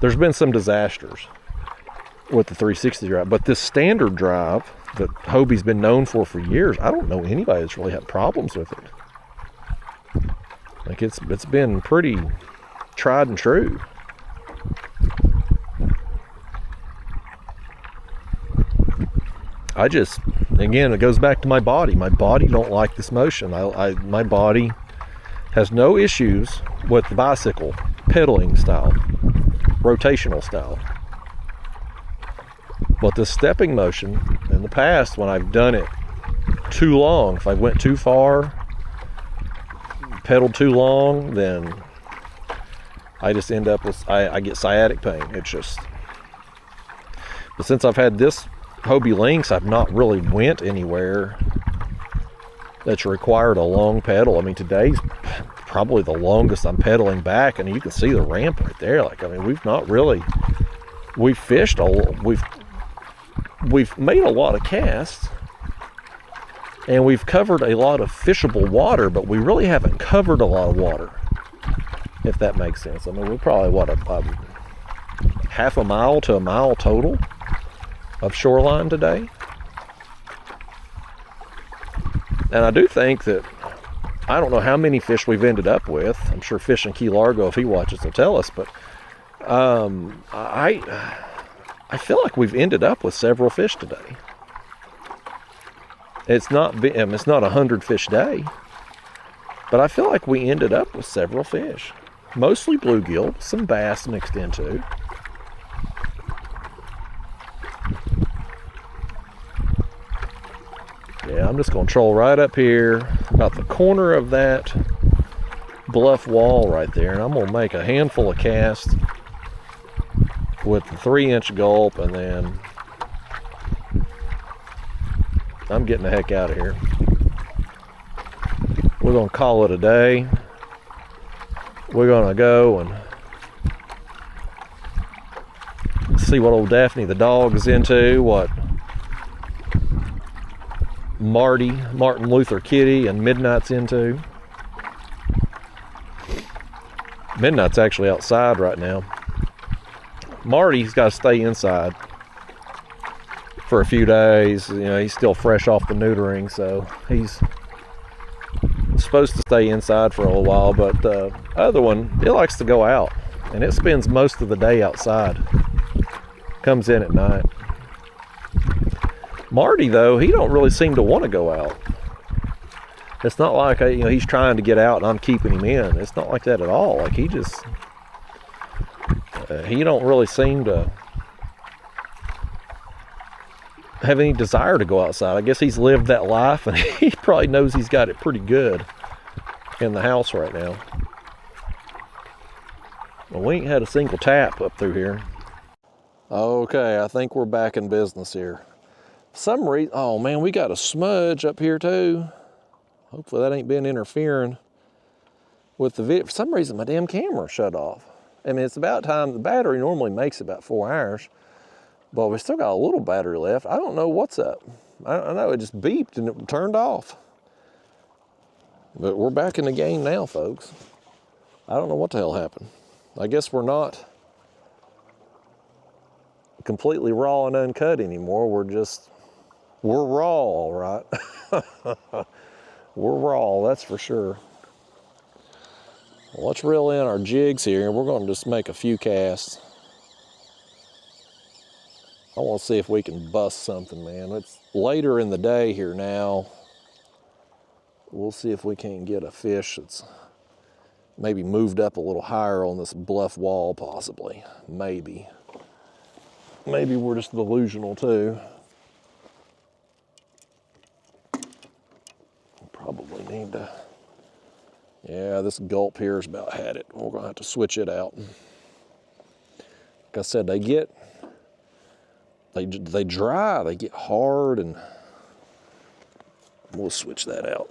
there's been some disasters with the 360 drive. But this standard drive that Hobie's been known for years, I don't know anybody that's really had problems with it. Like, it's been pretty tried and true. Again, it goes back to my body. My body don't like this motion. My body has no issues with the bicycle pedaling style, rotational style. But the stepping motion, in the past, when I've done it too long, if I went too far, pedaled too long, then I just end up with, I get sciatic pain. It's just, but since I've had this Hobie Lynx, I've not really went anywhere that's required a long pedal. I mean, today's probably the longest I'm pedaling back, and you can see the ramp right there. Like, I mean, we've fished we've made a lot of casts, and we've covered a lot of fishable water, but we really haven't covered a lot of water, if that makes sense. I mean, we're probably half a mile to a mile total of shoreline today. And I do think that, I don't know how many fish we've ended up with. I'm sure Fish in Key Largo, if he watches, will tell us, but I feel like we've ended up with several fish today. It's not 100 fish day, but I feel like we ended up with several fish. Mostly bluegill, some bass mixed into. Yeah, I'm just going to troll right up here, about the corner of that bluff wall right there, and I'm going to make a handful of casts with the 3-inch gulp, and then I'm getting the heck out of here. We're going to call it a day. We're going to go and see what old Daphne the dog is into, what Martin Luther Kitty and Midnight's into. Midnight's actually outside right now. Marty's got to stay inside for a few days. You know, he's still fresh off the neutering, so he's supposed to stay inside for a little while. But the other one, it likes to go out, and it spends most of the day outside. Comes in at night. Marty, though, he don't really seem to want to go out. It's not like he's trying to get out and I'm keeping him in. It's not like that at all. Like, he just he don't really seem to have any desire to go outside. I guess he's lived that life, and he probably knows he's got it pretty good in the house right now. Well, we ain't had a single tap up through here. Okay, I think we're back in business here. Some reason, oh man, we got a smudge up here too. Hopefully that ain't been interfering with the video. For some reason, my damn camera shut off. I mean, it's about time. The battery normally makes about 4 hours, but we still got a little battery left. I don't know what's up. I know it just beeped and it turned off. But we're back in the game now, folks. I don't know what the hell happened. I guess we're not completely raw and uncut anymore. We're raw, all right. We're raw, that's for sure. Well, let's reel in our jigs here, and we're going to just make a few casts. I want to see if we can bust something, man. It's later in the day here now. We'll see if we can get a fish that's maybe moved up a little higher on this bluff wall, possibly. Maybe. Maybe we're just delusional too. Probably need to. Yeah, this Gulp here is about had it. We're gonna have to switch it out. Like I said, they dry, they get hard, and we'll switch that out.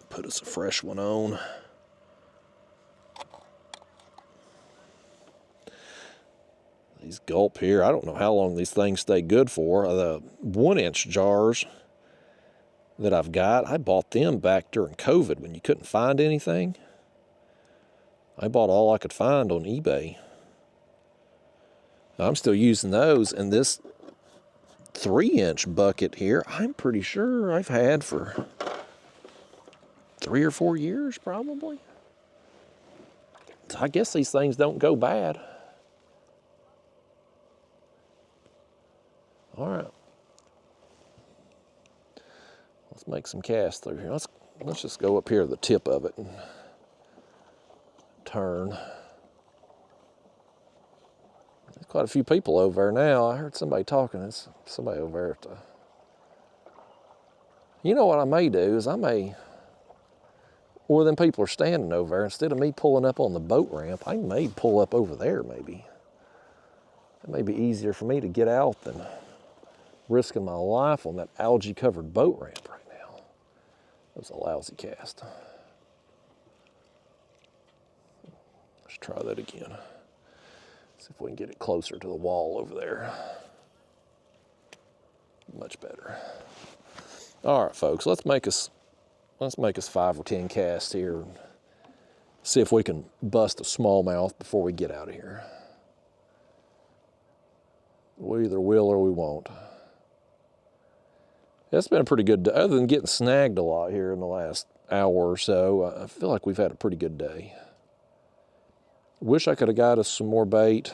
Put us a fresh one on. These Gulp here, I don't know how long these things stay good for. The 1-inch jars that I've got, I bought them back during COVID when you couldn't find anything. I bought all I could find on eBay. I'm still using those, and this 3-inch bucket here, I'm pretty sure I've had for 3 or 4 years, probably. So I guess these things don't go bad. All right. Let's make some casts through here. Let's just go up here to the tip of it and turn. There's quite a few people over there now. I heard somebody talking. There's somebody over there at the... You know what I may do is or them people are standing over there. Instead of me pulling up on the boat ramp, I may pull up over there maybe. It may be easier for me to get out than risking my life on that algae-covered boat ramp right now. That was a lousy cast. Let's try that again. See if we can get it closer to the wall over there. Much better. All right, folks, let's make us 5 or 10 casts here and see if we can bust a smallmouth before we get out of here. We either will or we won't. It's been a pretty good day. Other than getting snagged a lot here in the last hour or so, I feel like we've had a pretty good day. Wish I could have got us some more bait.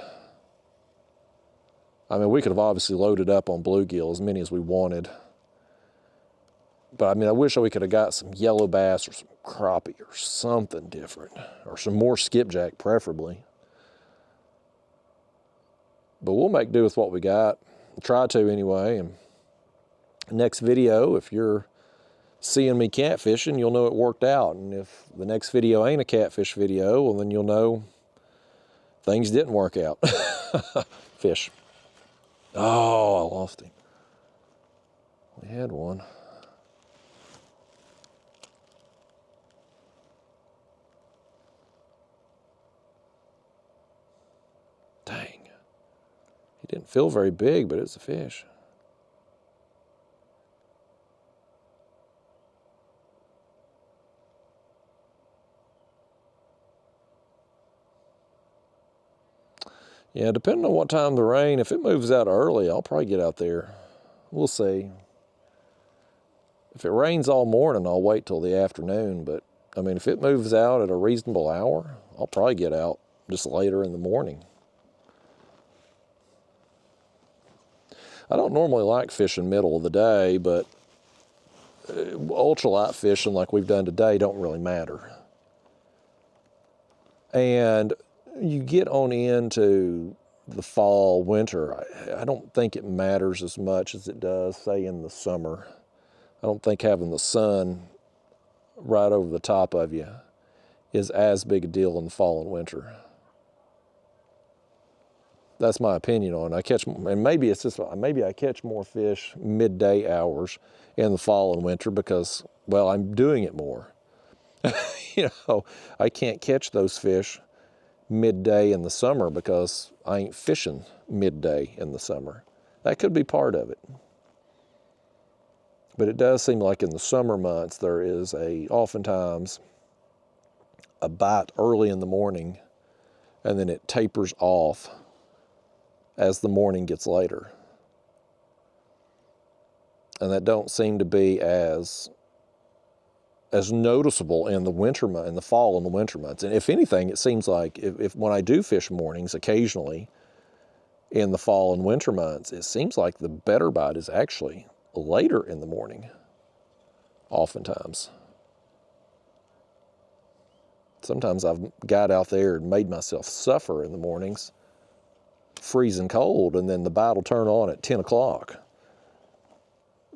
I mean, we could have obviously loaded up on bluegill, as many as we wanted. But I mean, I wish we could have got some yellow bass or some crappie or something different, or some more skipjack preferably. But we'll make do with what we got. Try to anyway. And next video, if you're seeing me catfishing, you'll know it worked out. And if the next video ain't a catfish video, well, then you'll know things didn't work out. Fish. Oh, I lost him. We had one. Dang. He didn't feel very big, but it's a fish. Yeah, depending on what time the rain, if it moves out early, I'll probably get out there. We'll see. If it rains all morning, I'll wait till the afternoon. But, I mean, if it moves out at a reasonable hour, I'll probably get out just later in the morning. I don't normally like fishing middle of the day, but ultralight fishing like we've done today don't really matter. And you get on into the fall, winter, I don't think it matters as much as it does, say, in the summer. I don't think having the sun right over the top of you is as big a deal in the fall and winter. That's my opinion on it. And maybe it's just, maybe I catch more fish midday hours in the fall and winter because, well, I'm doing it more. You know, I can't catch those fish midday in the summer because I ain't fishing midday in the summer. That could be part of it. But it does seem like in the summer months there is oftentimes a bite early in the morning, and then it tapers off as the morning gets later. And that don't seem to be as noticeable in the in the fall and the winter months. And if anything, it seems like if when I do fish mornings occasionally in the fall and winter months, it seems like the better bite is actually later in the morning, oftentimes. Sometimes I've got out there and made myself suffer in the mornings, freezing cold, and then the bite will turn on at 10 o'clock.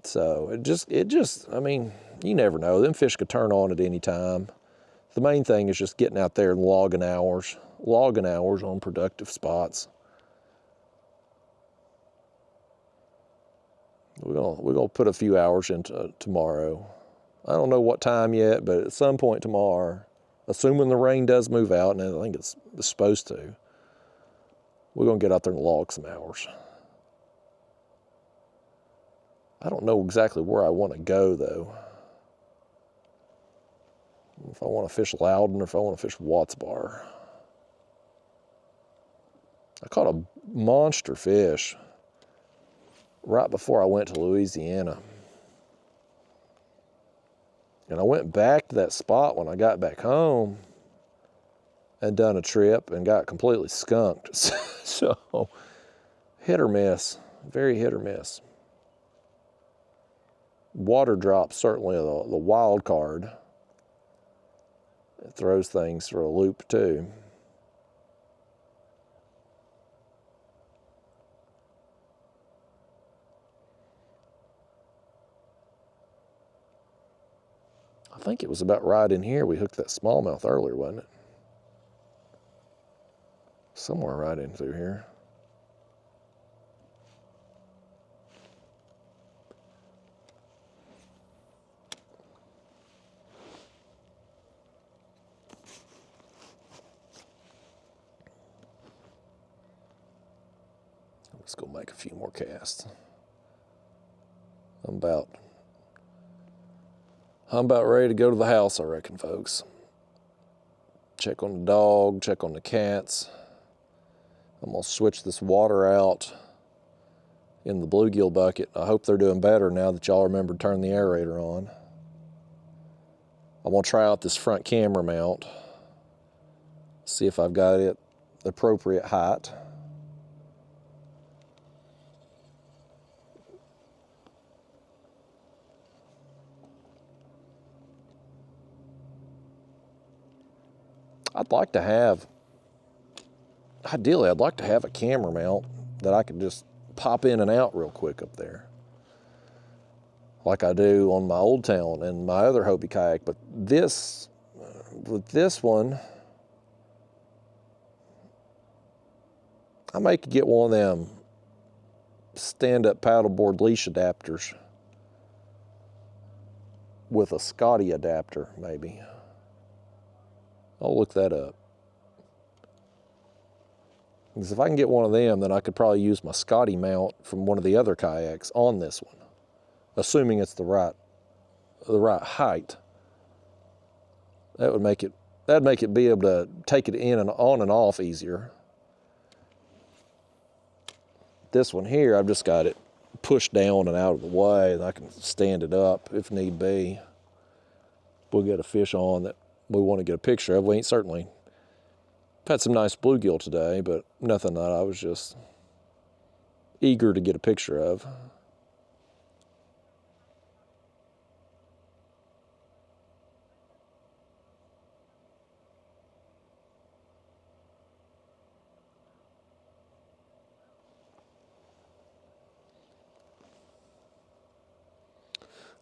So it just, I mean, you never know. Them fish could turn on at any time. The main thing is just getting out there and logging hours on productive spots. We're gonna put a few hours into tomorrow. I don't know what time yet, but at some point tomorrow, assuming the rain does move out, and I think it's supposed to, we're gonna get out there and log some hours. I don't know exactly where I want to go, though. If I want to fish Loudon or if I want to fish Watts Bar. I caught a monster fish right before I went to Louisiana. And I went back to that spot when I got back home and done a trip and got completely skunked. So, hit or miss. Very hit or miss. Water drop certainly the wild card. It throws things for a loop too. I think it was about right in here we hooked that smallmouth earlier, wasn't it? Somewhere right in through here. Let's go make a few more casts. I'm about ready to go to the house, I reckon, folks. Check on the dog, check on the cats. I'm gonna switch this water out in the bluegill bucket. I hope they're doing better now that y'all remembered to turn the aerator on. I'm gonna try out this front camera mount, see if I've got it the appropriate height. Ideally, I'd like to have a camera mount that I could just pop in and out real quick up there, like I do on my Old Town and my other Hobie kayak. But with this one, I may could get one of them stand-up paddleboard leash adapters with a Scotty adapter, maybe. I'll look that up. Because if I can get one of them, then I could probably use my Scotty mount from one of the other kayaks on this one, assuming it's the right height. That'd make it be able to take it in and on and off easier. This one here, I've just got it pushed down and out of the way, and I can stand it up if need be. We'll get a fish on that we want to get a picture of. We ain't certainly had some nice bluegill today, but nothing that I was just eager to get a picture of.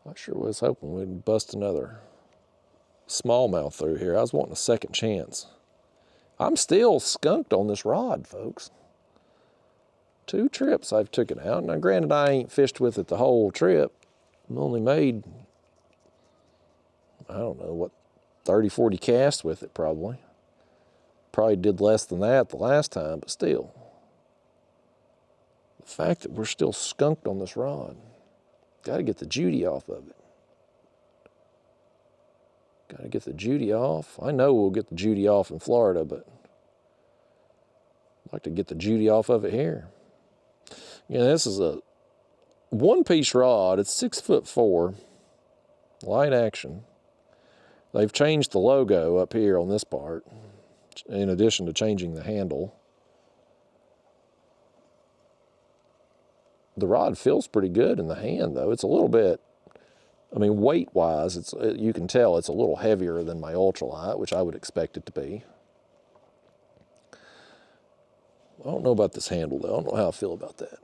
I sure was hoping we'd bust another smallmouth through here. I was wanting a second chance. I'm still skunked on this rod, folks. 2 trips I've took it out. Now, granted, I ain't fished with it the whole trip. I've only made, I don't know, what, 30, 40 casts with it probably. Probably did less than that the last time, but still. The fact that we're still skunked on this rod. Got to get the Judy off of it. Got to get the Judy off. I know we'll get the Judy off in Florida, but I'd like to get the Judy off of it here. You know, this is a one-piece rod. It's 6'4", light action. They've changed the logo up here on this part, in addition to changing the handle. The rod feels pretty good in the hand, though. It's a little bit, I mean, weight-wise, you can tell it's a little heavier than my Ultralight, which I would expect it to be. I don't know about this handle, though. I don't know how I feel about that.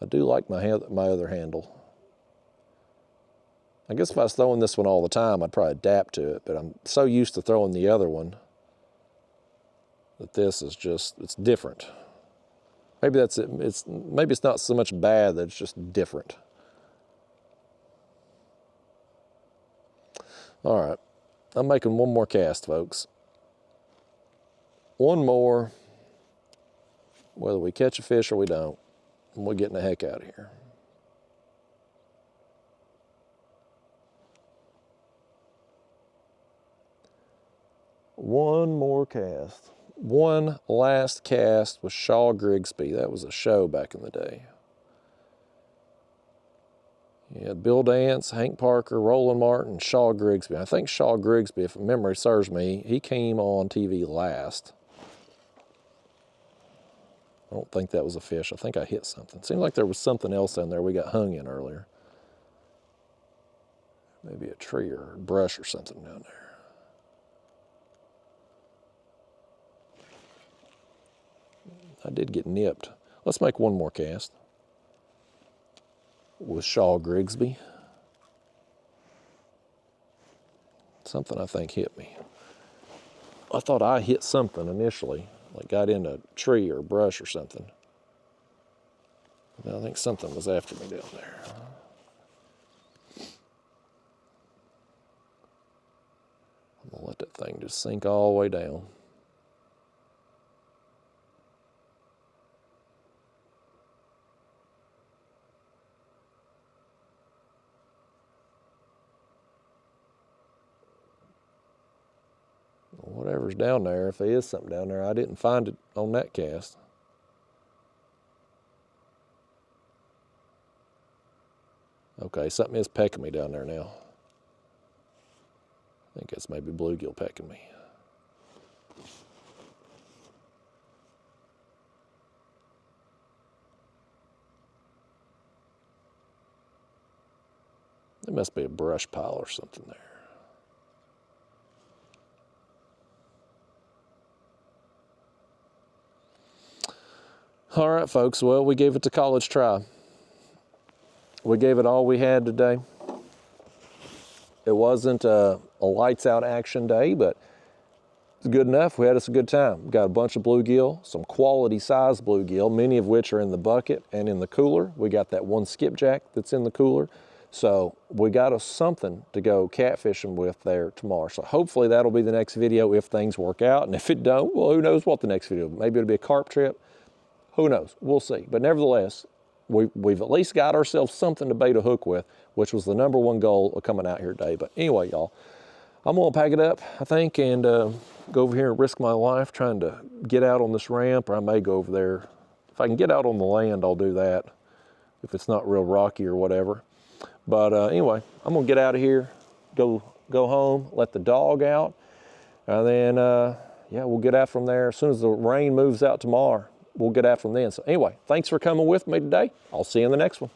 I do like my other handle. I guess if I was throwing this one all the time, I'd probably adapt to it, but I'm so used to throwing the other one that this is just, it's different. Maybe that's it. Maybe it's not so much bad that it's just different. All right, I'm making one more cast, folks. One more, whether we catch a fish or we don't, and we're getting the heck out of here. One more cast. One last cast with Shaw Grigsby. That was a show back in the day. You had Bill Dance, Hank Parker, Roland Martin, Shaw Grigsby. I think Shaw Grigsby, if memory serves me, he came on TV last. I don't think that was a fish. I think I hit something. Seemed like there was something else in there we got hung in earlier. Maybe a tree or a brush or something down there. I did get nipped. Let's make one more cast with Shaw Grigsby. Something I think hit me. I thought I hit something initially, like got in a tree or a brush or something. But I think something was after me down there. I'm gonna let that thing just sink all the way down. Whatever's down there, if there is something down there, I didn't find it on that cast. Okay, something is pecking me down there now. I think it's maybe bluegill pecking me. There must be a brush pile or something there. All right, folks, well, we gave it the college try. We gave it all we had today. It wasn't a lights out action day, but it's good enough. We had us a good time. We got a bunch of bluegill, some quality size bluegill, many of which are in the bucket and in the cooler. We got that one skipjack that's in the cooler. So we got us something to go catfishing with there tomorrow. So hopefully that'll be the next video if things work out. And if it don't, well, who knows what the next video, maybe it'll be a carp trip. Who knows? We'll see. But nevertheless, we've at least got ourselves something to bait a hook with, which was the #1 goal of coming out here today. But anyway, y'all, I'm going to pack it up, I think, and go over here and risk my life trying to get out on this ramp, or I may go over there. If I can get out on the land, I'll do that, if it's not real rocky or whatever. But anyway, I'm going to get out of here, go home, let the dog out, and then, yeah, we'll get out from there. As soon as the rain moves out tomorrow, we'll get out from then. So anyway, thanks for coming with me today. I'll see you in the next one.